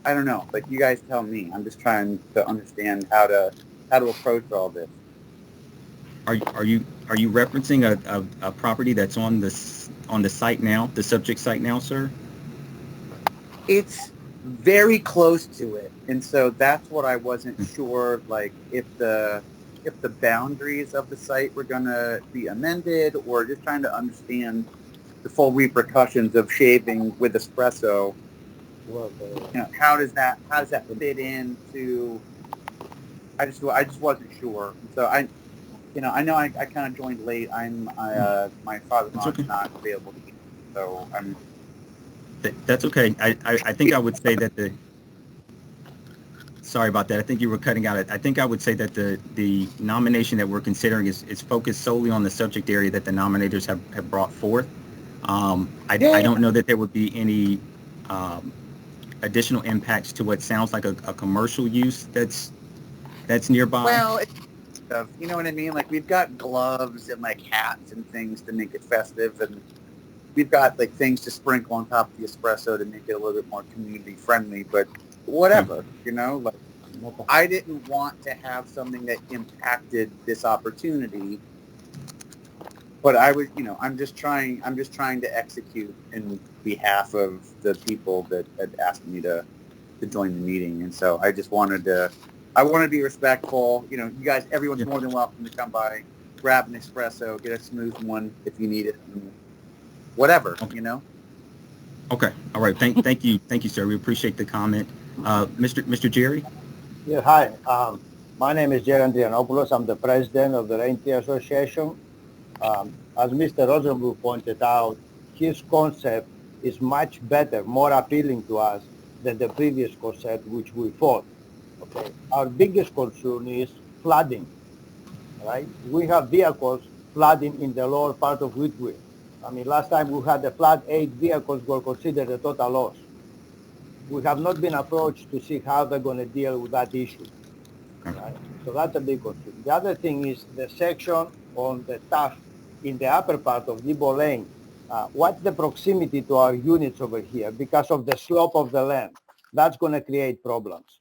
I don't know, like you guys tell me. I'm just trying to understand how to approach all this. Are you referencing a property that's on the site now, the subject site now, sir? It's very close to it, and so that's what I wasn't sure, like if the boundaries of the site were going to be amended, or just trying to understand the full repercussions of shaving with espresso. You know, how does that fit into? I just wasn't sure. So I know I kind of joined late. My father-in-law is not available to eat, so I'm. That's okay. I think I would say that sorry about that. I think you were cutting out. I think I would say that the nomination that we're considering is focused solely on the subject area that the nominators have brought forth. I don't know that there would be any additional impacts to what sounds like a commercial use that's nearby. Well, you know what I mean? Like we've got gloves and like hats and things to make it festive, and we've got like things to sprinkle on top of the espresso to make it a little bit more community friendly, but whatever, you know, like I didn't want to have something that impacted this opportunity, but I was, you know, I'm just trying to execute in behalf of the people that had asked me to join the meeting. And so I just wanted to be respectful. You know, you guys, everyone's more than welcome to come by, grab an espresso, get a smooth one if you need it, and whatever, you know? Okay. All right. Thank you, sir. We appreciate the comment. Mr. Jerry? Yeah, hi. My name is Jerry Andrianopoulos. I'm the president of the Reindeer Association. As Mr. Rosenbluth pointed out, his concept is much better, more appealing to us than the previous concept which we fought. Okay. Our biggest concern is flooding, right? We have vehicles flooding in the lower part of Whitwell. I mean, last time we had a flood, 8 vehicles were considered a total loss. We have not been approached to see how they're going to deal with that issue. Right? So that's a big concern. The other thing is the section on the top in the upper part of Debo Lane. What's the proximity to our units over here because of the slope of the land? That's going to create problems.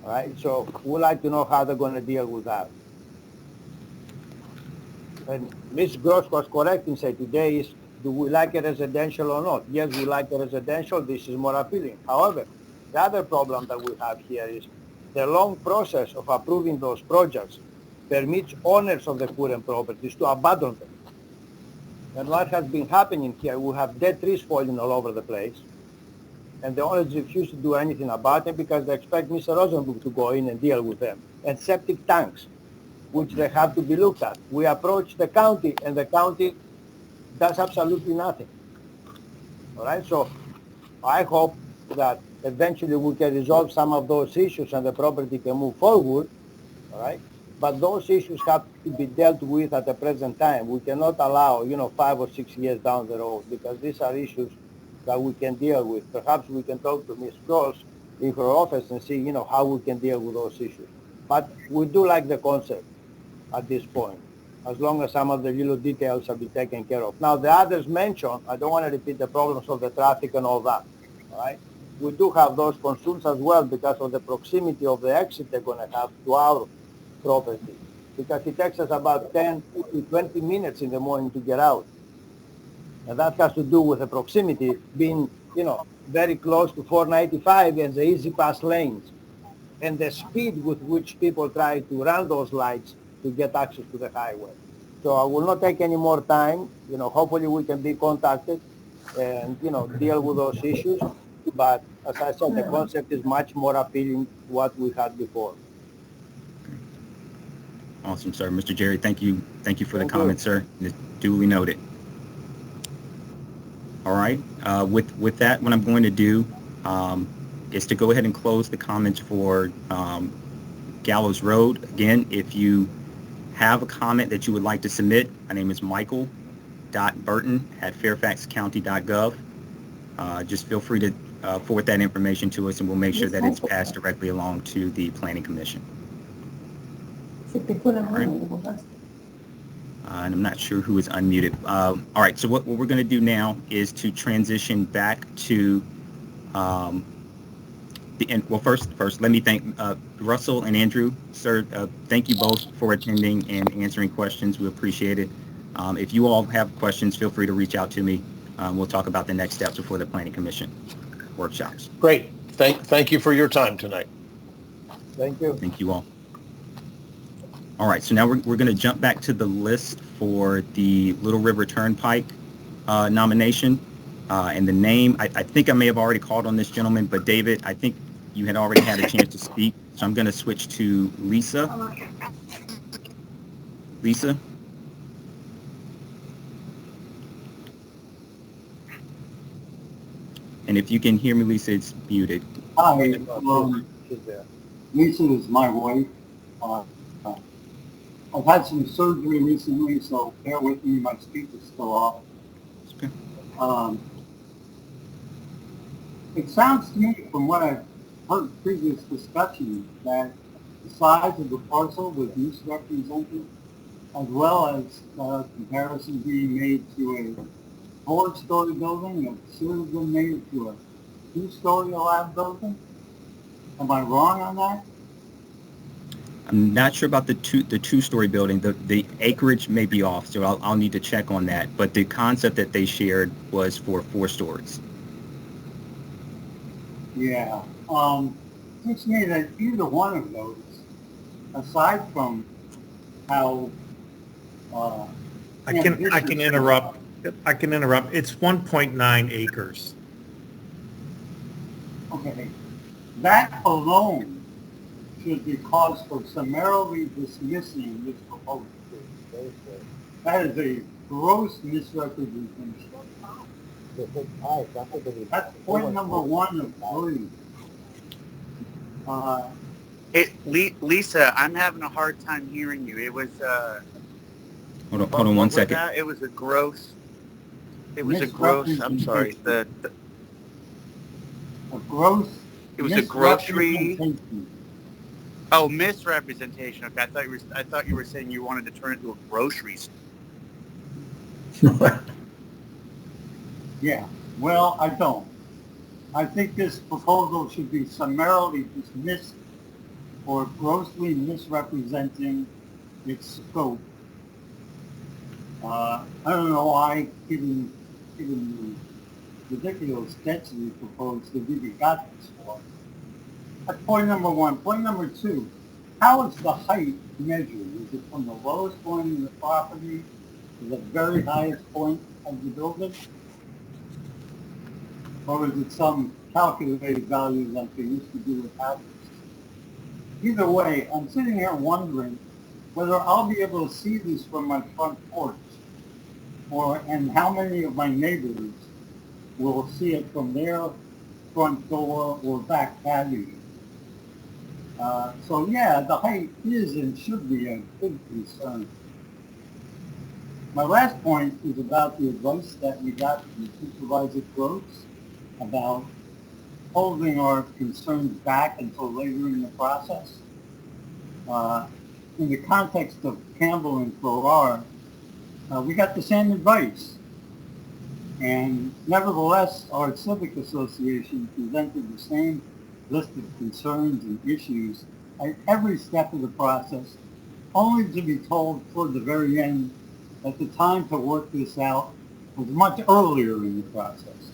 All right? So we'd like to know how they're going to deal with that. And Ms. Gross was correct in saying today is, do we like a residential or not? Yes, we like a residential. This is more appealing. However, the other problem that we have here is the long process of approving those projects permits owners of the current properties to abandon them. And what has been happening here, we have dead trees falling all over the place, and the owners refuse to do anything about it because they expect Mr. Rosenbluth to go in and deal with them. And septic tanks, which they have to be looked at. We approach the county, and the county does absolutely nothing. All right, so I hope that eventually we can resolve some of those issues and the property can move forward, all right? But those issues have to be dealt with at the present time. We cannot allow, 5 or 6 years down the road, because these are issues that we can deal with. Perhaps we can talk to Ms. Gross in her office and see, how we can deal with those issues. But we do like the concept at this point, as long as some of the little details have been taken care of. Now, the others mentioned, I don't want to repeat the problems of the traffic and all that, all right? We do have those concerns as well because of the proximity of the exit they're going to have to our property, because it takes us about 10 to 20 minutes in the morning to get out. And that has to do with the proximity being, very close to 495 and the easy pass lanes, and the speed with which people try to run those lights to get access to the highway. So I will not take any more time. Hopefully we can be contacted and, deal with those issues. But as I said, the concept is much more appealing to what we had before. Awesome, sir. Mr. Jerry, thank you. Thank you for the comment, sir. It's duly noted. All right. With that, what I'm going to do is to go ahead and close the comments for Gallows Road. Again, if you have a comment that you would like to submit, my name is michael.burton@fairfaxcounty.gov. Just feel free to forward that information to us, and we'll make sure that it's passed directly along to the Planning Commission. Right. And I'm not sure who is unmuted. All right, so what we're going to do now is to transition back to the end. Well, first, let me thank Russell and Andrew, sir. Thank you both for attending and answering questions. We appreciate it. If you all have questions, feel free to reach out to me. We'll talk about the next steps before the Planning Commission workshops. Great. Thank you for your time tonight. Thank you. Thank you all. All right, so now we're going to jump back to the list for the Little River Turnpike nomination. And the name, I think I may have already called on this gentleman, but David, I think you had already had a chance to speak. So I'm going to switch to Lisa. Lisa? And if you can hear me, Lisa, it's muted. Hi, Lisa is my wife. I've had some surgery recently, so bear with me. My speech is still off. Okay. It sounds to me, from what I've heard previous discussions, that the size of the parcel was misrepresented, as well as comparison being made to a 4-story building that should have been made to a 2-story allowed building. Am I wrong on that? I'm not sure about the two-story building. The acreage may be off, so I'll need to check on that. But the concept that they shared was for 4 stories. Yeah. Seems to me that either one of those, aside from how I can interrupt. I can interrupt. It's 1.9 acres. Okay. That alone should be cause for summarily dismissing this proposal. That is a gross misrepresentation. That's point number 1 of 3. Lisa, I'm having a hard time hearing you. It was hold on 1 second. It was a gross. It was a gross. I'm sorry. A gross. It was a grocery. Oh, misrepresentation. Okay, I thought you were saying you wanted to turn it into a grocery store. Yeah. Well, I don't. I think this proposal should be summarily dismissed for grossly misrepresenting its scope. I don't know why, given the ridiculous density proposed, that we got this for. That's point number 1. Point number 2, how is the height measured? Is it from the lowest point in the property to the very highest point of the building? Or is it some calculated value like they used to do with houses? Either way, I'm sitting here wondering whether I'll be able to see this from my front porch, and how many of my neighbors will see it from their front door or back patio. So yeah, the height is and should be a big concern. My last point is about the advice that we got from Supervisor Groves about holding our concerns back until later in the process. In the context of Campbell and Farrar, we got the same advice. And nevertheless, our Civic Association presented the same list of concerns and issues at every step of the process, only to be told toward the very end that the time to work this out was much earlier in the process.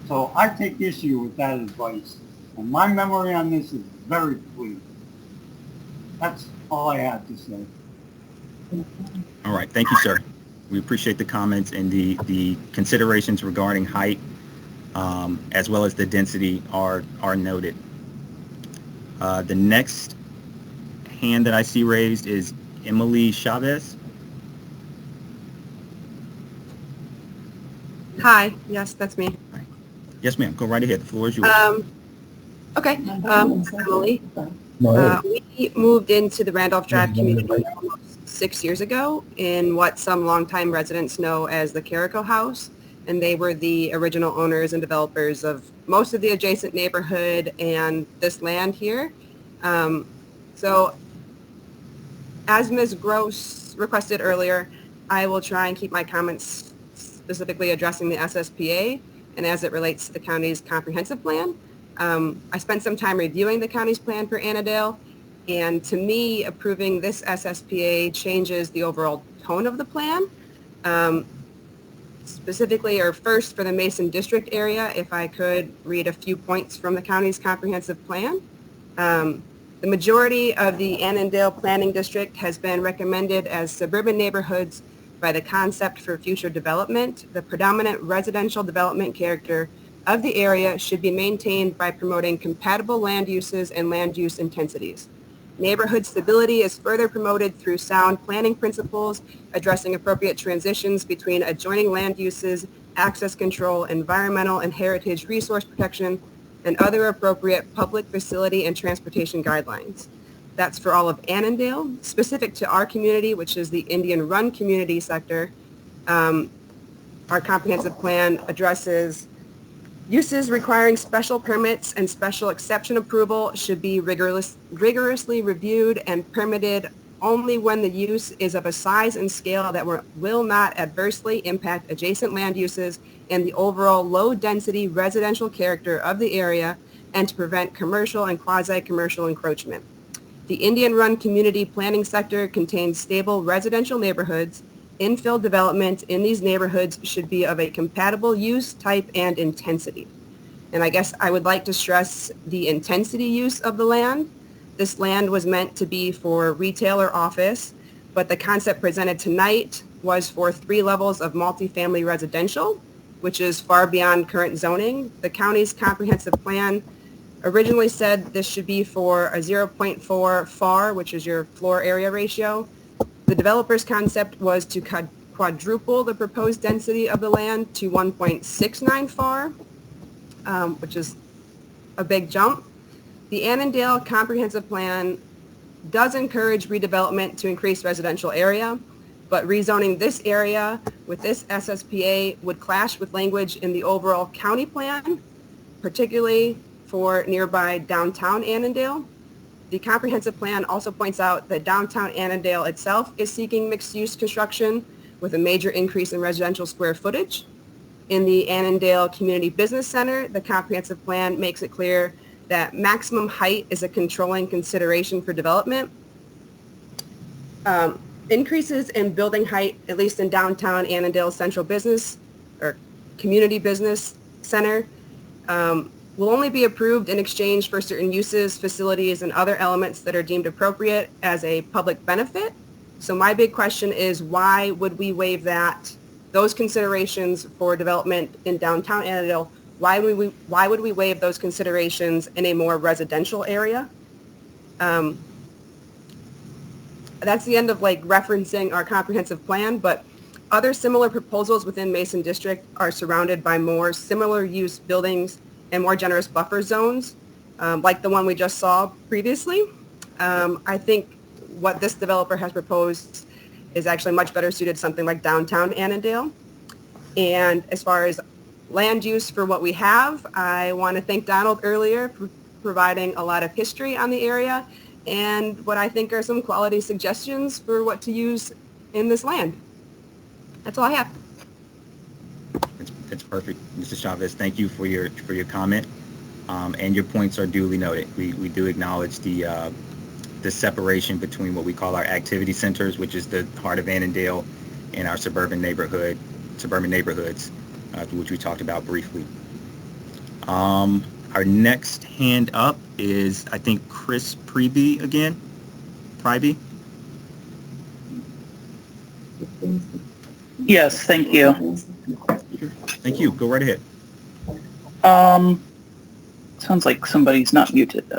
So I take issue with that advice. And my memory on this is very clear. That's all I have to say. All right, thank you, sir. We appreciate the comments and the considerations regarding height, as well as the density are noted. The next hand that I see raised is Emily Chavez. Hi, yes, that's me. Yes, ma'am. Go right ahead. The floor is yours. Okay, Emily. We moved into the Randolph Drive community almost 6 years ago in what some longtime residents know as the Carico House, and they were the original owners and developers of most of the adjacent neighborhood and this land here. So as Ms. Gross requested earlier, I will try and keep my comments specifically addressing the SSPA and as it relates to the county's comprehensive plan. I spent some time reviewing the county's plan for Annandale, and to me, approving this SSPA changes the overall tone of the plan. Specifically, or first for the Mason District area, if I could read a few points from the county's comprehensive plan. The majority of the Annandale Planning District has been recommended as suburban neighborhoods by the Concept for Future Development. The predominant residential development character of the area should be maintained by promoting compatible land uses and land use intensities. Neighborhood stability is further promoted through sound planning principles, addressing appropriate transitions between adjoining land uses, access control, environmental and heritage resource protection, and other appropriate public facility and transportation guidelines. That's for all of Annandale. Specific to our community, which is the Indian Run community sector, our comprehensive plan addresses uses requiring special permits and special exception approval should be rigorously reviewed and permitted only when the use is of a size and scale that will not adversely impact adjacent land uses and the overall low-density residential character of the area and to prevent commercial and quasi-commercial encroachment. The Indian Run community planning sector contains stable residential neighborhoods. Infill development in these neighborhoods should be of a compatible use, type, and intensity. And I guess I would like to stress the intensity use of the land. This land was meant to be for retail or office, but the concept presented tonight was for 3 levels of multifamily residential, which is far beyond current zoning. The county's comprehensive plan originally said this should be for a 0.4 FAR, which is your floor area ratio. The developer's concept was to quadruple the proposed density of the land to 1.69 FAR, which is a big jump. The Annandale Comprehensive Plan does encourage redevelopment to increase residential area, but rezoning this area with this SSPA would clash with language in the overall county plan, particularly for nearby downtown Annandale. The comprehensive plan also points out that downtown Annandale itself is seeking mixed-use construction with a major increase in residential square footage. In the Annandale Community Business Center, the comprehensive plan makes it clear that maximum height is a controlling consideration for development. Increases in building height, at least in downtown Annandale Central Business or Community Business Center, will only be approved in exchange for certain uses, facilities, and other elements that are deemed appropriate as a public benefit. So my big question is, why would we waive those considerations for development in downtown Annandale? Why would we waive those considerations in a more residential area? That's the end of referencing our comprehensive plan, but other similar proposals within Mason District are surrounded by more similar use buildings and more generous buffer zones, like the one we just saw previously. I think what this developer has proposed is actually much better suited to something like downtown Annandale. And as far as land use for what we have, I want to thank Donald earlier for providing a lot of history on the area and what I think are some quality suggestions for what to use in this land. That's all I have. That's perfect, Mrs. Chavez. Thank you for your comment, and your points are duly noted. We do acknowledge the separation between what we call our activity centers, which is the heart of Annandale, and our suburban neighborhoods, which we talked about briefly. Our next hand up is, I think, Chris Priebe again. Priebe? Yes, thank you. Thank you. Go right ahead. Sounds like somebody's not muted.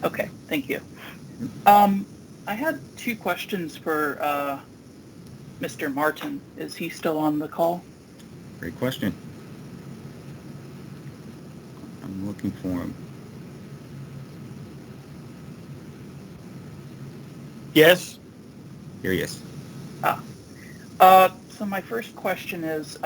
Okay, thank you. I had two questions for Mr. Martin. Is he still on the call? Great question. I'm looking for him. Yes. Here he is. So my first question is,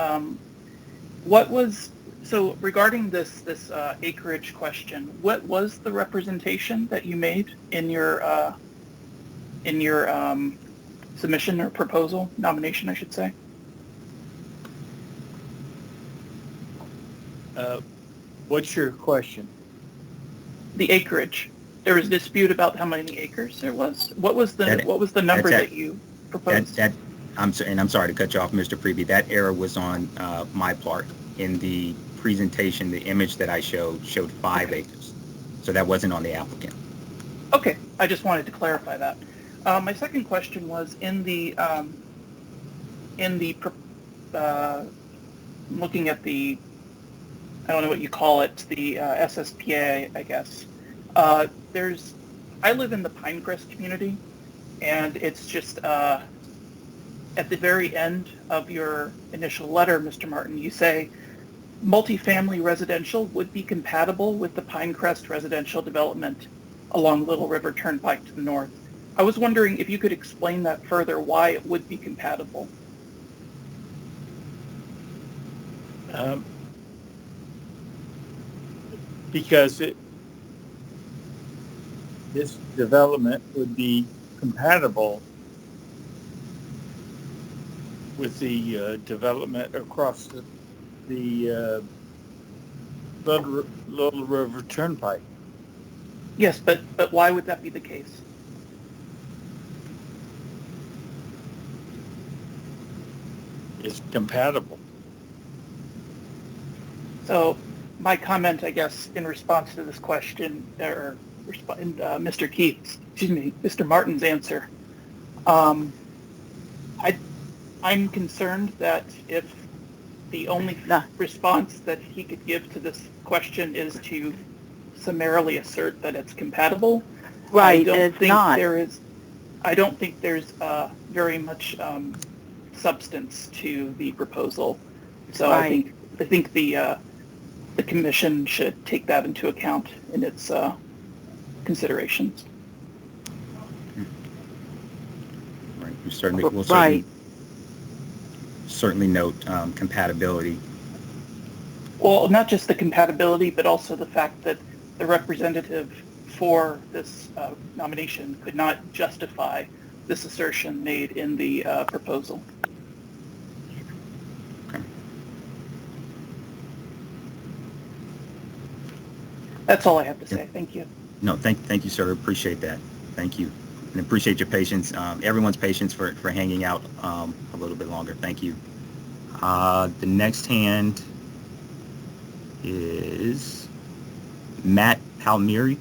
regarding this acreage question, what was the representation that you made in your submission or proposal, nomination, I should say? What's your question? The acreage. There was a dispute about how many acres there was. What was the number that you proposed? I'm sorry to cut you off, Mr. Preby. That error was on my part. In the presentation, the image that I showed 5 acres. So that wasn't on the applicant. Okay, I just wanted to clarify that. My second question was looking at the, I don't know what you call it, the SSPA, I guess. I live in the Pinecrest community, and it's just at the very end of your initial letter, Mr. Martin, you say multifamily residential would be compatible with the Pinecrest residential development along Little River Turnpike to the north. I was wondering if you could explain that further, why it would be compatible. Because this development would be compatible with the development across the Little River Turnpike. Yes, but why would that be the case? It's compatible. So my comment, I guess, in response to this question, or Mr. Martin's answer, I'm concerned that if the only response that he could give to this question is to summarily assert that it's compatible, right? I don't think there's very much substance to the proposal. So right. I think the commission should take that into account in its considerations. Right. We'll certainly note compatibility. Well, not just the compatibility, but also the fact that the representative for this nomination could not justify this assertion made in the proposal. Okay. That's all I have to say. Thank you. No, thank you, sir. Appreciate that. Thank you. And appreciate your patience, everyone's patience for hanging out a little bit longer. Thank you. The next hand is Matt Palmieri.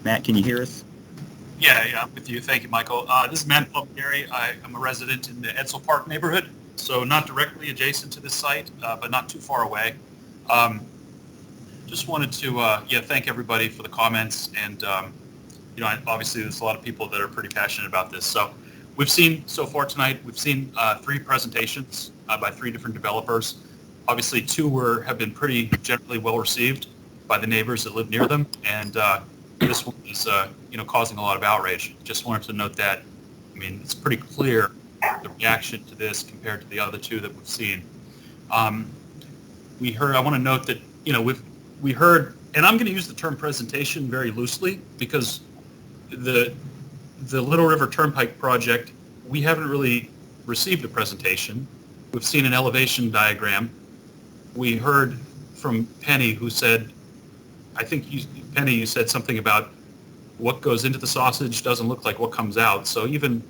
Matt, can you hear us? Yeah, I'm with you. Thank you, Michael. This is Matt Palmieri. I'm a resident in the Edsel Park neighborhood, so not directly adjacent to this site, but not too far away. Just wanted to thank everybody for the comments, and obviously there's a lot of people that are pretty passionate about this. So we've seen so far tonight, 3 presentations by 3 different developers. Obviously 2 have been pretty generally well received by the neighbors that live near them, and this one is causing a lot of outrage. Just wanted to note that. I mean, it's pretty clear the reaction to this compared to the other 2 that we've seen. I want to note that we heard, and I'm going to use the term presentation very loosely because the Little River Turnpike project, we haven't really received a presentation. We've seen an elevation diagram. We heard from Penny, who said, Penny, you said something about what goes into the sausage doesn't look like what comes out. So even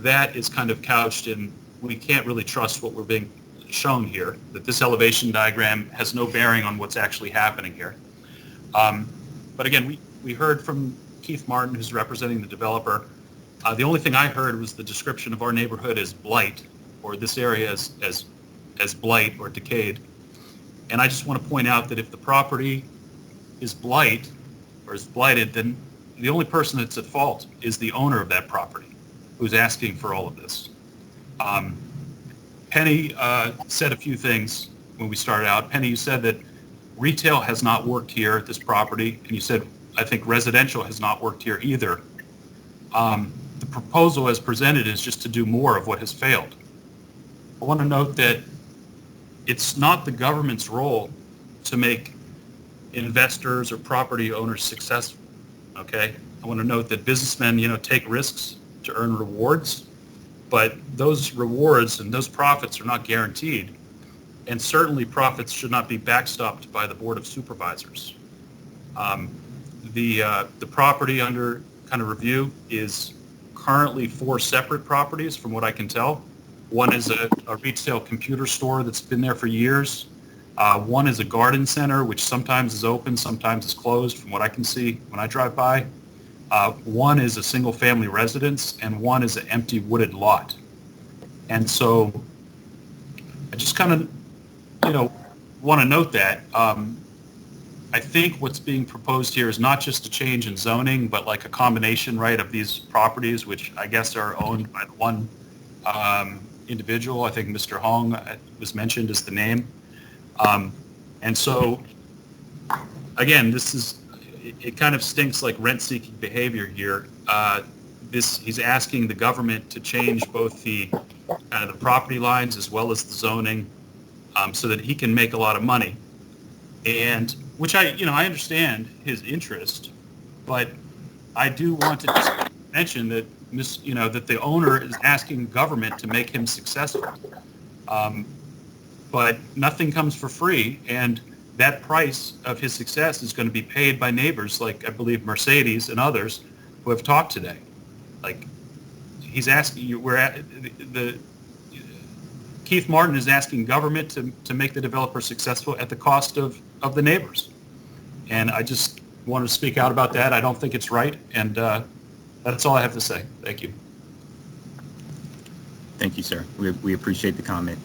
that is kind of couched in, we can't really trust what we're being shown here, that this elevation diagram has no bearing on what's actually happening here. But again, we heard from Keith Martin, who's representing the developer. The only thing I heard was the description of our neighborhood as blight, or this area as blight or decayed. And I just want to point out that if the property is blight or is blighted, then the only person that's at fault is the owner of that property who's asking for all of this. Penny said a few things when we started out. Penny, you said that retail has not worked here at this property, and you said, I think residential has not worked here either. The proposal as presented is just to do more of what has failed. I want to note that it's not the government's role to make investors or property owners successful, okay? I want to note that businessmen, take risks to earn rewards, but those rewards and those profits are not guaranteed, and certainly profits should not be backstopped by the Board of Supervisors. The property under kind of review is currently 4 separate properties from what I can tell. One is a retail computer store that's been there for years. One is a garden center, which sometimes is open, sometimes is closed from what I can see when I drive by. One is a single family residence, and one is an empty wooded lot. And so I just kind of, want to note that. I think what's being proposed here is not just a change in zoning, but like a combination, right, of these properties, which I guess are owned by one individual. I think Mr. Hong was mentioned as the name. And so, again, it kind of stinks like rent-seeking behavior here. He's asking the government to change both the property lines as well as the zoning, so that he can make a lot of money. And which I understand his interest, but I do want to just mention that that the owner is asking government to make him successful. But nothing comes for free, and that price of his success is going to be paid by neighbors like I believe Mercedes and others who have talked today. Like he's asking you, Keith Martin is asking government to make the developer successful at the cost of the neighbors. And I just wanted to speak out about that. I don't think it's right, and that's all I have to say. Thank you. Thank you, sir. We appreciate the comment.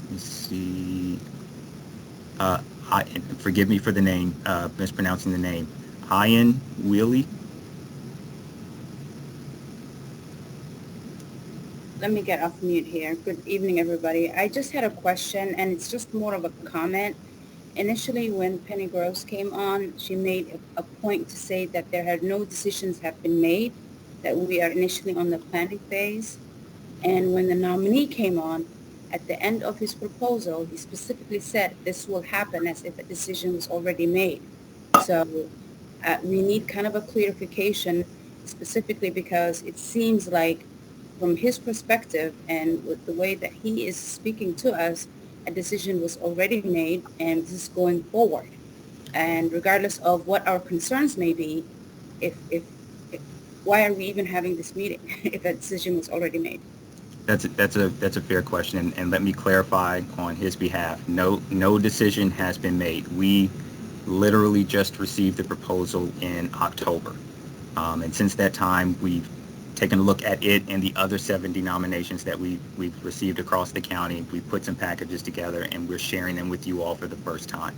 Let's see. Forgive me for the name, mispronouncing the name. Ian Wheely. Let me get off mute here. Good evening, everybody. I just had a question, and it's just more of a comment. Initially, when Penny Gross came on, she made a point to say that no decisions have been made, that we are initially on the planning phase. And when the nominee came on, at the end of his proposal, he specifically said this will happen as if a decision was already made. So we need kind of a clarification, specifically because it seems like from his perspective and with the way that he is speaking to us, a decision was already made and this is going forward. And regardless of what our concerns may be, why are we even having this meeting if a decision was already made? That's a fair question, and let me clarify on his behalf. No decision has been made. We literally just received the proposal in October, and since that time we've taken a look at it and the other 70 nominations that we've received across the county. We put some packages together and we're sharing them with you all for the first time.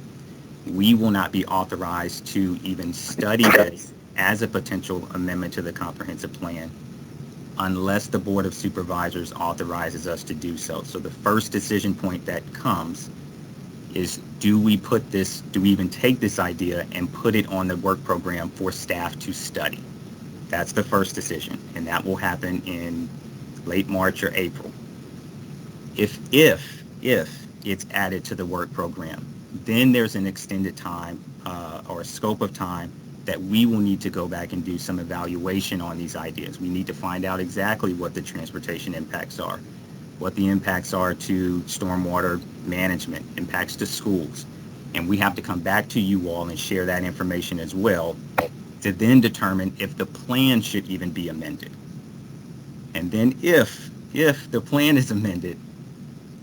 We will not be authorized to even study this as a potential amendment to the comprehensive plan unless the Board of Supervisors authorizes us to do so. So the first decision point that comes is, do we even take this idea and put it on the work program for staff to study? That's the first decision, and that will happen in late March or April. If it's added to the work program, then there's an extended time or a scope of time that we will need to go back and do some evaluation on these ideas. We need to find out exactly what the transportation impacts are, what the impacts are to stormwater management, impacts to schools. And we have to come back to you all and share that information as well to then determine if the plan should even be amended. And then if the plan is amended,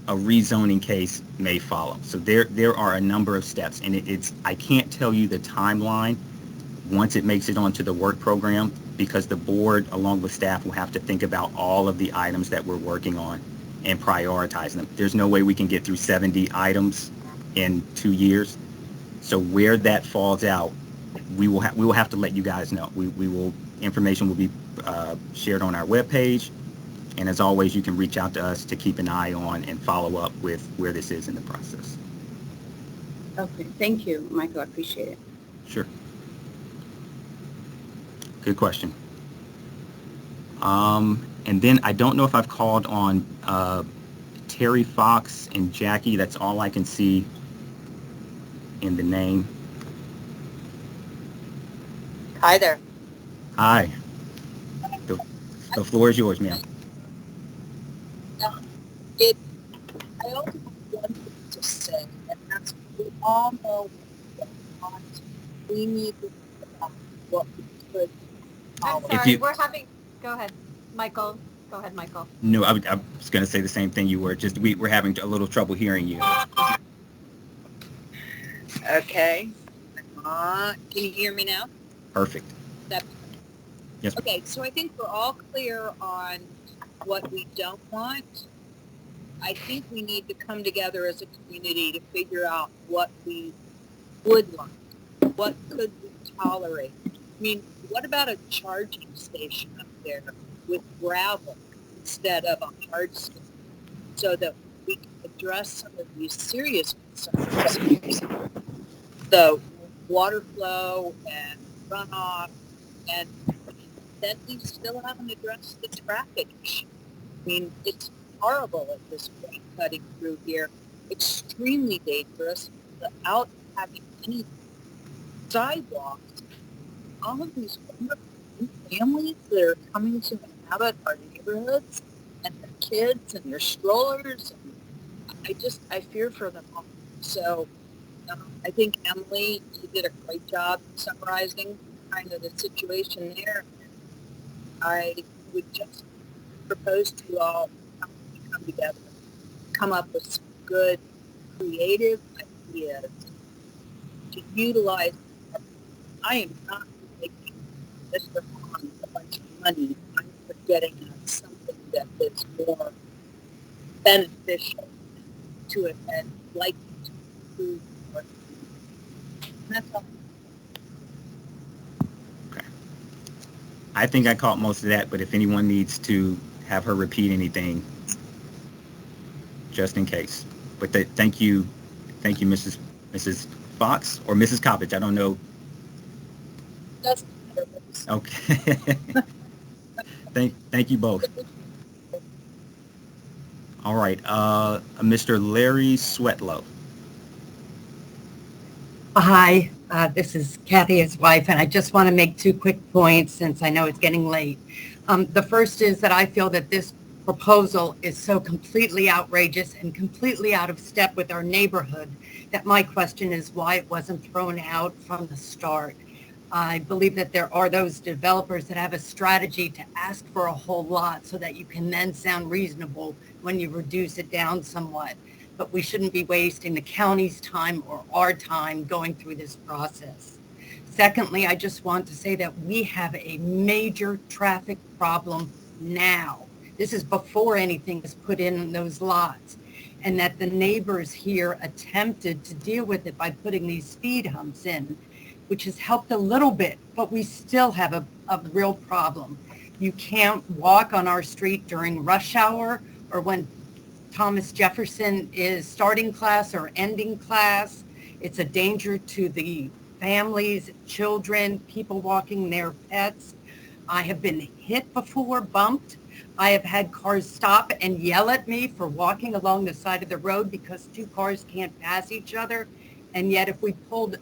a rezoning case may follow. So there are a number of steps, and I can't tell you the timeline once it makes it onto the work program, because the board, along with staff, will have to think about all of the items that we're working on and prioritize them. There's no way we can get through 70 items in 2 years. So where that falls out, we will have to let you guys know. Information will be shared on our webpage. And as always, you can reach out to us to keep an eye on and follow up with where this is in the process. Okay, thank you, Michael. I appreciate it. Sure. Good question. And then I don't know if I've called on Terry Fox and Jackie. That's all I can see in the name. Hi there. Hi. The floor is yours, ma'am. I also have one thing to say, and that's we all know what we need to think about what we could I'm sorry, we're having, go ahead, Michael. Go ahead, Michael. No, I was going to say the same thing you were. Just we're having a little trouble hearing you. Okay. Can you hear me now? Perfect. Yes. Okay, so I think we're all clear on what we don't want. I think we need to come together as a community to figure out what we would like. What could we tolerate? I mean, what about a charging station up there with gravel instead of a hard stone, so that we can address some of these serious concerns, the water flow and runoff, and then we still haven't addressed the traffic issue. I mean, it's horrible at this point cutting through here, extremely dangerous without having any sidewalks. All of these wonderful new families that are coming to inhabit our neighborhoods, and their kids and their strollers, and I fear for them all. So I think Emily, you did a great job summarizing kind of the situation there. I would just propose to you all come together, come up with some good creative ideas to utilize. I am not making Mr. Hahn a bunch of money. I'm getting at something that is more beneficial to it and likely to improve our community. And that's all. Okay. I think I caught most of that, but if anyone needs to have her repeat anything, just in case. But thank you, Mrs. Fox or Mrs. Coppage. I don't know. Doesn't matter. Okay. Thank you both. All right, Mr. Larry Sweatlow. Hi, this is Kathy, his wife, and I just want to make 2 quick points since I know it's getting late. The first is that I feel that this proposal is so completely outrageous and completely out of step with our neighborhood that my question is why it wasn't thrown out from the start. I believe that there are those developers that have a strategy to ask for a whole lot so that you can then sound reasonable when you reduce it down somewhat. But we shouldn't be wasting the county's time or our time going through this process. Secondly, I just want to say that we have a major traffic problem now. This is before anything is put in those lots, and that the neighbors here attempted to deal with it by putting these speed humps in, which has helped a little bit, but we still have a real problem. You can't walk on our street during rush hour or when Thomas Jefferson is starting class or ending class. It's a danger to the families, children, people walking their pets. I have been hit before, bumped. I have had cars stop and yell at me for walking along the side of the road because 2 cars can't pass each other. And yet if we pulled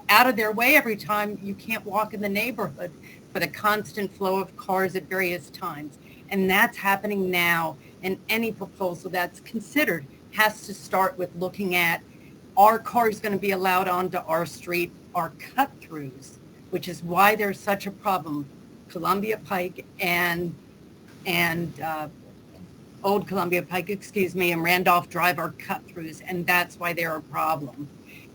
out of their way every time, you can't walk in the neighborhood for the constant flow of cars at various times. And that's happening now. And any proposal that's considered has to start with looking at, are cars going to be allowed onto our street, our cut-throughs, which is why there's such a problem. Columbia Pike and Old Columbia Pike, and Randolph Drive are cut-throughs, and that's why they're a problem.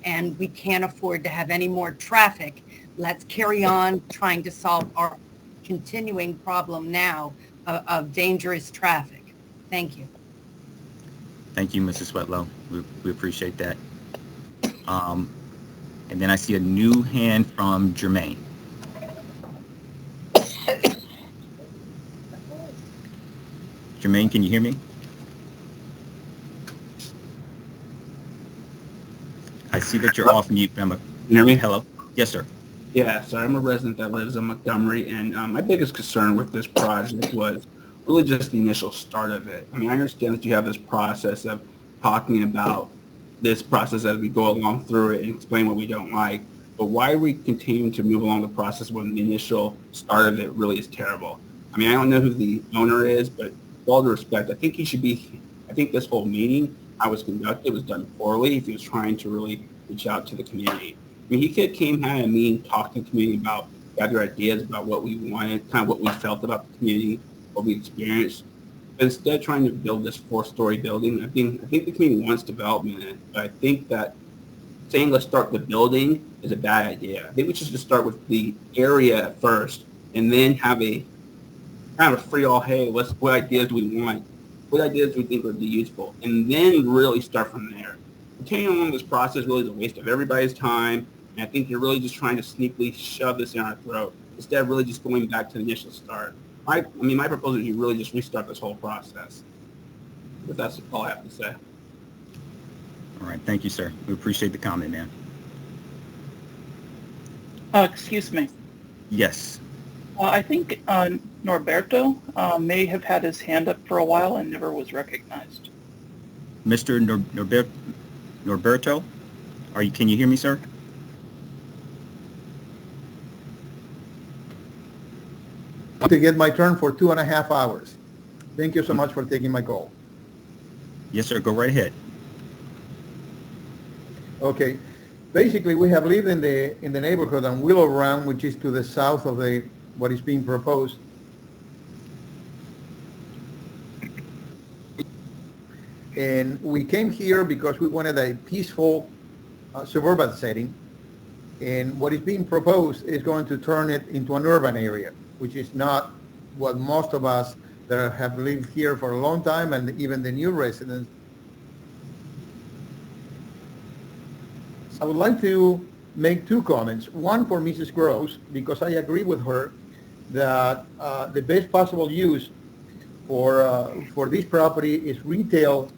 And we can't afford to have any more traffic. Let's carry on trying to solve our continuing problem now of dangerous traffic. Thank you. Thank you, Mrs. Sweatlow. We appreciate that. And then I see a new hand from Jermaine. Jermaine, can you hear me? I see that you're off mute, Emma. Can you hear me? Hello? Yes, sir. Yeah, so I'm a resident that lives in Montgomery, and my biggest concern with this project was really just the initial start of it. I mean, I understand that you have this process of talking about this process as we go along through it and explain what we don't like, but why are we continuing to move along the process when the initial start of it really is terrible? I mean, I don't know who the owner is, but with all due respect, I think he should be, I think this whole meeting, how it was conducted, was done poorly if he was trying to really reach out to the community. I mean, he could came, had a meeting, talked to the community about, gather ideas about what we wanted, kind of what we felt about the community, what we experienced. But instead, trying to build this 4-story building, I think the community wants development in it, but I think that saying let's start the building is a bad idea. I think we should just start with the area at first, and then have a kind of a free all, hey, what ideas do we want? What ideas do we think would be useful? And then really start from there. Continuing along this process really is a waste of everybody's time, and I think you're really just trying to sneakily shove this down our throat instead of really just going back to the initial start. My proposal is you really just restart this whole process. But that's all I have to say. All right, thank you, sir. We appreciate the comment, man. Excuse me. Yes. I think Norberto may have had his hand up for a while and never was recognized. Mr. Norberto, can you hear me, sir? To get my turn for 2.5 hours. Thank you so much for taking my call. Yes, sir. Go right ahead. Okay. Basically, we have lived in the neighborhood on Willow Run, which is to the south of what is being proposed. And we came here because we wanted a peaceful suburban setting. And what is being proposed is going to turn it into an urban area, which is not what most of us that have lived here for a long time, and even the new residents. I would like to make 2 comments. One for Mrs. Gross, because I agree with her that the best possible use for this property is retail.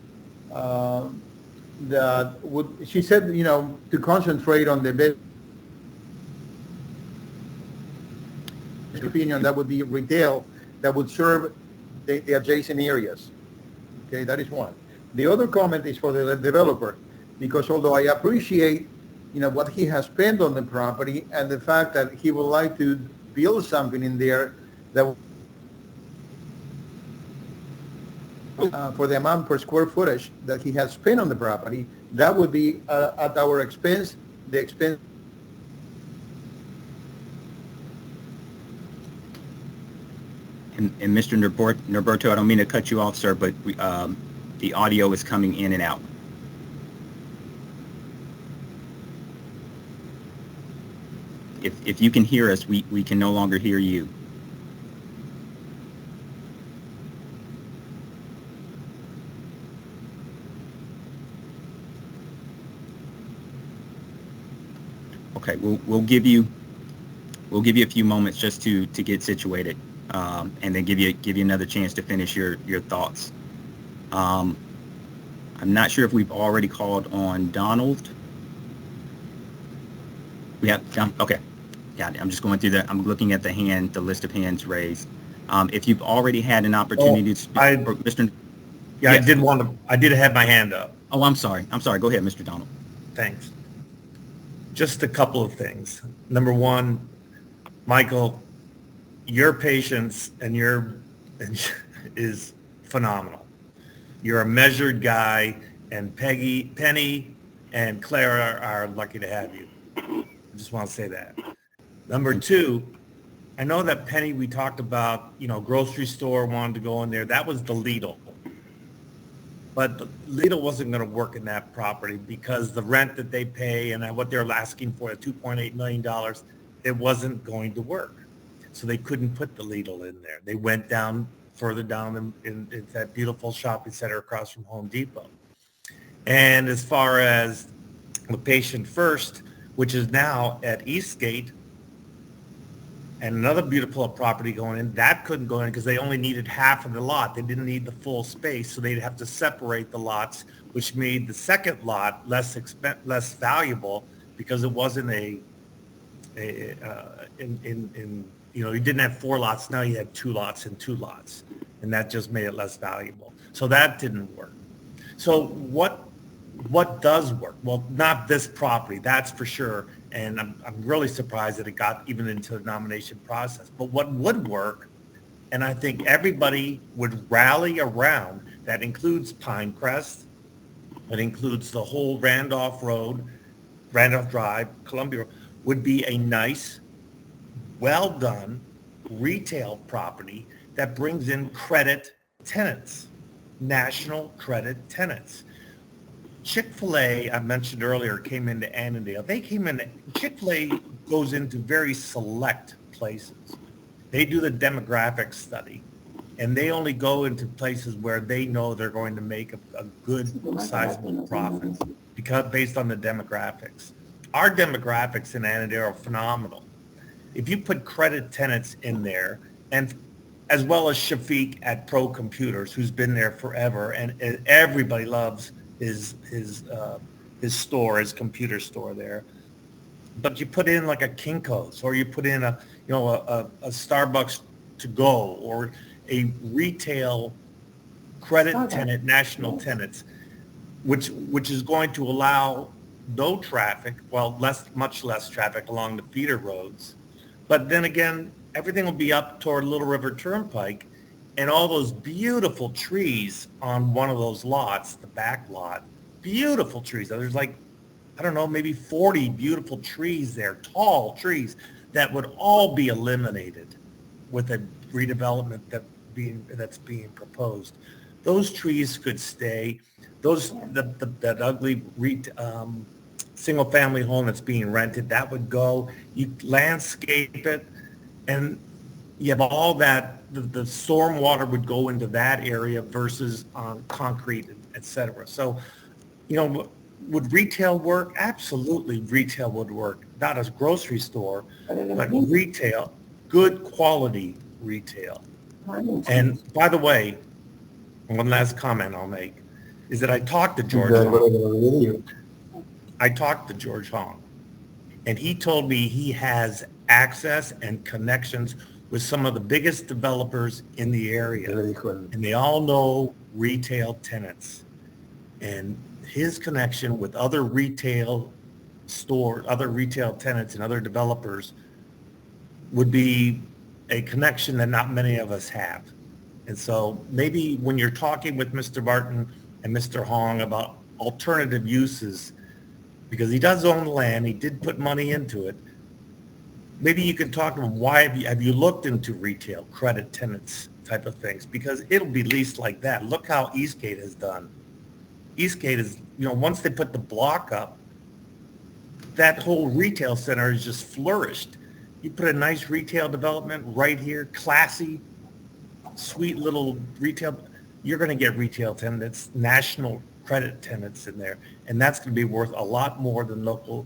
She said, to concentrate on the best opinion, that would be retail that would serve the adjacent areas. Okay, that is one. The other comment is for the developer, because although I appreciate, what he has spent on the property and the fact that he would like to build something in there that for the amount per square footage that he has spent on the property, that would be at our expense, the expense. And Mr. Norberto, I don't mean to cut you off, sir, but the audio is coming in and out. If you can hear us, we can no longer hear you. Okay, we'll give you a few moments just to get situated, and then give you another chance to finish your thoughts. I'm not sure if we've already called on Donald. We have John. Okay, got it. I'm just going through I'm looking at the list of hands raised. If you've already had an opportunity to speak, Mr. Yeah, yes. I did have my hand up. Oh, I'm sorry. Go ahead, Mr. Donald. Thanks. Just a couple of things. Number one, Michael, your patience is phenomenal. You're a measured guy, and Penny, and Clara are lucky to have you. I just want to say that. Number two, I know that Penny, we talked about, grocery store wanted to go in there. That was the Lidl. but the legal wasn't going to work in that property because the rent that they pay and what they're asking for, $2.8 million, it wasn't going to work. So they couldn't put the Lidl in there. They went down further down in that beautiful shopping center across from Home Depot. And as far as the Patient First, which is now at Eastgate, and another beautiful property going in, that couldn't go in because they only needed half of the lot. They didn't need the full space, so they'd have to separate the lots, which made the second lot less valuable because it wasn't you didn't have 4 lots. Now you had 2 lots and 2 lots, and that just made it less valuable. So that didn't work. So what does work? Well, not this property, that's for sure. And I'm really surprised that it got even into the nomination process. But what would work, and I think everybody would rally around, that includes Pinecrest, that includes the whole Randolph Road, Randolph Drive, Columbia Road, would be a nice, well done retail property that brings in credit tenants, national credit tenants. Chick-fil-A, I mentioned earlier, came into Annandale. Chick-fil-A goes into very select places. They do the demographic study, and they only go into places where they know they're going to make a good sizable profit based on the demographics. Our demographics in Annandale are phenomenal. If you put credit tenants in there, and as well as Shafiq at Pro Computers, who's been there forever, and everybody loves his store, his computer store there. But you put in like a Kinko's, or you put in a Starbucks to go, or a retail credit tenant, national tenants, which is going to allow no traffic, much less traffic along the feeder roads. But then again, everything will be up toward Little River Turnpike, and all those beautiful trees on one of those lots, the back lot, beautiful trees. There's maybe 40 beautiful trees there, tall trees that would all be eliminated with a redevelopment that's being proposed. Those trees could stay. That ugly single-family home that's being rented, that would go. You landscape it, and you have all that. The storm water would go into that area versus concrete, et cetera. So, would retail work? Absolutely, retail would work. Not as a grocery store, but retail, good quality retail. And by the way, one last comment I'll make is that I talked to George Hong. And he told me he has access and connections with some of the biggest developers in the area, and they all know retail tenants. And his connection with other retail tenants and other developers would be a connection that not many of us have. And so maybe when you're talking with Mr. Barton and Mr. Hong about alternative uses, because he does own the land, he did put money into it, maybe you can talk to him, have you looked into retail credit tenants type of things? Because it'll be leased like that. Look how Eastgate has done. Eastgate is, once they put the block up, that whole retail center has just flourished. You put a nice retail development right here, classy, sweet little retail, you're going to get retail tenants, national credit tenants in there, and that's going to be worth a lot more than local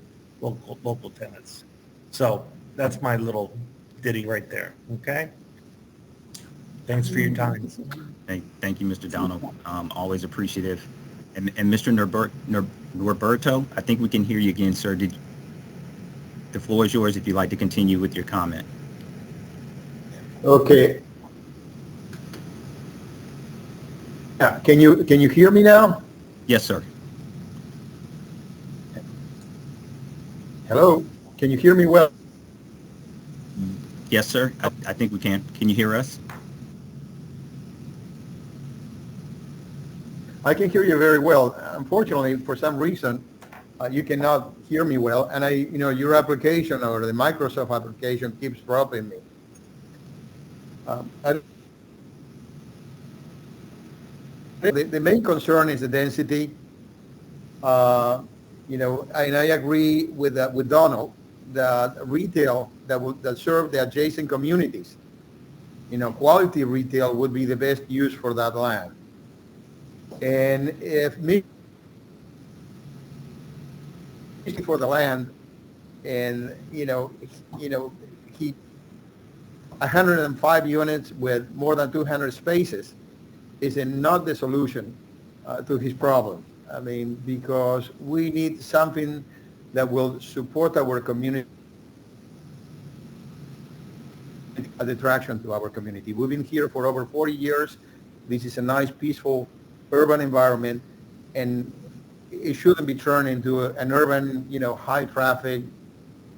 tenants. So that's my little ditty right there. Okay. Thanks for your time. Thank you, Mr. Dono. Always appreciative. And Mr. Norberto, I think we can hear you again, sir. The floor is yours if you'd like to continue with your comment. Okay. Can you hear me now? Yes, sir. Hello. Can you hear me well? Yes, sir. I think we can. Can you hear us? I can hear you very well. Unfortunately, for some reason, you cannot hear me well, and your application or the Microsoft application keeps dropping me. The main concern is the density. And I agree with Donald that retail that serve the adjacent communities, quality retail would be the best use for that land. And if me for the land and keep 105 units with more than 200 spaces is not the solution to his problem. I mean, because we need something that will support our community, an attraction to our community. We've been here for over 40 years. This is a nice, peaceful, urban environment, and it shouldn't be turned into an urban, high traffic,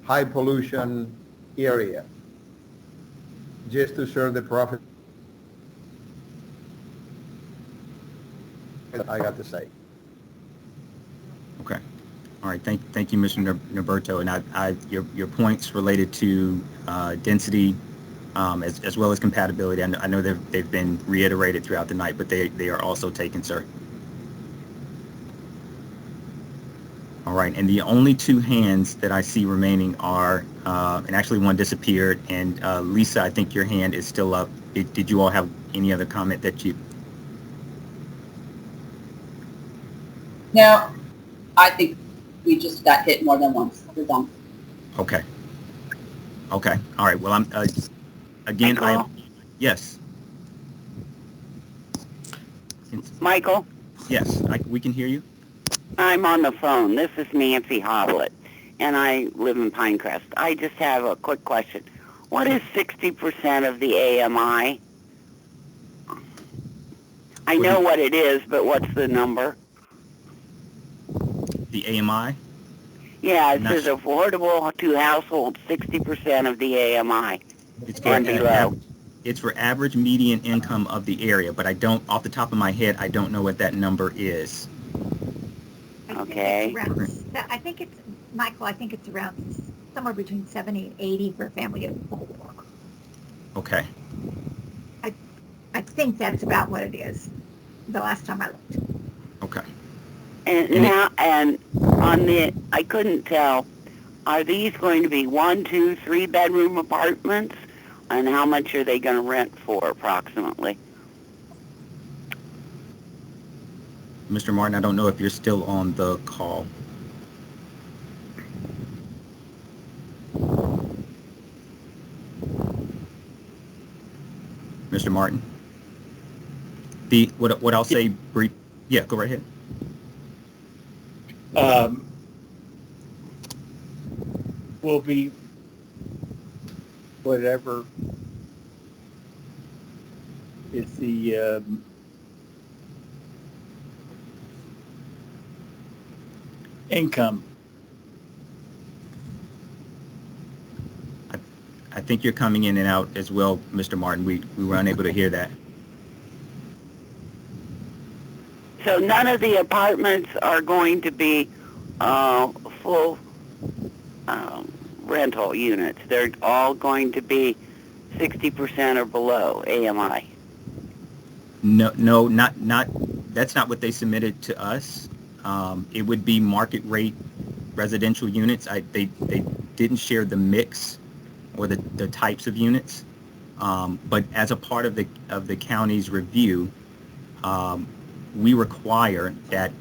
high pollution area just to serve the profit. I got to say. Okay. All right. Thank you, Mr. Norberto. And your points related to density as well as compatibility, I know they've been reiterated throughout the night, but they are also taken, sir. All right. And the only two hands that I see remaining are, and actually one disappeared, and Lisa, I think your hand is still up. Did you all have any other comment that you? No, I think we just got hit more than once. We're done. Okay. Okay. All right. Well, I'm again. Yes. Michael? Yes, we can hear you. I'm on the phone. This is Nancy Hoblet, and I live in Pinecrest. I just have a quick question. What is 60% of the AMI? I know what it is, but what's the number? The AMI? Yeah, it says affordable to households, 60% of the AMI and below. It's for average median income of the area, but I don't, off the top of my head, I don't know what that number is. Okay. I think it's, Michael, I think it's around somewhere between 70 and 80 for a family of 4. Okay. I think that's about what it is, the last time I looked. Okay. And now, and on the, I couldn't tell, are these going to be 1, 2, 3 bedroom apartments? And how much are they going to rent for approximately? Mr. Martin, I don't know if you're still on the call. Mr. Martin? What I'll say brief, yeah, go right ahead. Will be whatever is the income. I think you're coming in and out as well, Mr. Martin. We were unable to hear that. So none of the apartments are going to be full rental units. They're all going to be 60% or below AMI. No, not. That's not what they submitted to us. It would be market rate residential units. They didn't share the mix or the types of units, but as a part of the county's review, we require that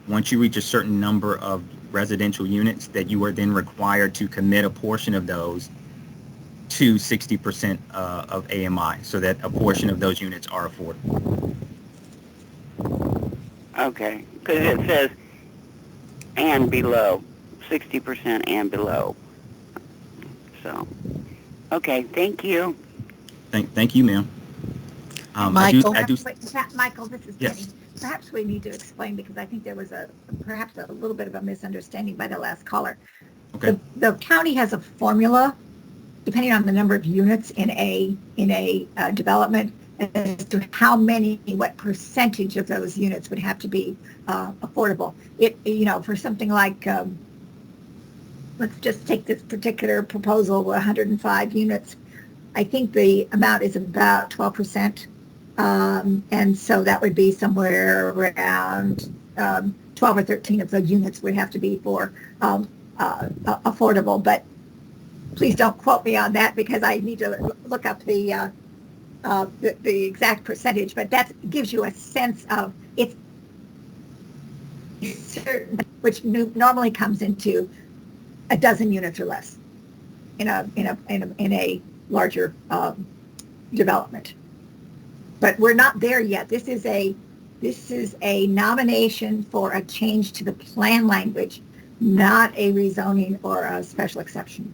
once you reach a certain number of residential units, that you are then required to commit a portion of those to 60% of AMI, so that a portion of those units are affordable. Okay, because it says and below, 60% and below. So, okay, thank you. Thank you, ma'am. Michael, I do. Michael, this is Yes. Jenny. Perhaps we need to explain, because I think there was perhaps a little bit of a misunderstanding by the last caller. Okay. The county has a formula, depending on the number of units in a development, as to how many, what percentage of those units would have to be affordable. For something like, let's just take this particular proposal, 105 units. I think the amount is about 12% And so that would be somewhere around 12 or 13 of the units would have to be for affordable. But please don't quote me on that because I need to look up the exact percentage. But that gives you a sense of it's certain, which normally comes into a dozen units or less in a larger development. But we're not there yet. This is a nomination for a change to the plan language, not a rezoning or a special exception.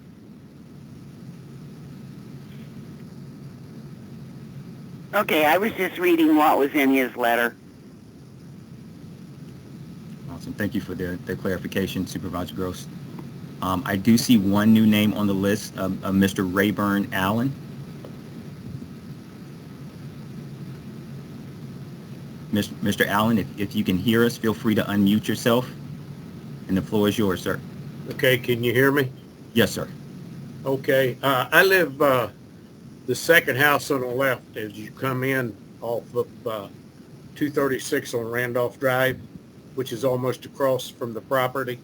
Okay, I was just reading what was in his letter. Awesome. Thank you for the clarification, Supervisor Gross. I do see one new name on the list, Mr. Rayburn Allen. Mr. Allen, if you can hear us, feel free to unmute yourself, and the floor is yours, sir. Okay, can you hear me? Yes, sir. Okay, I live the second house on the left as you come in off of 236 on Randolph Drive, which is almost across from the property.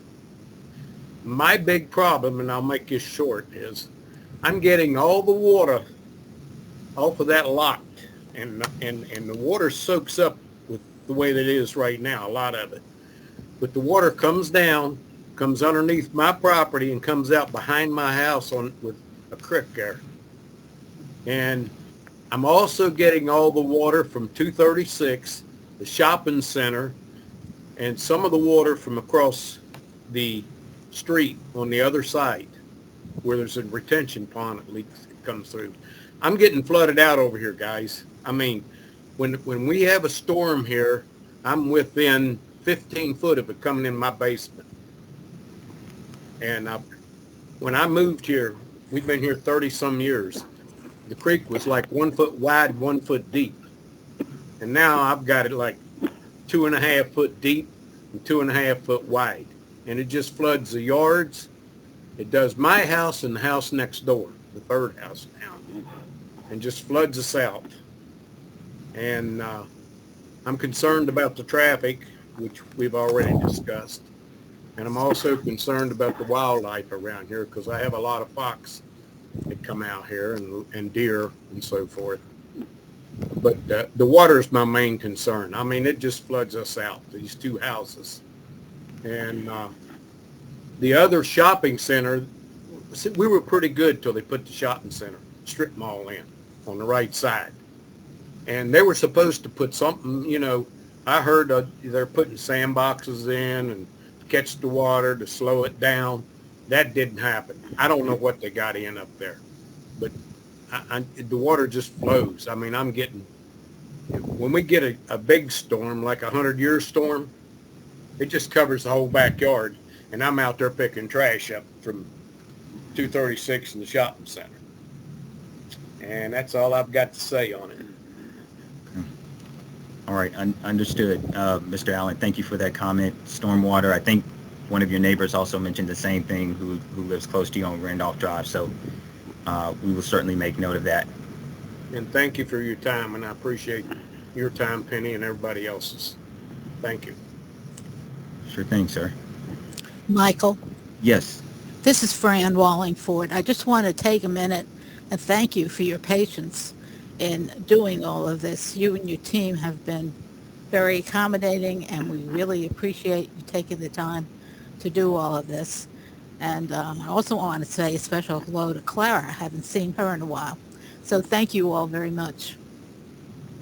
My big problem, and I'll make this short, is I'm getting all the water off of that lot, and the water soaks up with the way that it is right now, a lot of it. But the water comes down, comes underneath my property, and comes out behind my house with a creek there. And I'm also getting all the water from 236, the shopping center, and some of the water from across the street on the other side where there's a retention pond that comes through. I'm getting flooded out over here, guys. I mean, when we have a storm here, I'm within 15 foot of it coming in my basement. And when I moved here, we've been here 30 some years. The creek was like 1 foot wide, 1 foot deep. And now I've got it like 2.5 foot deep and 2.5 foot wide. And it just floods the yards. It does my house and the house next door, the third house now, and just floods us out. And I'm concerned about the traffic, which we've already discussed. And I'm also concerned about the wildlife around here because I have a lot of fox that come out here and deer and so forth. But the water is my main concern. I mean, it just floods us out, these two houses. And the other shopping center, we were pretty good till they put the shopping center, strip mall in on the right side. And they were supposed to put something, you know, I heard they're putting sandboxes in and catch the water to slow it down. That didn't happen. I don't know what they got in up there, but the water just flows. I mean, I'm getting, when we get a big storm, like 100-year storm, it just covers the whole backyard. And I'm out there picking trash up from 236 in the shopping center. And that's all I've got to say on it. All right, understood. Mr. Allen, thank you for that comment. Stormwater, I think one of your neighbors also mentioned the same thing who lives close to you on Randolph Drive. So we will certainly make note of that. And thank you for your time, and I appreciate your time, Penny, and everybody else's. Thank you. Sure thing, sir. Michael? Yes. This is Fran Wallingford. I just want to take a minute and thank you for your patience in doing all of this. You and your team have been very accommodating, and we really appreciate you taking the time to do all of this. And I also want to say a special hello to Clara. I haven't seen her in a while. So thank you all very much.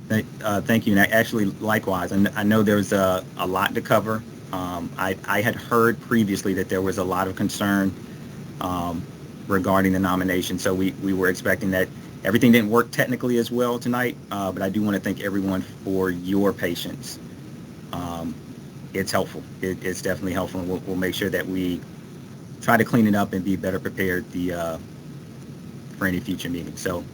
Thank you. And actually, likewise, I know there's a lot to cover. I had heard previously that there was a lot of concern regarding the nomination. So we were expecting that. Everything didn't work technically as well tonight, but I do want to thank everyone for your patience. It's helpful. It's definitely helpful, and we'll make sure that we try to clean it up and be better prepared for any future meetings. So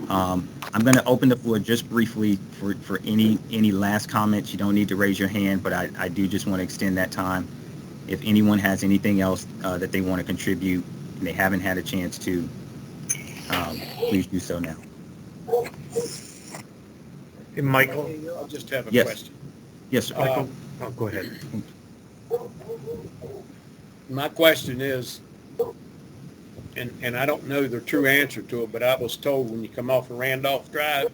I'm going to open the floor just briefly for any last comments. You don't need to raise your hand, but I do just want to extend that time. If anyone has anything else that they want to contribute and they haven't had a chance to, please do so now. And Michael? I'll just have a Yes. question. Yes, sir. Michael? Oh, go ahead. My question is, and I don't know the true answer to it, but I was told when you come off of Randolph Drive,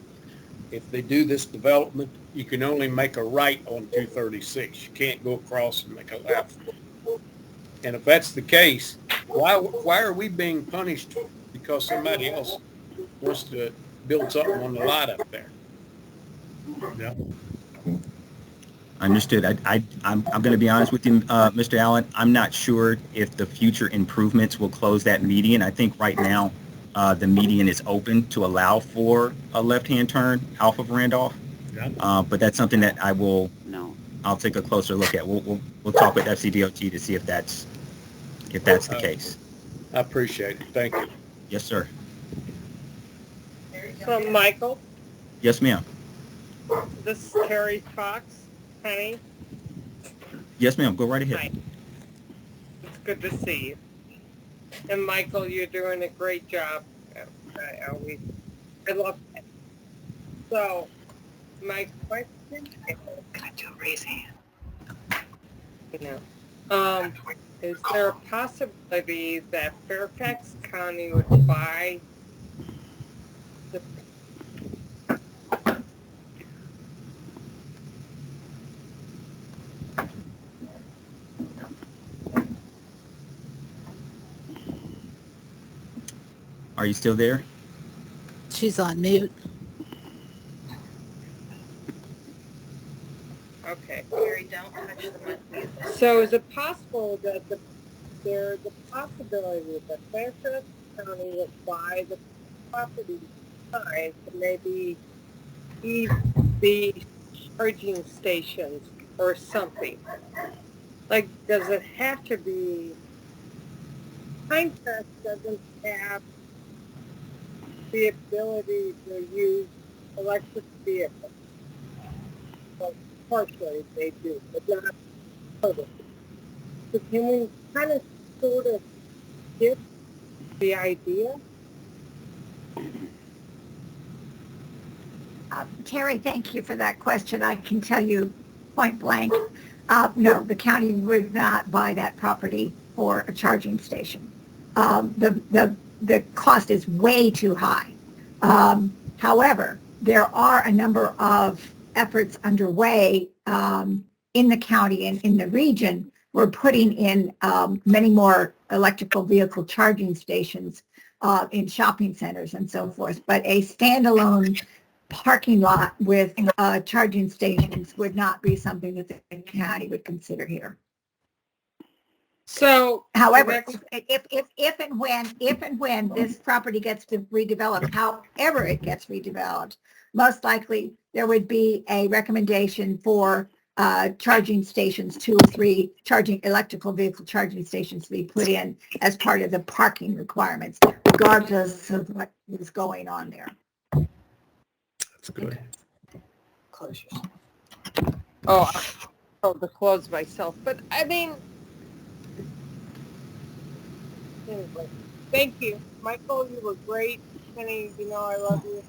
if they do this development, you can only make a right on 236. You can't go across and make a left. And if that's the case, why are we being punished because somebody else wants to build something on the lot up there? Yeah. Understood. I'm going to be honest with you, Mr. Allen. I'm not sure if the future improvements will close that median. I think right now the median is open to allow for a left-hand turn off of Randolph. Yeah. But that's something that I'll take a closer look at. We'll talk with FCDOT to see if that's the case. I appreciate it. Thank you. Yes, sir. So, Michael, Yes, ma'am. this is Terry Fox, Penny. Yes, ma'am. Go right ahead. Hi. It's good to see you. And Michael, you're doing a great job. I love it. So, my question is, raise hand. Is there a possibility that Fairfax County would buy the Are you still there? She's on mute. Okay. Mary, don't touch the mic. So is it possible that there's a possibility that Fairfax County would buy the property behind to maybe EV charging stations or something? Like, does it have to be? Pinecrest doesn't have the ability to use electric vehicles. Well, partially they do, but not totally. So can we kind of sort of get the idea? Terry, thank you for that question. I can tell you point blank, no, the county would not buy that property for a charging station. The cost is way too high. However, there are a number of efforts underway in the county and in the region. We're putting in many more electrical vehicle charging stations in shopping centers and so forth, but a standalone parking lot with charging stations would not be something that the county would consider here. So, however, if and when this property gets redeveloped, however it gets redeveloped, most likely there would be a recommendation for charging stations, 2 or 3 electrical vehicle charging stations to be put in as part of the parking requirements, regardless of what is going on there. That's good. Close yourself. Oh, I told to close myself, but I mean, anyway, thank you. Michael, you were great. Penny, you know I love you.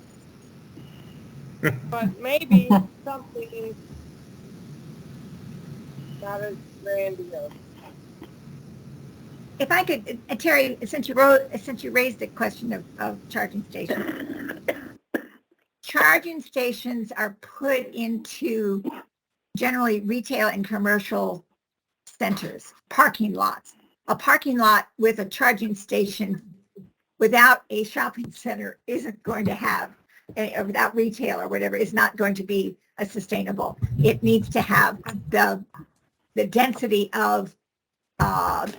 But maybe something not as grandiose. If I could, Terry, since you raised the question of charging stations, charging stations are put into generally retail and commercial centers, parking lots. A parking lot with a charging station without a shopping center isn't going to have, without retail or whatever, is not going to be sustainable. It needs to have the density of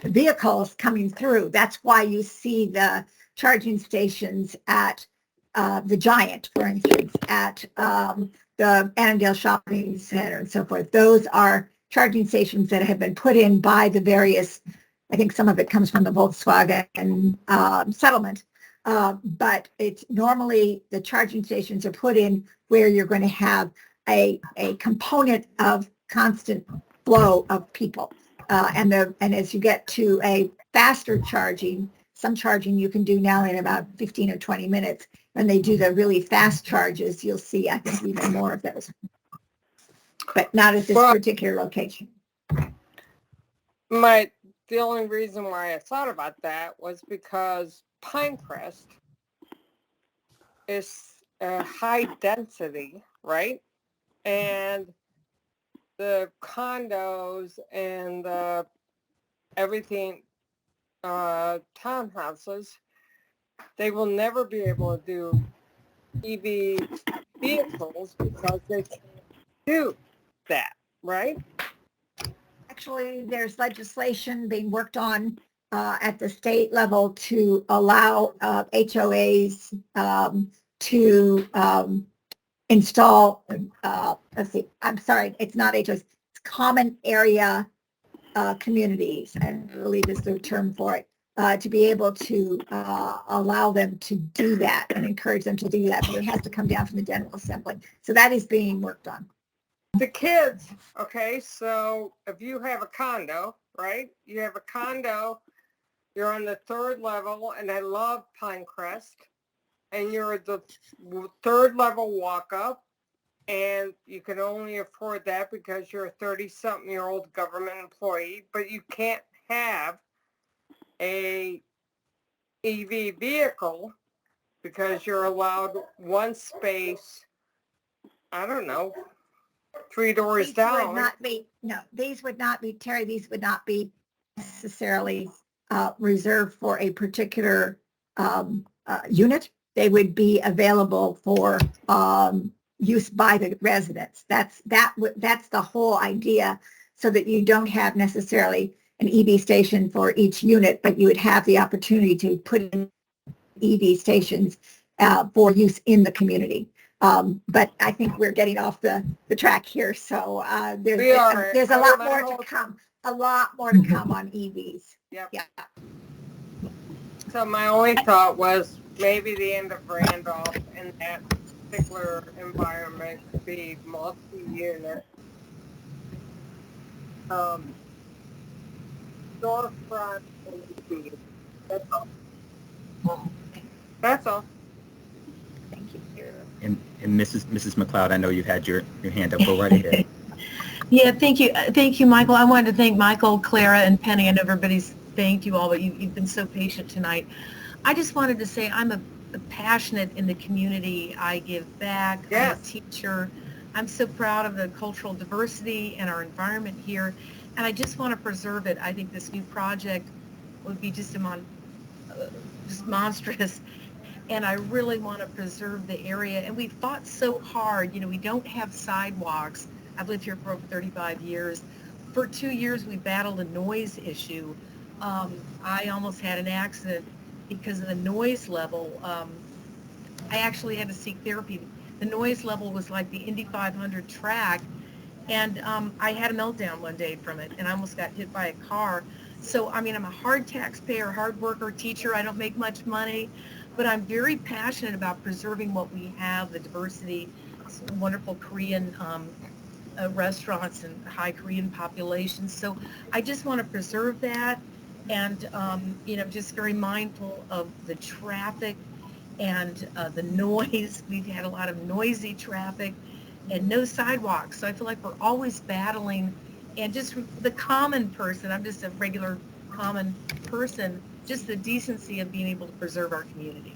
vehicles coming through. That's why you see the charging stations at the Giant, for instance, at the Annandale Shopping Center and so forth. Those are charging stations that have been put in by the various, I think some of it comes from the Volkswagen settlement, but it's normally the charging stations are put in where you're going to have a component of constant flow of people. And as you get to a faster charging, some charging you can do now in about 15 or 20 minutes. when they do the really fast charges, you'll see, I think, even more of those. But not at this particular location. The only reason why I thought about that was because Pinecrest is a high density, right? And the condos and everything, townhouses, they will never be able to do EV vehicles because they can't do that, right? Actually, there's legislation being worked on at the state level to allow HOAs to install, let's see, I'm sorry, it's not HOAs, it's common area communities, I believe is the term for it, to be able to allow them to do that and encourage them to do that, but it has to come down from the General Assembly. So that is being worked on. The kids, okay, so if you have a condo, right? You have a condo, you're on the 3rd level, and I love Pinecrest, and you're at the 3rd level walk up, and you can only afford that because you're a 30-something-year-old government employee, but you can't have a EV vehicle because you're allowed one space, I don't know, 3 doors These down. would not be, no, these would not be, Terry, these would not be necessarily reserved for a particular unit. They would be available for use by the residents. That's the whole idea, so that you don't have necessarily an EV station for each unit, but you would have the opportunity to put in EV stations for use in the community. But I think we're getting off the track here. So there's a lot more to come. A lot more to come on EVs. Yep. Yeah. So my only thought was maybe the end of Randolph in that particular environment could be multi-unit. Storefront EVs. That's all. That's all. Thank you. And Mrs. McLeod, I know you had your hand up. Go right ahead. Yeah, thank you, Michael. I wanted to thank Michael, Clara, and Penny. I know everybody's thanked you all, but you've been so patient tonight. I just wanted to say I'm a passionate in the community. I give back. Yes. I'm a teacher. I'm so proud of the cultural diversity and our environment here, and I just want to preserve it. I think this new project would be just monstrous. And I really want to preserve the area. And we fought so hard. You know, we don't have sidewalks. I've lived here for over 35 years. For 2 years, we battled a noise issue. I almost had an accident because of the noise level. I actually had to seek therapy. The noise level was like the Indy 500 track. And I had a meltdown one day from it, and I almost got hit by a car. So, I mean, I'm a hard taxpayer, hard worker, teacher. I don't make much money. But I'm very passionate about preserving what we have, the diversity, some wonderful Korean restaurants and high Korean populations. So I just want to preserve that, and just very mindful of the traffic and the noise. We've had a lot of noisy traffic and no sidewalks. So I feel like we're always battling, and just the common person, I'm just a regular common person, just the decency of being able to preserve our community.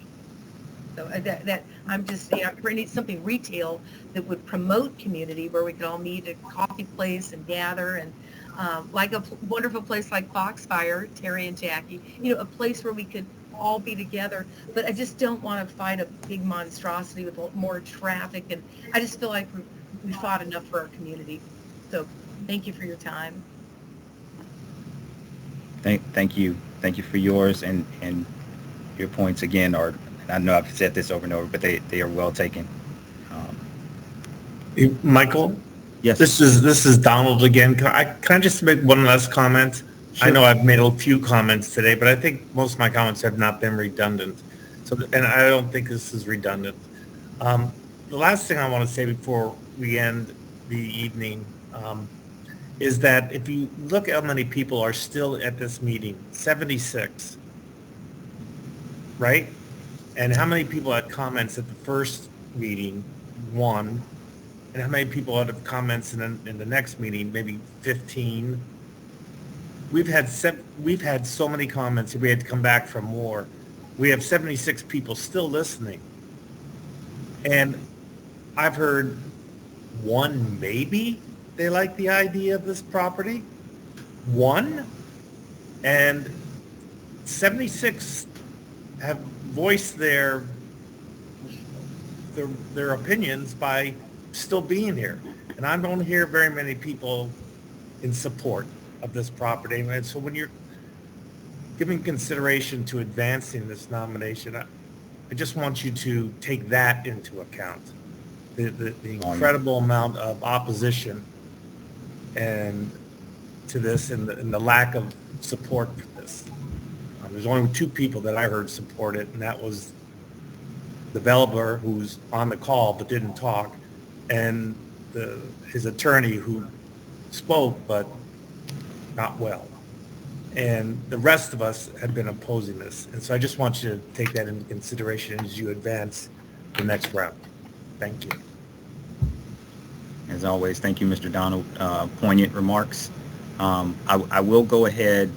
So that I'm just, for something retail that would promote community, where we could all meet at a coffee place and gather, and like a wonderful place like Foxfire, Terry and Jackie, a place where we could all be together. But I just don't want to fight a big monstrosity with more traffic, and I just feel like we fought enough for our community. So thank you for your time. Thank you for yours, and your points again are, I know I've said this over and over, but they are well taken. Michael? Yes. This is Donald again. Can I just make one last comment? Sure. I know I've made a few comments today, but I think most of my comments have not been redundant. And I don't think this is redundant. The last thing I want to say before we end the evening is that if you look at how many people are still at this meeting, 76, right? And how many people had comments at the first meeting? 1. And how many people had comments in the next meeting? Maybe 15. We've had so many comments that we had to come back for more. We have 76 people still listening. And I've heard 1 maybe they like the idea of this property. 1. And 76 have voiced their opinions by still being here. And I don't hear very many people in support of this property. And so when you're giving consideration to advancing this nomination, I just want you to take that into account. The incredible amount of opposition and to this and the lack of support for this. There's only 2 people that I heard support it, and that was the developer who's on the call but didn't talk, and his attorney who spoke but not well. And the rest of us had been opposing this. And so I just want you to take that into consideration as you advance the next round. Thank you. As always, thank you, Mr. Donald. Poignant remarks. I will go ahead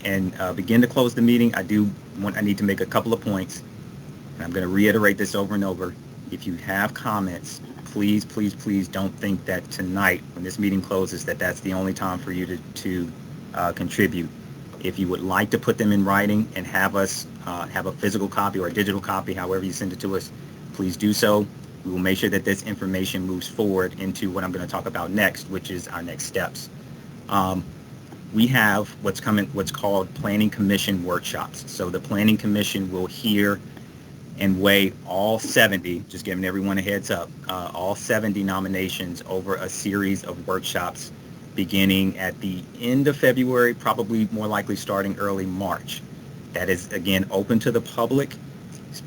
and begin to close the meeting. I need to make a couple of points. And I'm going to reiterate this over and over. If you have comments, please, please, please don't think that tonight, when this meeting closes, that's the only time for you to contribute. If you would like to put them in writing and have us have a physical copy or a digital copy, however you send it to us, please do so. We will make sure that this information moves forward into what I'm going to talk about next, which is our next steps. We have what's called Planning Commission workshops. So the Planning Commission will hear and weigh all 70, just giving everyone a heads up, all 70 nominations over a series of workshops beginning at the end of February, probably more likely starting early March. That is, again, open to the public.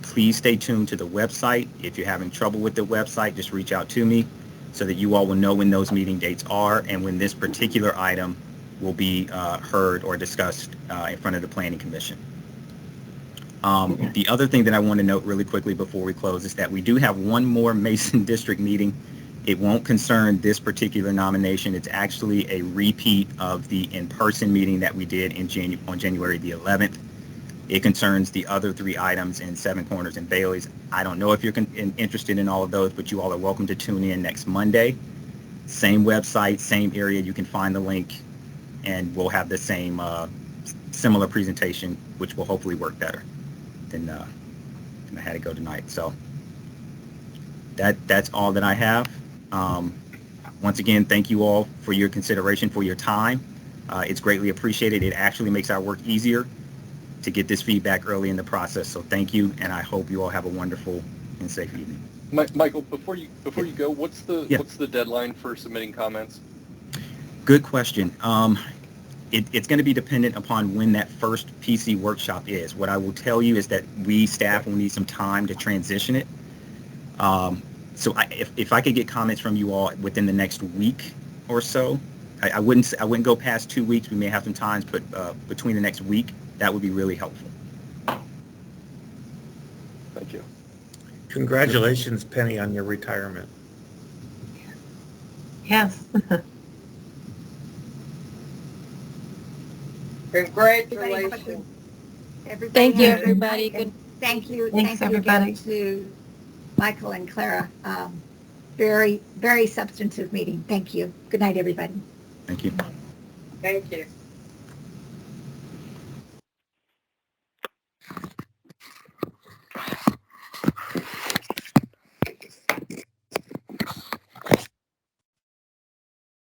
Please stay tuned to the website. If you're having trouble with the website, just reach out to me so that you all will know when those meeting dates are and when this particular item will be heard or discussed in front of the Planning Commission. The other thing that I want to note really quickly before we close is that we do have one more Mason District meeting. It won't concern this particular nomination. It's actually a repeat of the in-person meeting that we did on January the 11th. It concerns the other 3 items in Seven Corners and Bailey's. I don't know if you're interested in all of those, but you all are welcome to tune in next Monday. Same website, same area. You can find the link, and we'll have the same similar presentation, which will hopefully work better than I had to go tonight. So that's all that I have. Once again, thank you all for your consideration, for your time. It's greatly appreciated. It actually makes our work easier to get this feedback early in the process. So thank you, and I hope you all have a wonderful and safe evening. Michael, before you go, what's the deadline for submitting comments? Good question. It's going to be dependent upon when that first PC workshop is. What I will tell you is that we staff will need some time to transition it. So if I could get comments from you all within the next week or so, I wouldn't go past 2 weeks. We may have some times, but between the next week, that would be really helpful. Thank you. Congratulations, Penny, on your retirement. Yes. Congratulations. Thank you, everybody. Good. Thank you. Thanks, Thank you everybody. again to Michael and Clara. Very, very substantive meeting. Thank you. Good night, everybody. Thank you. Thank you.